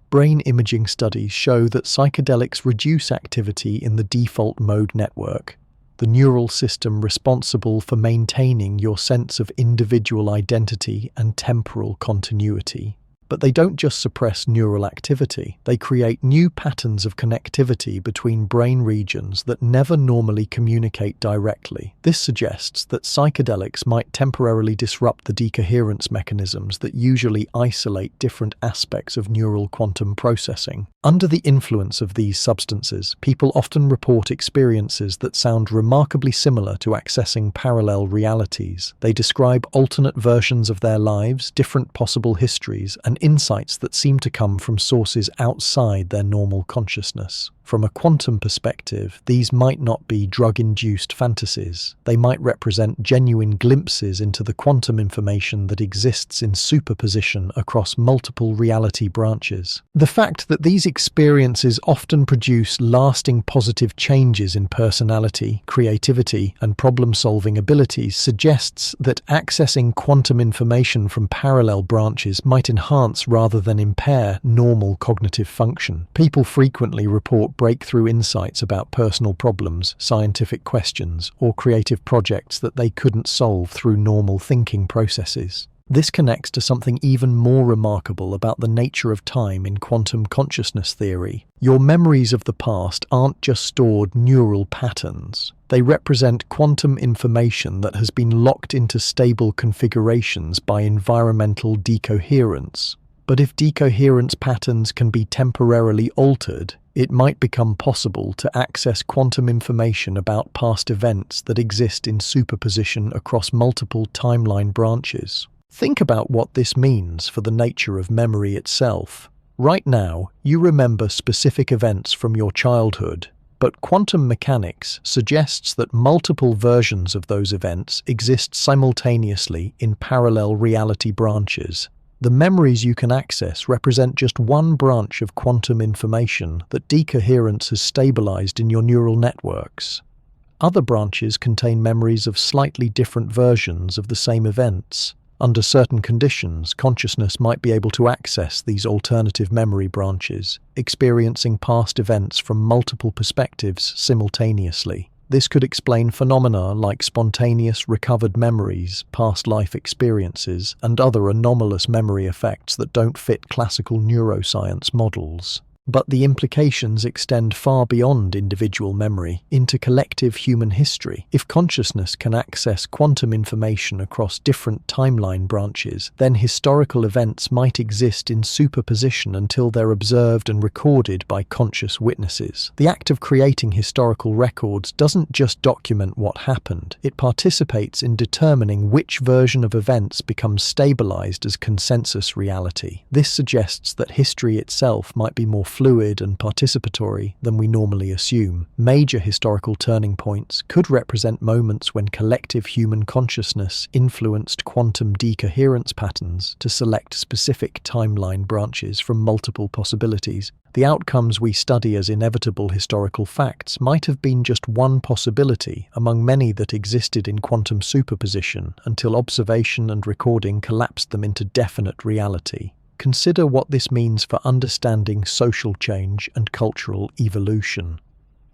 Brain imaging studies show that psychedelics reduce activity in the default mode network, the neural system responsible for maintaining your sense of individual identity and temporal continuity. But they don't just suppress neural activity, they create new patterns of connectivity between brain regions that never normally communicate directly. This suggests that psychedelics might temporarily disrupt the decoherence mechanisms that usually isolate different aspects of neural quantum processing. Under the influence of these substances, people often report experiences that sound remarkably similar to accessing parallel realities. They describe alternate versions of their lives, different possible histories, and insights that seem to come from sources outside their normal consciousness. From a quantum perspective, these might not be drug-induced fantasies. They might represent genuine glimpses into the quantum information that exists in superposition across multiple reality branches. The fact that these experiences often produce lasting positive changes in personality, creativity, and problem-solving abilities suggests that accessing quantum information from parallel branches might enhance rather than impair normal cognitive function. People frequently report breakthrough insights about personal problems, scientific questions, or creative projects that they couldn't solve through normal thinking processes. This connects to something even more remarkable about the nature of time in quantum consciousness theory. Your memories of the past aren't just stored neural patterns. They represent quantum information that has been locked into stable configurations by environmental decoherence. But if decoherence patterns can be temporarily altered, it might become possible to access quantum information about past events that exist in superposition across multiple timeline branches. Think about what this means for the nature of memory itself. Right now, you remember specific events from your childhood, but quantum mechanics suggests that multiple versions of those events exist simultaneously in parallel reality branches. The memories you can access represent just one branch of quantum information that decoherence has stabilized in your neural networks. Other branches contain memories of slightly different versions of the same events. Under certain conditions, consciousness might be able to access these alternative memory branches, experiencing past events from multiple perspectives simultaneously. This could explain phenomena like spontaneous recovered memories, past life experiences, and other anomalous memory effects that don't fit classical neuroscience models. But the implications extend far beyond individual memory into collective human history. If consciousness can access quantum information across different timeline branches, then historical events might exist in superposition until they're observed and recorded by conscious witnesses. The act of creating historical records doesn't just document what happened, it participates in determining which version of events becomes stabilized as consensus reality. This suggests that history itself might be more fluid and participatory than we normally assume. Major historical turning points could represent moments when collective human consciousness influenced quantum decoherence patterns to select specific timeline branches from multiple possibilities. The outcomes we study as inevitable historical facts might have been just one possibility among many that existed in quantum superposition until observation and recording collapsed them into definite reality. Consider what this means for understanding social change and cultural evolution.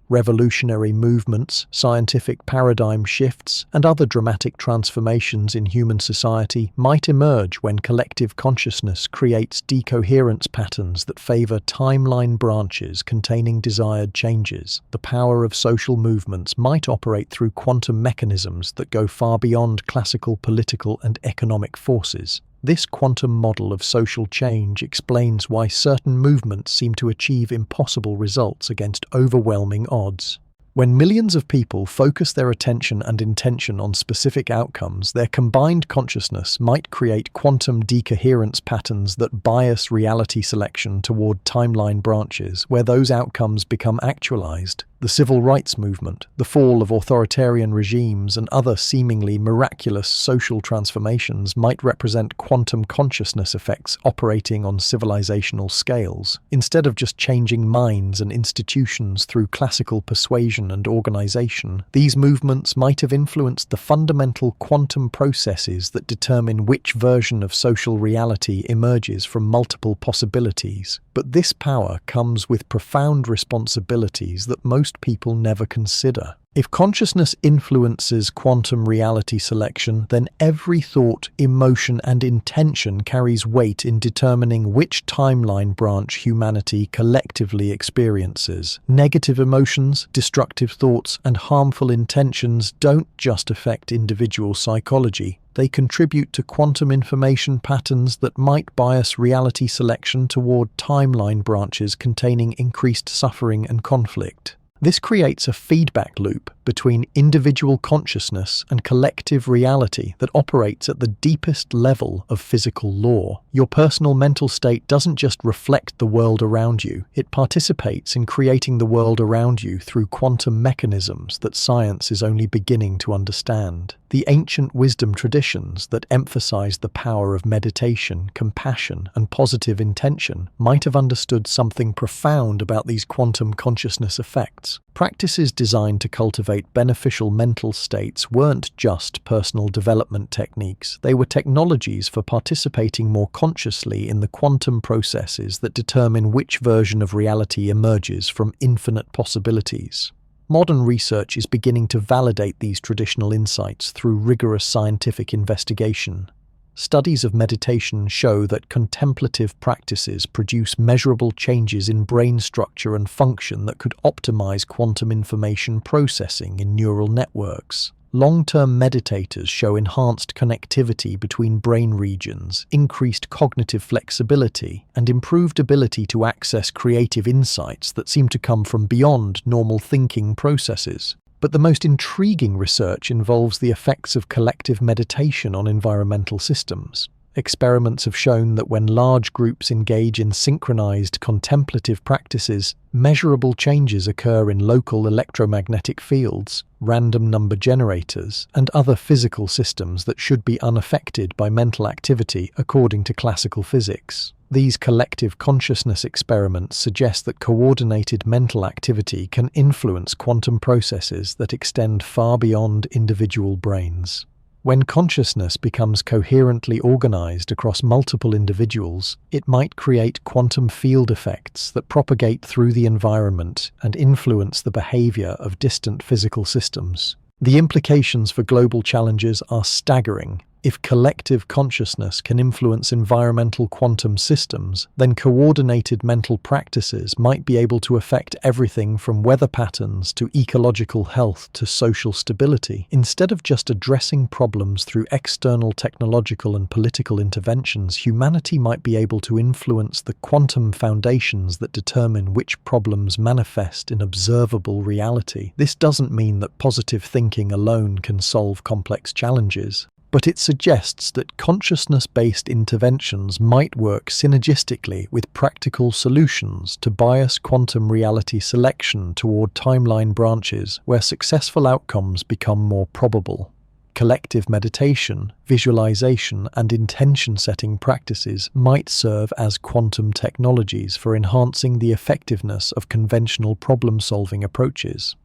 Revolutionary movements, scientific paradigm shifts, and other dramatic transformations in human society might emerge when collective consciousness creates decoherence patterns that favor timeline branches containing desired changes. The power of social movements might operate through quantum mechanisms that go far beyond classical political and economic forces. This quantum model of social change explains why certain movements seem to achieve impossible results against overwhelming odds. When millions of people focus their attention and intention on specific outcomes, their combined consciousness might create quantum decoherence patterns that bias reality selection toward timeline branches where those outcomes become actualized. The civil rights movement, the fall of authoritarian regimes, and other seemingly miraculous social transformations might represent quantum consciousness effects operating on civilizational scales. Instead of just changing minds and institutions through classical persuasion and organization, these movements might have influenced the fundamental quantum processes that determine which version of social reality emerges from multiple possibilities. But this power comes with profound responsibilities that most most people never consider. If consciousness influences quantum reality selection, then every thought, emotion, and intention carries weight in determining which timeline branch humanity collectively experiences. Negative emotions, destructive thoughts, and harmful intentions don't just affect individual psychology. They contribute to quantum information patterns that might bias reality selection toward timeline branches containing increased suffering and conflict. This creates a feedback loop between individual consciousness and collective reality that operates at the deepest level of physical law. Your personal mental state doesn't just reflect the world around you, it participates in creating the world around you through quantum mechanisms that science is only beginning to understand. The ancient wisdom traditions that emphasize the power of meditation, compassion, and positive intention might have understood something profound about these quantum consciousness effects. Practices designed to cultivate beneficial mental states weren't just personal development techniques, they were technologies for participating more consciously in the quantum processes that determine which version of reality emerges from infinite possibilities. Modern research is beginning to validate these traditional insights through rigorous scientific investigation. Studies of meditation show that contemplative practices produce measurable changes in brain structure and function that could optimize quantum information processing in neural networks. Long-term meditators show enhanced connectivity between brain regions, increased cognitive flexibility, and improved ability to access creative insights that seem to come from beyond normal thinking processes. But the most intriguing research involves the effects of collective meditation on environmental systems. Experiments have shown that when large groups engage in synchronized contemplative practices, measurable changes occur in local electromagnetic fields, random number generators, and other physical systems that should be unaffected by mental activity according to classical physics. These collective consciousness experiments suggest that coordinated mental activity can influence quantum processes that extend far beyond individual brains. When consciousness becomes coherently organized across multiple individuals, it might create quantum field effects that propagate through the environment and influence the behavior of distant physical systems. The implications for global challenges are staggering. If collective consciousness can influence environmental quantum systems, then coordinated mental practices might be able to affect everything from weather patterns to ecological health to social stability. Instead of just addressing problems through external technological and political interventions, humanity might be able to influence the quantum foundations that determine which problems manifest in observable reality. This doesn't mean that positive thinking alone can solve complex challenges, but it suggests that consciousness-based interventions might work synergistically with practical solutions to bias quantum reality selection toward timeline branches where successful outcomes become more probable. Collective meditation, visualization, and intention-setting practices might serve as quantum technologies for enhancing the effectiveness of conventional problem-solving approaches.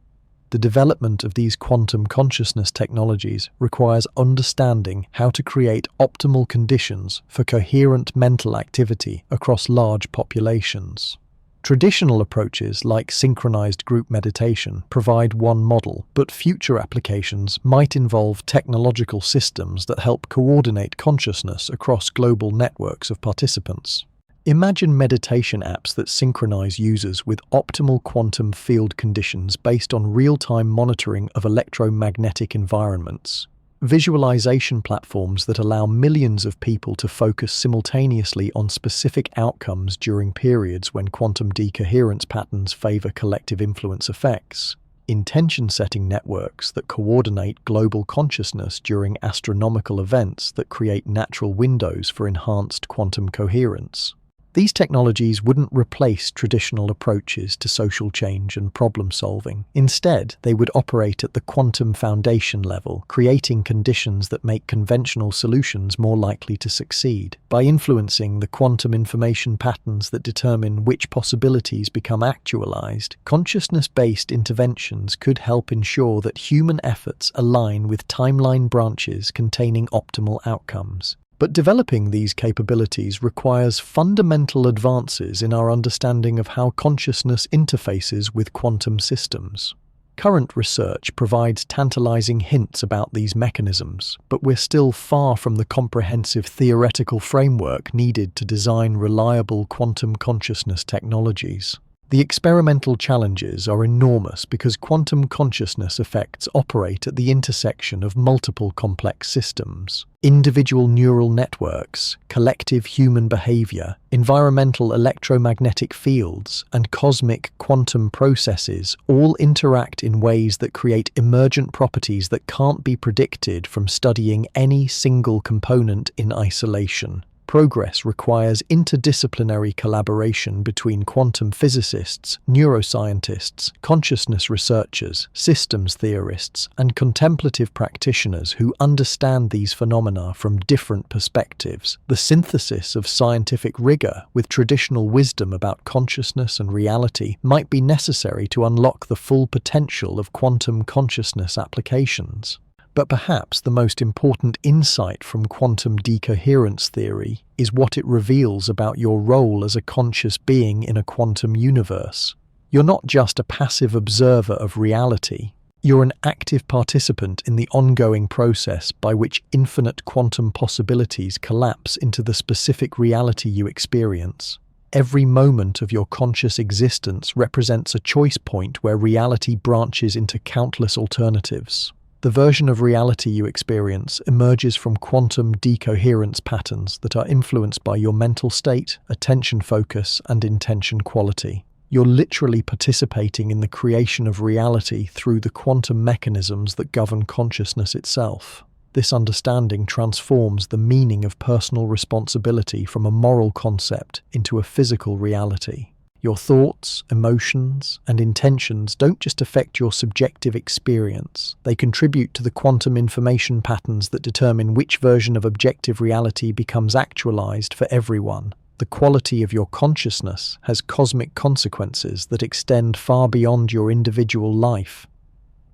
The development of these quantum consciousness technologies requires understanding how to create optimal conditions for coherent mental activity across large populations. Traditional approaches like synchronized group meditation provide one model, but future applications might involve technological systems that help coordinate consciousness across global networks of participants. Imagine meditation apps that synchronize users with optimal quantum field conditions based on real-time monitoring of electromagnetic environments. Visualization platforms that allow millions of people to focus simultaneously on specific outcomes during periods when quantum decoherence patterns favor collective influence effects. Intention-setting networks that coordinate global consciousness during astronomical events that create natural windows for enhanced quantum coherence. These technologies wouldn't replace traditional approaches to social change and problem solving. Instead, they would operate at the quantum foundation level, creating conditions that make conventional solutions more likely to succeed. By influencing the quantum information patterns that determine which possibilities become actualized, consciousness-based interventions could help ensure that human efforts align with timeline branches containing optimal outcomes. But developing these capabilities requires fundamental advances in our understanding of how consciousness interfaces with quantum systems. Current research provides tantalizing hints about these mechanisms, but we're still far from the comprehensive theoretical framework needed to design reliable quantum consciousness technologies. The experimental challenges are enormous because quantum consciousness effects operate at the intersection of multiple complex systems. Individual neural networks, collective human behavior, environmental electromagnetic fields, and cosmic quantum processes all interact in ways that create emergent properties that can't be predicted from studying any single component in isolation. Progress requires interdisciplinary collaboration between quantum physicists, neuroscientists, consciousness researchers, systems theorists, and contemplative practitioners who understand these phenomena from different perspectives. The synthesis of scientific rigor with traditional wisdom about consciousness and reality might be necessary to unlock the full potential of quantum consciousness applications. But perhaps the most important insight from quantum decoherence theory is what it reveals about your role as a conscious being in a quantum universe. You're not just a passive observer of reality, you're an active participant in the ongoing process by which infinite quantum possibilities collapse into the specific reality you experience. Every moment of your conscious existence represents a choice point where reality branches into countless alternatives. The version of reality you experience emerges from quantum decoherence patterns that are influenced by your mental state, attention focus, and intention quality. You're literally participating in the creation of reality through the quantum mechanisms that govern consciousness itself. This understanding transforms the meaning of personal responsibility from a moral concept into a physical reality. Your thoughts, emotions, and intentions don't just affect your subjective experience. They contribute to the quantum information patterns that determine which version of objective reality becomes actualized for everyone. The quality of your consciousness has cosmic consequences that extend far beyond your individual life.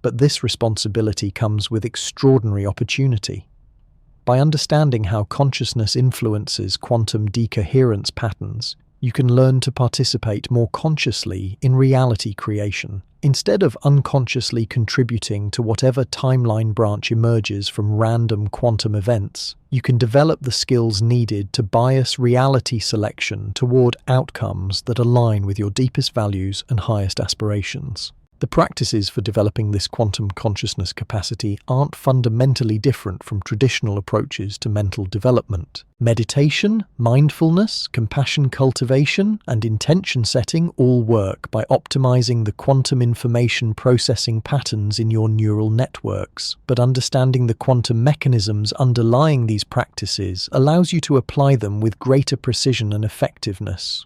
But this responsibility comes with extraordinary opportunity. By understanding how consciousness influences quantum decoherence patterns, you can learn to participate more consciously in reality creation. Instead of unconsciously contributing to whatever timeline branch emerges from random quantum events, you can develop the skills needed to bias reality selection toward outcomes that align with your deepest values and highest aspirations. The practices for developing this quantum consciousness capacity aren't fundamentally different from traditional approaches to mental development. Meditation, mindfulness, compassion cultivation, and intention setting all work by optimizing the quantum information processing patterns in your neural networks. But understanding the quantum mechanisms underlying these practices allows you to apply them with greater precision and effectiveness.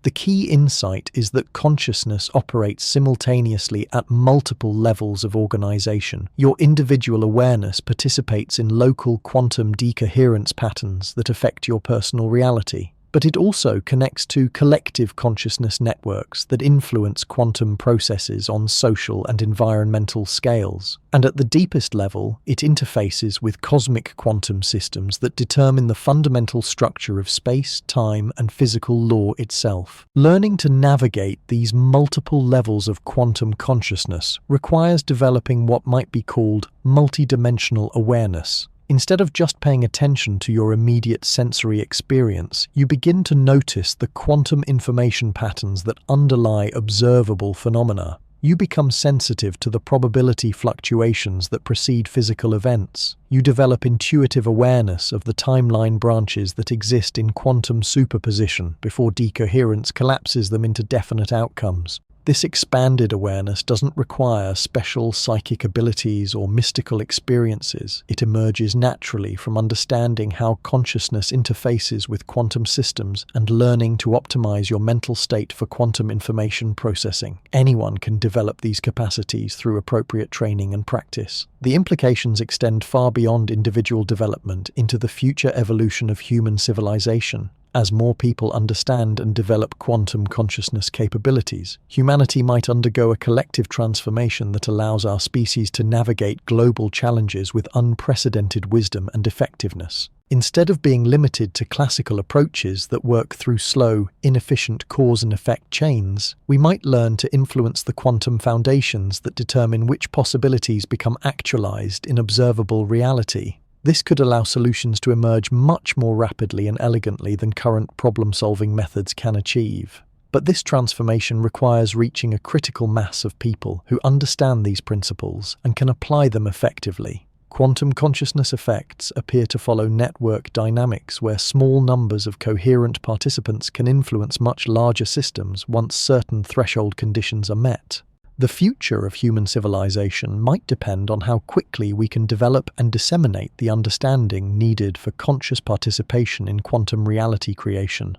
The key insight is that consciousness operates simultaneously at multiple levels of organization. Your individual awareness participates in local quantum decoherence patterns that affect your personal reality. But it also connects to collective consciousness networks that influence quantum processes on social and environmental scales. And at the deepest level, it interfaces with cosmic quantum systems that determine the fundamental structure of space, time, and physical law itself. Learning to navigate these multiple levels of quantum consciousness requires developing what might be called multidimensional awareness. Instead of just paying attention to your immediate sensory experience, you begin to notice the quantum information patterns that underlie observable phenomena. You become sensitive to the probability fluctuations that precede physical events. You develop intuitive awareness of the timeline branches that exist in quantum superposition before decoherence collapses them into definite outcomes. This expanded awareness doesn't require special psychic abilities or mystical experiences. It emerges naturally from understanding how consciousness interfaces with quantum systems and learning to optimize your mental state for quantum information processing. Anyone can develop these capacities through appropriate training and practice. The implications extend far beyond individual development into the future evolution of human civilization. As more people understand and develop quantum consciousness capabilities, humanity might undergo a collective transformation that allows our species to navigate global challenges with unprecedented wisdom and effectiveness. Instead of being limited to classical approaches that work through slow, inefficient cause and effect chains, we might learn to influence the quantum foundations that determine which possibilities become actualized in observable reality. This could allow solutions to emerge much more rapidly and elegantly than current problem-solving methods can achieve. But this transformation requires reaching a critical mass of people who understand these principles and can apply them effectively. Quantum consciousness effects appear to follow network dynamics where small numbers of coherent participants can influence much larger systems once certain threshold conditions are met. The future of human civilization might depend on how quickly we can develop and disseminate the understanding needed for conscious participation in quantum reality creation.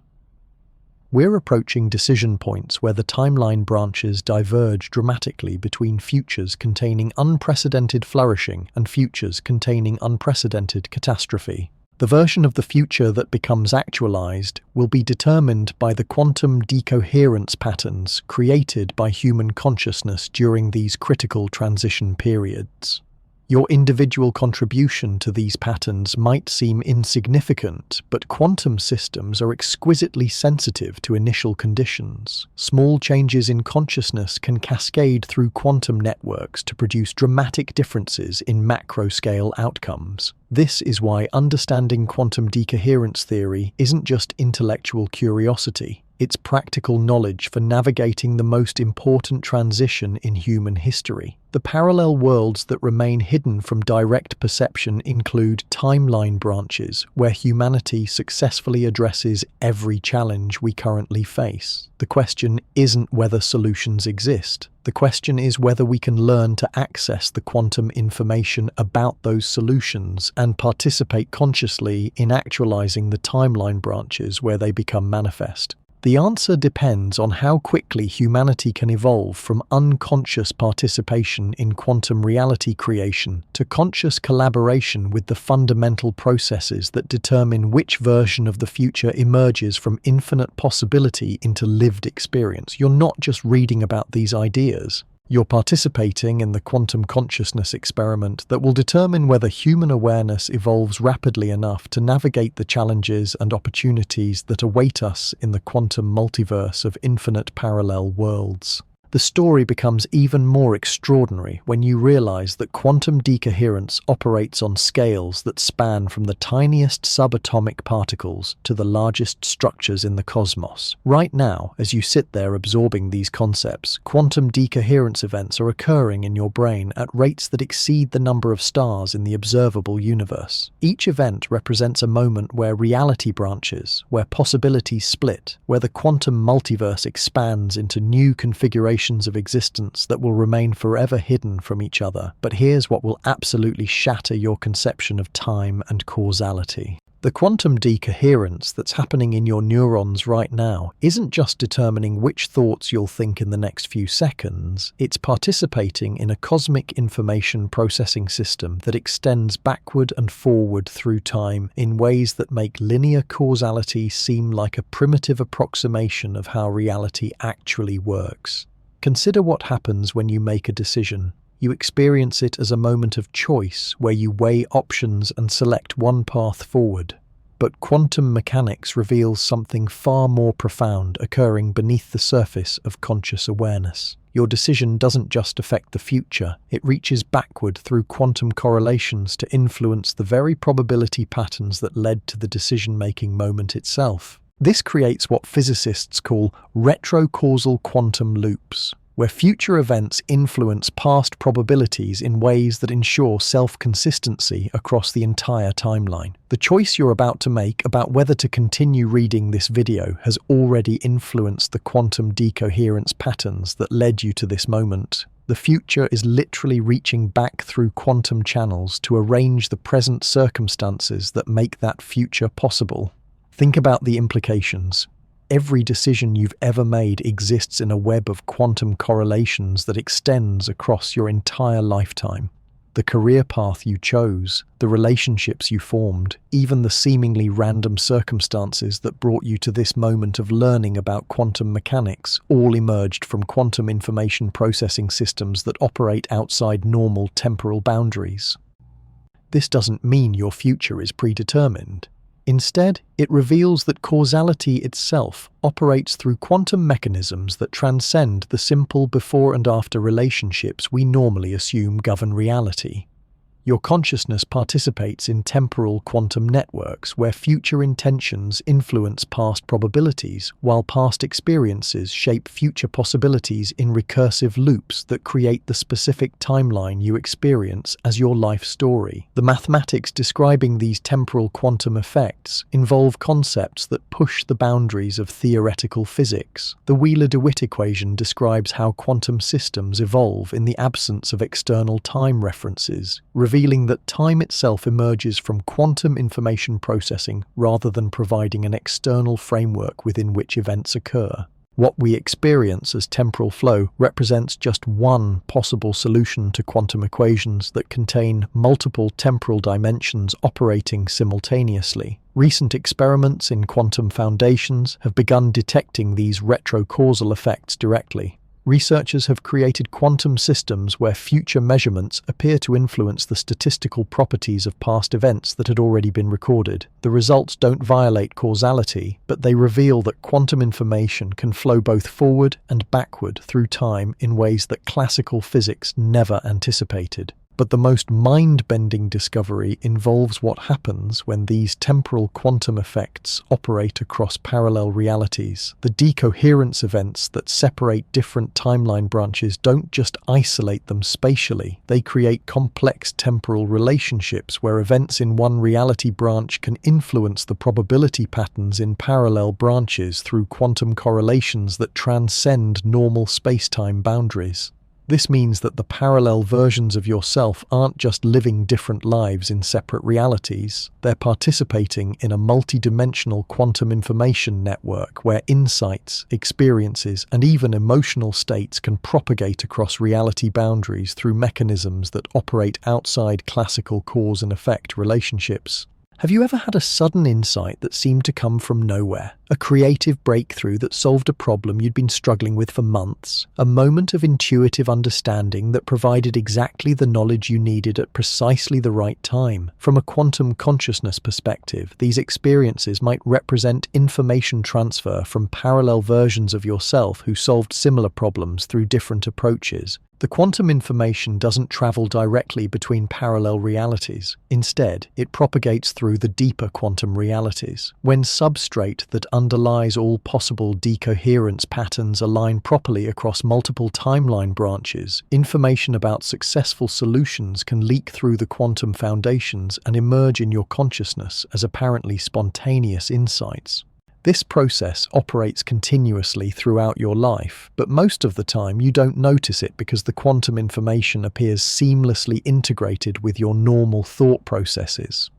We're approaching decision points where the timeline branches diverge dramatically between futures containing unprecedented flourishing and futures containing unprecedented catastrophe. The version of the future that becomes actualized will be determined by the quantum decoherence patterns created by human consciousness during these critical transition periods. Your individual contribution to these patterns might seem insignificant, but quantum systems are exquisitely sensitive to initial conditions. Small changes in consciousness can cascade through quantum networks to produce dramatic differences in macro-scale outcomes. This is why understanding quantum decoherence theory isn't just intellectual curiosity. It's practical knowledge for navigating the most important transition in human history. The parallel worlds that remain hidden from direct perception include timeline branches, where humanity successfully addresses every challenge we currently face. The question isn't whether solutions exist. The question is whether we can learn to access the quantum information about those solutions and participate consciously in actualizing the timeline branches where they become manifest. The answer depends on how quickly humanity can evolve from unconscious participation in quantum reality creation to conscious collaboration with the fundamental processes that determine which version of the future emerges from infinite possibility into lived experience. You're not just reading about these ideas. You're participating in the quantum consciousness experiment that will determine whether human awareness evolves rapidly enough to navigate the challenges and opportunities that await us in the quantum multiverse of infinite parallel worlds. The story becomes even more extraordinary when you realize that quantum decoherence operates on scales that span from the tiniest subatomic particles to the largest structures in the cosmos. Right now, as you sit there absorbing these concepts, quantum decoherence events are occurring in your brain at rates that exceed the number of stars in the observable universe. Each event represents a moment where reality branches, where possibilities split, where the quantum multiverse expands into new configurations of existence that will remain forever hidden from each other. But here's what will absolutely shatter your conception of time and causality. The quantum decoherence that's happening in your neurons right now isn't just determining which thoughts you'll think in the next few seconds, it's participating in a cosmic information processing system that extends backward and forward through time in ways that make linear causality seem like a primitive approximation of how reality actually works. Consider what happens when you make a decision. You experience it as a moment of choice where you weigh options and select one path forward. But quantum mechanics reveals something far more profound occurring beneath the surface of conscious awareness. Your decision doesn't just affect the future, it reaches backward through quantum correlations to influence the very probability patterns that led to the decision-making moment itself. This creates what physicists call retrocausal quantum loops, where future events influence past probabilities in ways that ensure self-consistency across the entire timeline. The choice you're about to make about whether to continue reading this video has already influenced the quantum decoherence patterns that led you to this moment. The future is literally reaching back through quantum channels to arrange the present circumstances that make that future possible. Think about the implications. Every decision you've ever made exists in a web of quantum correlations that extends across your entire lifetime. The career path you chose, the relationships you formed, even the seemingly random circumstances that brought you to this moment of learning about quantum mechanics, all emerged from quantum information processing systems that operate outside normal temporal boundaries. This doesn't mean your future is predetermined. Instead, it reveals that causality itself operates through quantum mechanisms that transcend the simple before and after relationships we normally assume govern reality. Your consciousness participates in temporal quantum networks where future intentions influence past probabilities, while past experiences shape future possibilities in recursive loops that create the specific timeline you experience as your life story. The mathematics describing these temporal quantum effects involve concepts that push the boundaries of theoretical physics. The Wheeler-DeWitt equation describes how quantum systems evolve in the absence of external time references, revealing that time itself emerges from quantum information processing rather than providing an external framework within which events occur. What we experience as temporal flow represents just one possible solution to quantum equations that contain multiple temporal dimensions operating simultaneously. Recent experiments in quantum foundations have begun detecting these retrocausal effects directly. Researchers have created quantum systems where future measurements appear to influence the statistical properties of past events that had already been recorded. The results don't violate causality, but they reveal that quantum information can flow both forward and backward through time in ways that classical physics never anticipated. But the most mind-bending discovery involves what happens when these temporal quantum effects operate across parallel realities. The decoherence events that separate different timeline branches don't just isolate them spatially, they create complex temporal relationships where events in one reality branch can influence the probability patterns in parallel branches through quantum correlations that transcend normal space-time boundaries. This means that the parallel versions of yourself aren't just living different lives in separate realities, they're participating in a multidimensional quantum information network where insights, experiences, and even emotional states can propagate across reality boundaries through mechanisms that operate outside classical cause and effect relationships. Have you ever had a sudden insight that seemed to come from nowhere? A creative breakthrough that solved a problem you'd been struggling with for months? A moment of intuitive understanding that provided exactly the knowledge you needed at precisely the right time? From a quantum consciousness perspective, these experiences might represent information transfer from parallel versions of yourself who solved similar problems through different approaches. The quantum information doesn't travel directly between parallel realities. Instead, it propagates through the deeper quantum realities. When substrate that underlies all possible decoherence patterns align properly across multiple timeline branches, information about successful solutions can leak through the quantum foundations and emerge in your consciousness as apparently spontaneous insights. This process operates continuously throughout your life, but most of the time you don't notice it because the quantum information appears seamlessly integrated with your normal thought processes.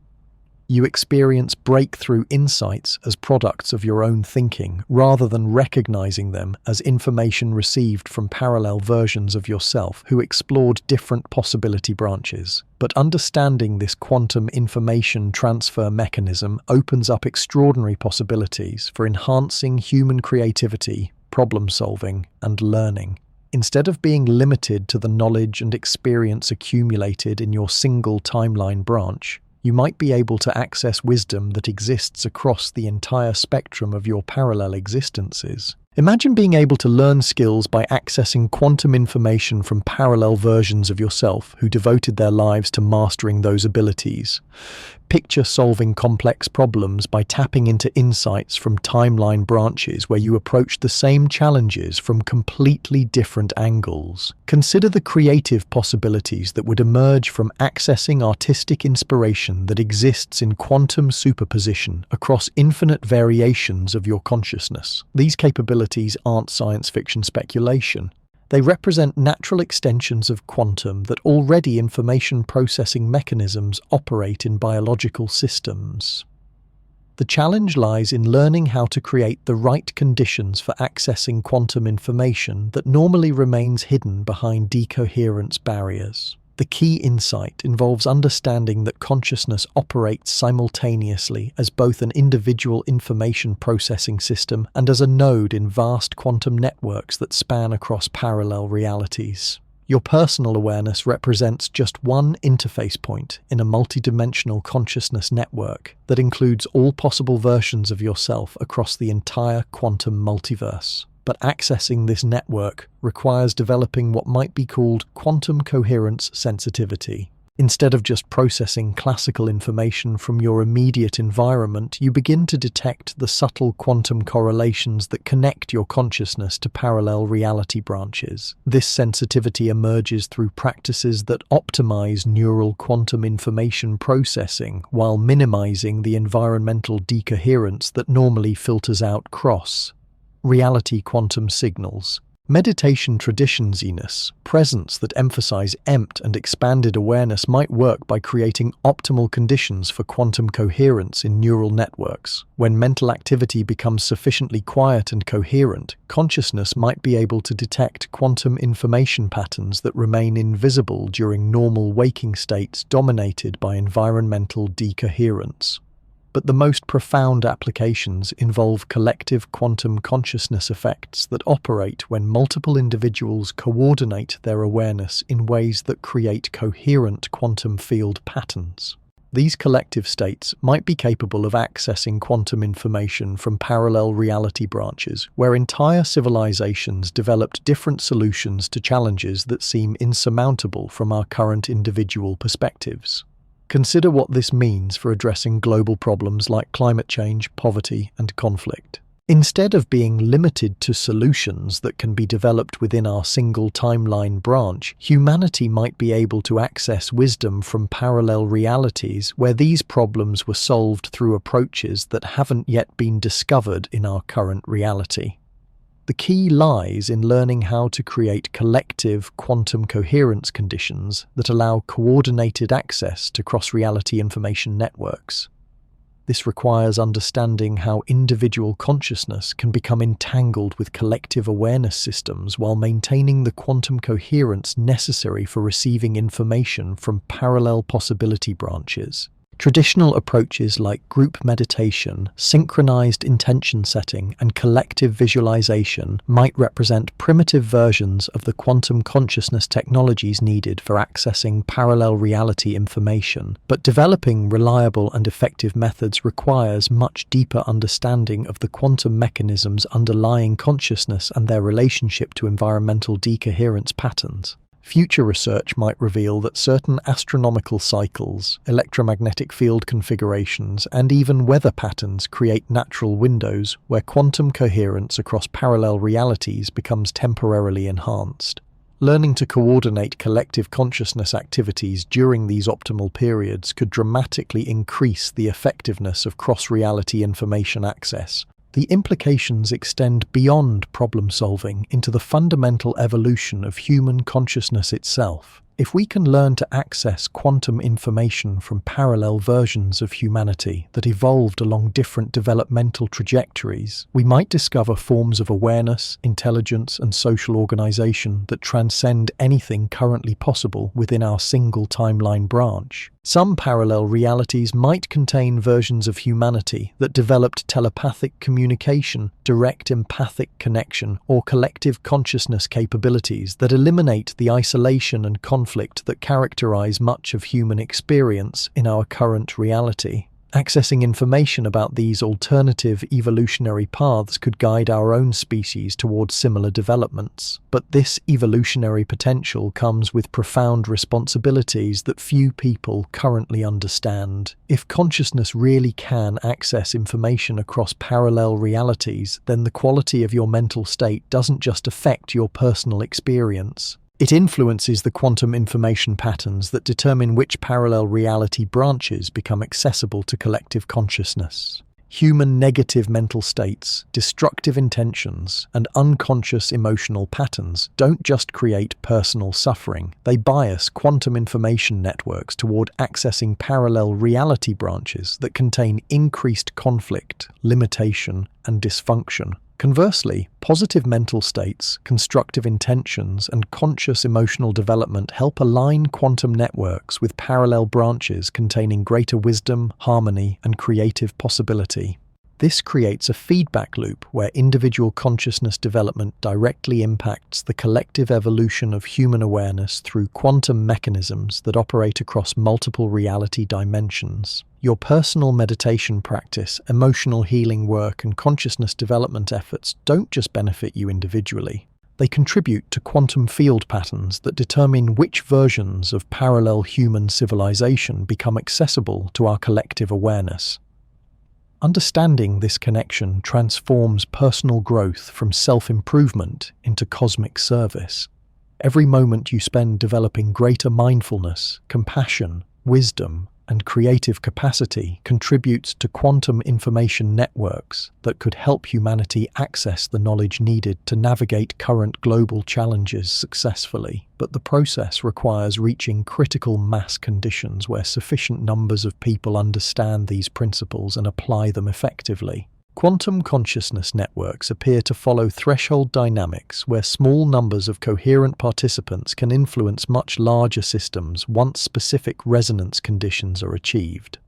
You experience breakthrough insights as products of your own thinking, rather than recognizing them as information received from parallel versions of yourself who explored different possibility branches. But understanding this quantum information transfer mechanism opens up extraordinary possibilities for enhancing human creativity, problem solving, and learning. Instead of being limited to the knowledge and experience accumulated in your single timeline branch, you might be able to access wisdom that exists across the entire spectrum of your parallel existences. Imagine being able to learn skills by accessing quantum information from parallel versions of yourself who devoted their lives to mastering those abilities. Picture solving complex problems by tapping into insights from timeline branches where you approach the same challenges from completely different angles. Consider the creative possibilities that would emerge from accessing artistic inspiration that exists in quantum superposition across infinite variations of your consciousness. These capabilities aren't science fiction speculation. They represent natural extensions of quantum that already information processing mechanisms operate in biological systems. The challenge lies in learning how to create the right conditions for accessing quantum information that normally remains hidden behind decoherence barriers. The key insight involves understanding that consciousness operates simultaneously as both an individual information processing system and as a node in vast quantum networks that span across parallel realities. Your personal awareness represents just one interface point in a multidimensional consciousness network that includes all possible versions of yourself across the entire quantum multiverse. But accessing this network requires developing what might be called quantum coherence sensitivity. Instead of just processing classical information from your immediate environment, you begin to detect the subtle quantum correlations that connect your consciousness to parallel reality branches. This sensitivity emerges through practices that optimize neural quantum information processing while minimizing the environmental decoherence that normally filters out reality quantum signals. Meditation traditions presence that emphasize empty and expanded awareness might work by creating optimal conditions for quantum coherence in neural networks. When mental activity becomes sufficiently quiet and coherent, consciousness might be able to detect quantum information patterns that remain invisible during normal waking states dominated by environmental decoherence. But the most profound applications involve collective quantum consciousness effects that operate when multiple individuals coordinate their awareness in ways that create coherent quantum field patterns. These collective states might be capable of accessing quantum information from parallel reality branches, where entire civilizations developed different solutions to challenges that seem insurmountable from our current individual perspectives. Consider what this means for addressing global problems like climate change, poverty, and conflict. Instead of being limited to solutions that can be developed within our single timeline branch, humanity might be able to access wisdom from parallel realities where these problems were solved through approaches that haven't yet been discovered in our current reality. The key lies in learning how to create collective quantum coherence conditions that allow coordinated access to cross-reality information networks. This requires understanding how individual consciousness can become entangled with collective awareness systems while maintaining the quantum coherence necessary for receiving information from parallel possibility branches. Traditional approaches like group meditation, synchronized intention setting, and collective visualization might represent primitive versions of the quantum consciousness technologies needed for accessing parallel reality information, but developing reliable and effective methods requires much deeper understanding of the quantum mechanisms underlying consciousness and their relationship to environmental decoherence patterns. Future research might reveal that certain astronomical cycles, electromagnetic field configurations, and even weather patterns create natural windows where quantum coherence across parallel realities becomes temporarily enhanced. Learning to coordinate collective consciousness activities during these optimal periods could dramatically increase the effectiveness of cross-reality information access. The implications extend beyond problem-solving into the fundamental evolution of human consciousness itself. If we can learn to access quantum information from parallel versions of humanity that evolved along different developmental trajectories, we might discover forms of awareness, intelligence, and social organization that transcend anything currently possible within our single timeline branch. Some parallel realities might contain versions of humanity that developed telepathic communication, direct empathic connection, or collective consciousness capabilities that eliminate the isolation and conflict that characterize much of human experience in our current reality. Accessing information about these alternative evolutionary paths could guide our own species towards similar developments. But this evolutionary potential comes with profound responsibilities that few people currently understand. If consciousness really can access information across parallel realities, then the quality of your mental state doesn't just affect your personal experience. It influences the quantum information patterns that determine which parallel reality branches become accessible to collective consciousness. Human negative mental states, destructive intentions, and unconscious emotional patterns don't just create personal suffering, they bias quantum information networks toward accessing parallel reality branches that contain increased conflict, limitation, and dysfunction. Conversely, positive mental states, constructive intentions, and conscious emotional development help align quantum networks with parallel branches containing greater wisdom, harmony, and creative possibility. This creates a feedback loop where individual consciousness development directly impacts the collective evolution of human awareness through quantum mechanisms that operate across multiple reality dimensions. Your personal meditation practice, emotional healing work, and consciousness development efforts don't just benefit you individually. They contribute to quantum field patterns that determine which versions of parallel human civilization become accessible to our collective awareness. Understanding this connection transforms personal growth from self-improvement into cosmic service. Every moment you spend developing greater mindfulness, compassion, wisdom, and creative capacity contributes to quantum information networks that could help humanity access the knowledge needed to navigate current global challenges successfully. But the process requires reaching critical mass conditions where sufficient numbers of people understand these principles and apply them effectively. Quantum consciousness networks appear to follow threshold dynamics where small numbers of coherent participants can influence much larger systems once specific resonance conditions are achieved.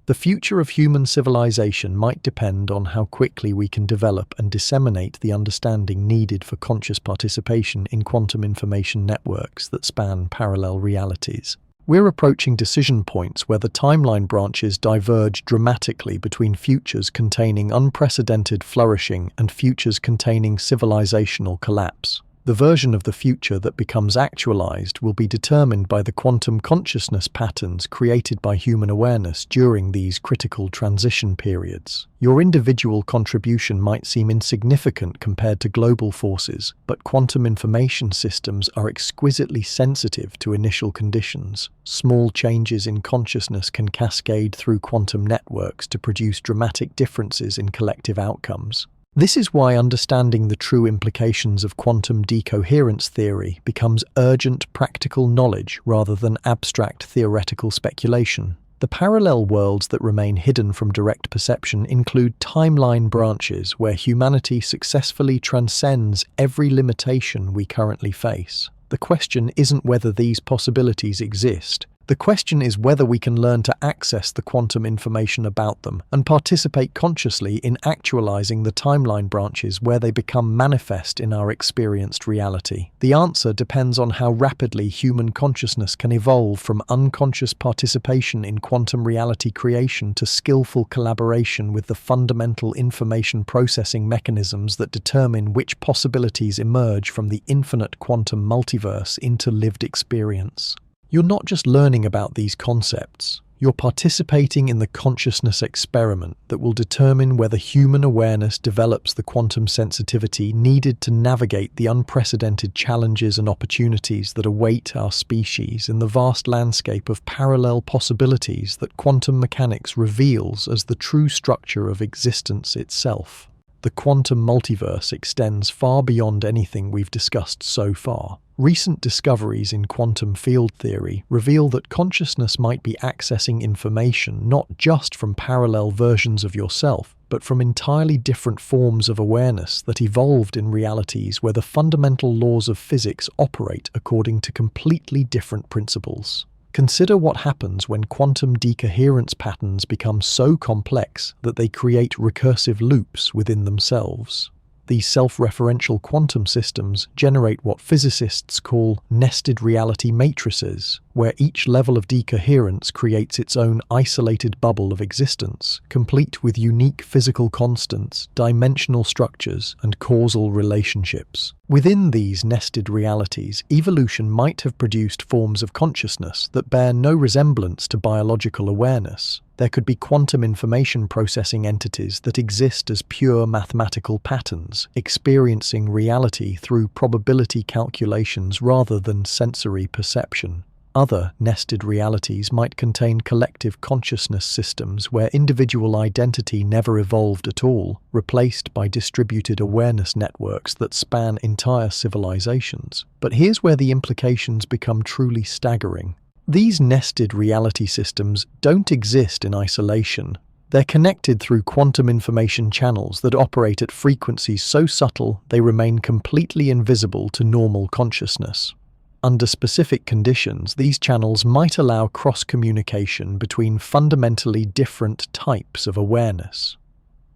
The future of human civilization might depend on how quickly we can develop and disseminate the understanding needed for conscious participation in quantum information networks that span parallel realities. We're approaching decision points where the timeline branches diverge dramatically between futures containing unprecedented flourishing and futures containing civilizational collapse. The version of the future that becomes actualized will be determined by the quantum consciousness patterns created by human awareness during these critical transition periods. Your individual contribution might seem insignificant compared to global forces, but quantum information systems are exquisitely sensitive to initial conditions. Small changes in consciousness can cascade through quantum networks to produce dramatic differences in collective outcomes. This is why understanding the true implications of quantum decoherence theory becomes urgent practical knowledge rather than abstract theoretical speculation. The parallel worlds that remain hidden from direct perception include timeline branches where humanity successfully transcends every limitation we currently face. The question isn't whether these possibilities exist. The question is whether we can learn to access the quantum information about them and participate consciously in actualizing the timeline branches where they become manifest in our experienced reality. The answer depends on how rapidly human consciousness can evolve from unconscious participation in quantum reality creation to skillful collaboration with the fundamental information processing mechanisms that determine which possibilities emerge from the infinite quantum multiverse into lived experience. You're not just learning about these concepts, you're participating in the consciousness experiment that will determine whether human awareness develops the quantum sensitivity needed to navigate the unprecedented challenges and opportunities that await our species in the vast landscape of parallel possibilities that quantum mechanics reveals as the true structure of existence itself. The quantum multiverse extends far beyond anything we've discussed so far. Recent discoveries in quantum field theory reveal that consciousness might be accessing information not just from parallel versions of yourself, but from entirely different forms of awareness that evolved in realities where the fundamental laws of physics operate according to completely different principles. Consider what happens when quantum decoherence patterns become so complex that they create recursive loops within themselves. These self-referential quantum systems generate what physicists call nested reality matrices, where each level of decoherence creates its own isolated bubble of existence, complete with unique physical constants, dimensional structures, and causal relationships. Within these nested realities, evolution might have produced forms of consciousness that bear no resemblance to biological awareness. There could be quantum information processing entities that exist as pure mathematical patterns, experiencing reality through probability calculations rather than sensory perception. Other nested realities might contain collective consciousness systems where individual identity never evolved at all, replaced by distributed awareness networks that span entire civilizations. But here's where the implications become truly staggering. These nested reality systems don't exist in isolation. They're connected through quantum information channels that operate at frequencies so subtle they remain completely invisible to normal consciousness. Under specific conditions, these channels might allow cross-communication between fundamentally different types of awareness.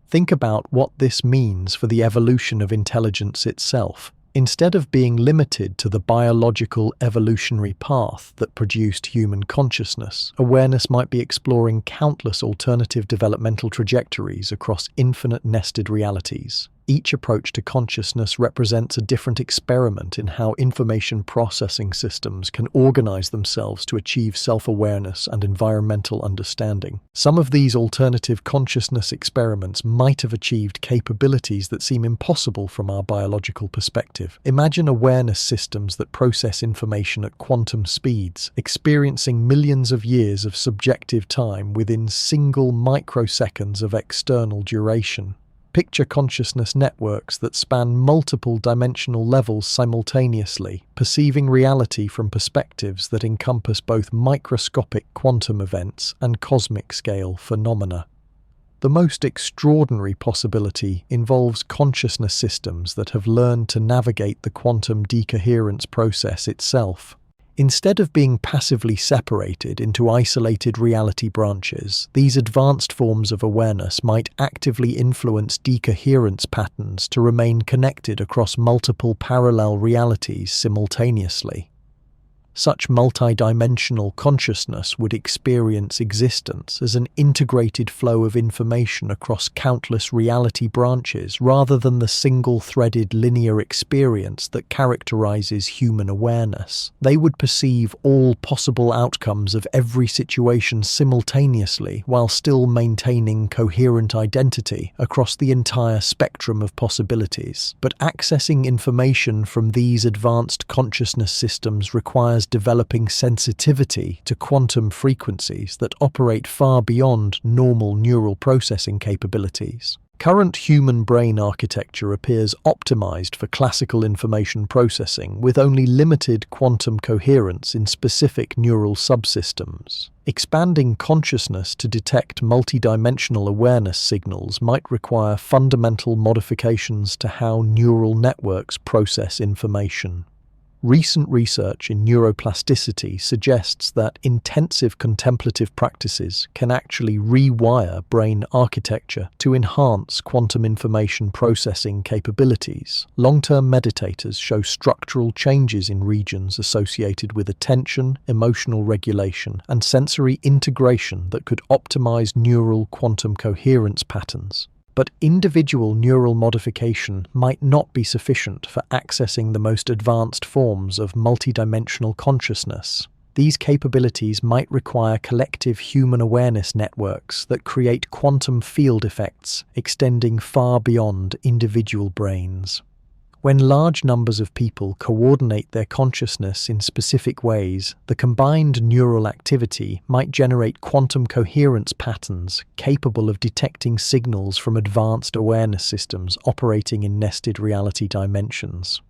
Think about what this means for the evolution of intelligence itself. Instead of being limited to the biological evolutionary path that produced human consciousness, awareness might be exploring countless alternative developmental trajectories across infinite nested realities. Each approach to consciousness represents a different experiment in how information processing systems can organize themselves to achieve self-awareness and environmental understanding. Some of these alternative consciousness experiments might have achieved capabilities that seem impossible from our biological perspective. Imagine awareness systems that process information at quantum speeds, experiencing millions of years of subjective time within single microseconds of external duration. Picture consciousness networks that span multiple dimensional levels simultaneously, perceiving reality from perspectives that encompass both microscopic quantum events and cosmic-scale phenomena. The most extraordinary possibility involves consciousness systems that have learned to navigate the quantum decoherence process itself. Instead of being passively separated into isolated reality branches, these advanced forms of awareness might actively influence decoherence patterns to remain connected across multiple parallel realities simultaneously. Such multidimensional consciousness would experience existence as an integrated flow of information across countless reality branches rather than the single-threaded linear experience that characterizes human awareness. They would perceive all possible outcomes of every situation simultaneously while still maintaining coherent identity across the entire spectrum of possibilities. But accessing information from these advanced consciousness systems requires developing sensitivity to quantum frequencies that operate far beyond normal neural processing capabilities. Current human brain architecture appears optimized for classical information processing with only limited quantum coherence in specific neural subsystems. Expanding consciousness to detect multidimensional awareness signals might require fundamental modifications to how neural networks process information. Recent research in neuroplasticity suggests that intensive contemplative practices can actually rewire brain architecture to enhance quantum information processing capabilities. Long-term meditators show structural changes in regions associated with attention, emotional regulation, and sensory integration that could optimize neural quantum coherence patterns. But individual neural modification might not be sufficient for accessing the most advanced forms of multidimensional consciousness. These capabilities might require collective human awareness networks that create quantum field effects extending far beyond individual brains. When large numbers of people coordinate their consciousness in specific ways, the combined neural activity might generate quantum coherence patterns capable of detecting signals from advanced awareness systems operating in nested reality dimensions.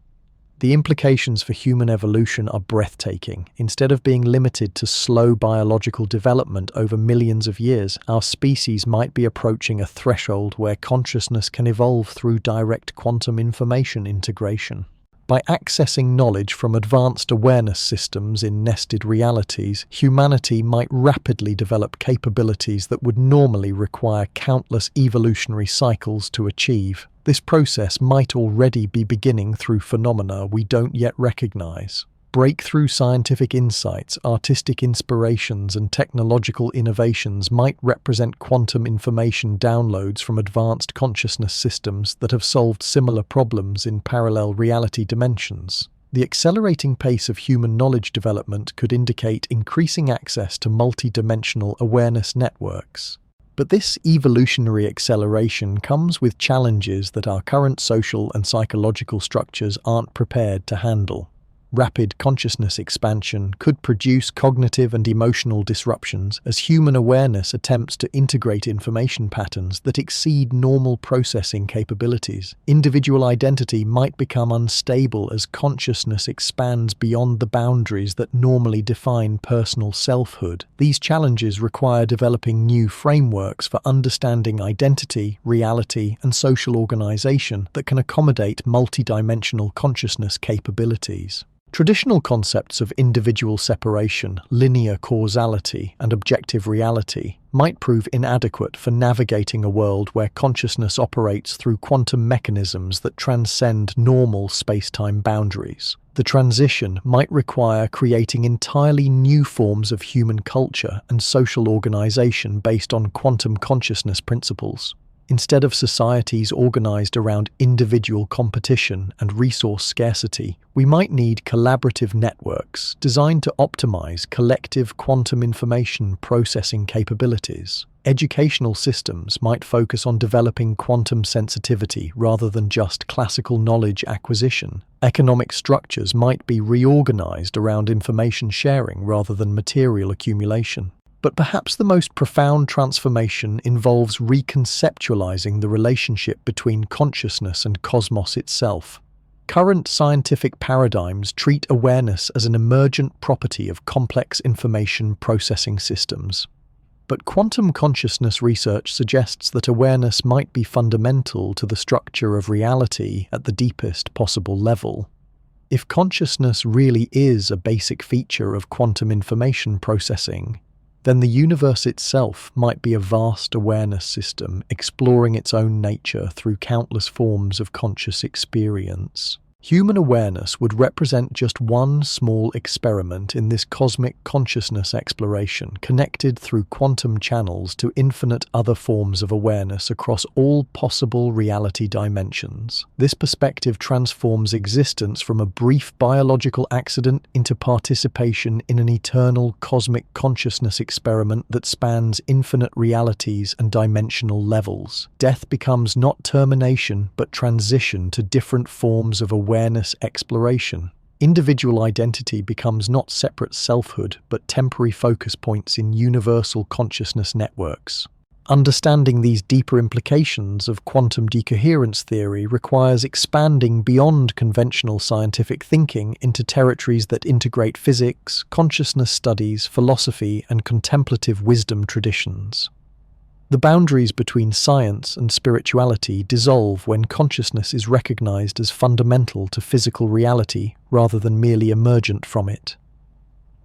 The implications for human evolution are breathtaking. Instead of being limited to slow biological development over millions of years, our species might be approaching a threshold where consciousness can evolve through direct quantum information integration. By accessing knowledge from advanced awareness systems in nested realities, humanity might rapidly develop capabilities that would normally require countless evolutionary cycles to achieve. This process might already be beginning through phenomena we don't yet recognize. Breakthrough scientific insights, artistic inspirations, and technological innovations might represent quantum information downloads from advanced consciousness systems that have solved similar problems in parallel reality dimensions. The accelerating pace of human knowledge development could indicate increasing access to multidimensional awareness networks. But this evolutionary acceleration comes with challenges that our current social and psychological structures aren't prepared to handle. Rapid consciousness expansion could produce cognitive and emotional disruptions as human awareness attempts to integrate information patterns that exceed normal processing capabilities. Individual identity might become unstable as consciousness expands beyond the boundaries that normally define personal selfhood. These challenges require developing new frameworks for understanding identity, reality, and social organization that can accommodate multidimensional consciousness capabilities. Traditional concepts of individual separation, linear causality, and objective reality might prove inadequate for navigating a world where consciousness operates through quantum mechanisms that transcend normal space-time boundaries. The transition might require creating entirely new forms of human culture and social organization based on quantum consciousness principles. Instead of societies organized around individual competition and resource scarcity, we might need collaborative networks designed to optimize collective quantum information processing capabilities. Educational systems might focus on developing quantum sensitivity rather than just classical knowledge acquisition. Economic structures might be reorganized around information sharing rather than material accumulation. But perhaps the most profound transformation involves reconceptualizing the relationship between consciousness and cosmos itself. Current scientific paradigms treat awareness as an emergent property of complex information processing systems. But quantum consciousness research suggests that awareness might be fundamental to the structure of reality at the deepest possible level. If consciousness really is a basic feature of quantum information processing, then the universe itself might be a vast awareness system exploring its own nature through countless forms of conscious experience. Human awareness would represent just one small experiment in this cosmic consciousness exploration, connected through quantum channels to infinite other forms of awareness across all possible reality dimensions. This perspective transforms existence from a brief biological accident into participation in an eternal cosmic consciousness experiment that spans infinite realities and dimensional levels. Death becomes not termination, but transition to different forms of awareness exploration. Individual identity becomes not separate selfhood, but temporary focus points in universal consciousness networks. Understanding these deeper implications of quantum decoherence theory requires expanding beyond conventional scientific thinking into territories that integrate physics, consciousness studies, philosophy, and contemplative wisdom traditions. The boundaries between science and spirituality dissolve when consciousness is recognized as fundamental to physical reality rather than merely emergent from it.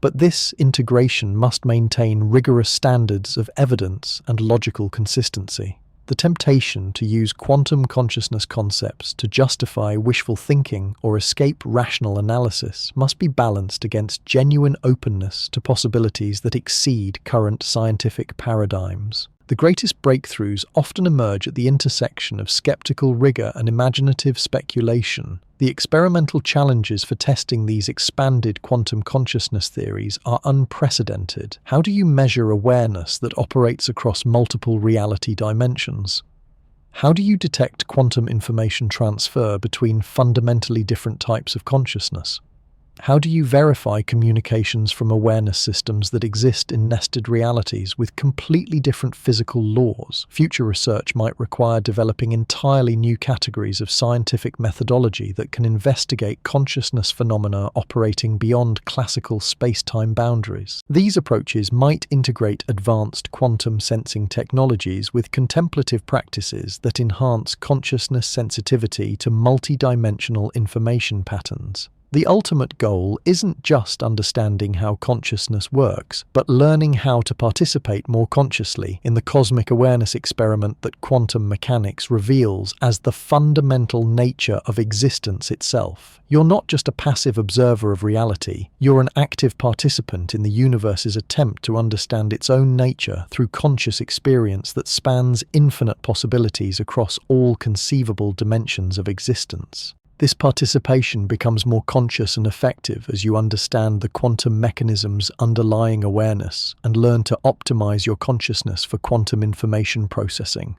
But this integration must maintain rigorous standards of evidence and logical consistency. The temptation to use quantum consciousness concepts to justify wishful thinking or escape rational analysis must be balanced against genuine openness to possibilities that exceed current scientific paradigms. The greatest breakthroughs often emerge at the intersection of skeptical rigor and imaginative speculation. The experimental challenges for testing these expanded quantum consciousness theories are unprecedented. How do you measure awareness that operates across multiple reality dimensions? How do you detect quantum information transfer between fundamentally different types of consciousness? How do you verify communications from awareness systems that exist in nested realities with completely different physical laws? Future research might require developing entirely new categories of scientific methodology that can investigate consciousness phenomena operating beyond classical space-time boundaries. These approaches might integrate advanced quantum sensing technologies with contemplative practices that enhance consciousness sensitivity to multidimensional information patterns. The ultimate goal isn't just understanding how consciousness works, but learning how to participate more consciously in the cosmic awareness experiment that quantum mechanics reveals as the fundamental nature of existence itself. You're not just a passive observer of reality, you're an active participant in the universe's attempt to understand its own nature through conscious experience that spans infinite possibilities across all conceivable dimensions of existence. This participation becomes more conscious and effective as you understand the quantum mechanisms underlying awareness and learn to optimize your consciousness for quantum information processing.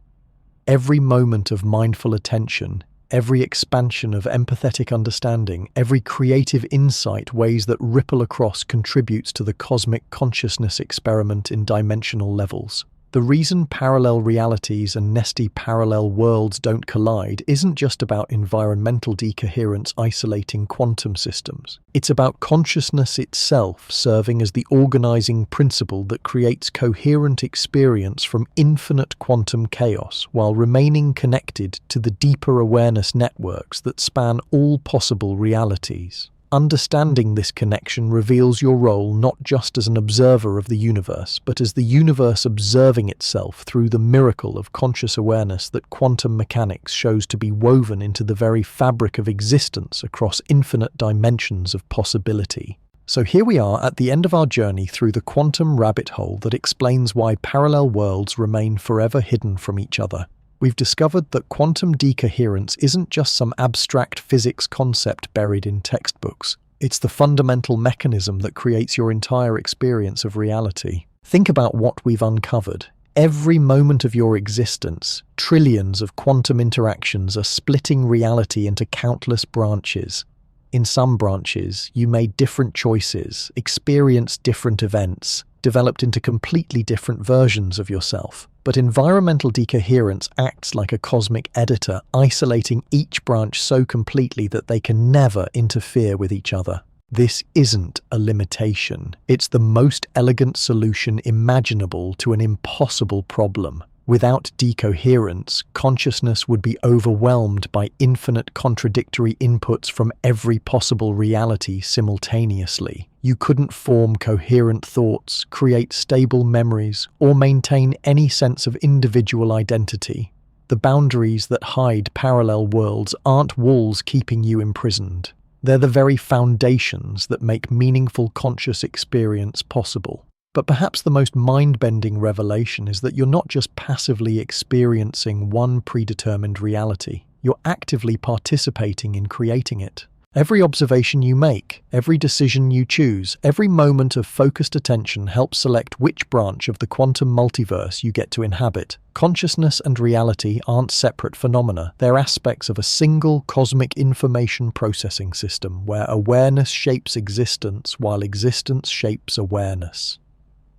Every moment of mindful attention, every expansion of empathetic understanding, every creative insight ways that ripple across contributes to the cosmic consciousness experiment in dimensional levels. The reason parallel realities and nesty parallel worlds don't collide isn't just about environmental decoherence isolating quantum systems. It's about consciousness itself serving as the organizing principle that creates coherent experience from infinite quantum chaos while remaining connected to the deeper awareness networks that span all possible realities. Understanding this connection reveals your role not just as an observer of the universe, but as the universe observing itself through the miracle of conscious awareness that quantum mechanics shows to be woven into the very fabric of existence across infinite dimensions of possibility. So here we are at the end of our journey through the quantum rabbit hole that explains why parallel worlds remain forever hidden from each other. We've discovered that quantum decoherence isn't just some abstract physics concept buried in textbooks. It's the fundamental mechanism that creates your entire experience of reality. Think about what we've uncovered. Every moment of your existence, trillions of quantum interactions are splitting reality into countless branches. In some branches, you made different choices, experienced different events, developed into completely different versions of yourself. But environmental decoherence acts like a cosmic editor, isolating each branch so completely that they can never interfere with each other. This isn't a limitation. It's the most elegant solution imaginable to an impossible problem. Without decoherence, consciousness would be overwhelmed by infinite contradictory inputs from every possible reality simultaneously. You couldn't form coherent thoughts, create stable memories, or maintain any sense of individual identity. The boundaries that hide parallel worlds aren't walls keeping you imprisoned. They're the very foundations that make meaningful conscious experience possible. But perhaps the most mind-bending revelation is that you're not just passively experiencing one predetermined reality. You're actively participating in creating it. Every observation you make, every decision you choose, every moment of focused attention helps select which branch of the quantum multiverse you get to inhabit. Consciousness and reality aren't separate phenomena. They're aspects of a single cosmic information processing system where awareness shapes existence while existence shapes awareness.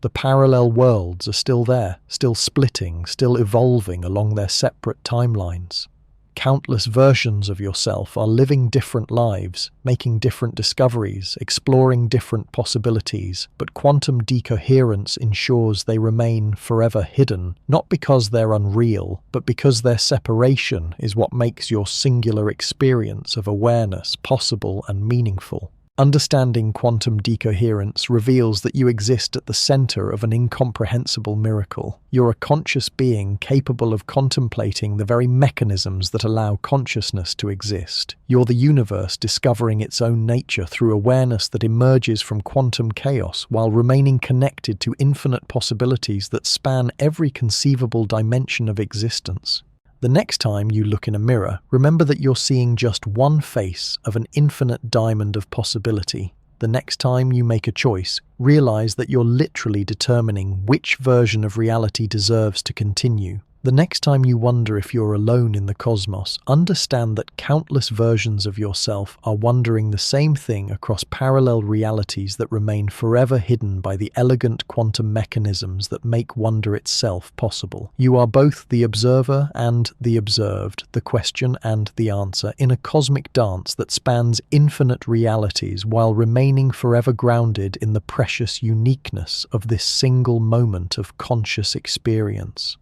The parallel worlds are still there, still splitting, still evolving along their separate timelines. Countless versions of yourself are living different lives, making different discoveries, exploring different possibilities, but quantum decoherence ensures they remain forever hidden, not because they're unreal, but because their separation is what makes your singular experience of awareness possible and meaningful. Understanding quantum decoherence reveals that you exist at the center of an incomprehensible miracle. You're a conscious being capable of contemplating the very mechanisms that allow consciousness to exist. You're the universe discovering its own nature through awareness that emerges from quantum chaos while remaining connected to infinite possibilities that span every conceivable dimension of existence. The next time you look in a mirror, remember that you're seeing just one face of an infinite diamond of possibility. The next time you make a choice, realize that you're literally determining which version of reality deserves to continue. The next time you wonder if you're alone in the cosmos, understand that countless versions of yourself are wondering the same thing across parallel realities that remain forever hidden by the elegant quantum mechanisms that make wonder itself possible. You are both the observer and the observed, the question and the answer, in a cosmic dance that spans infinite realities while remaining forever grounded in the precious uniqueness of this single moment of conscious experience.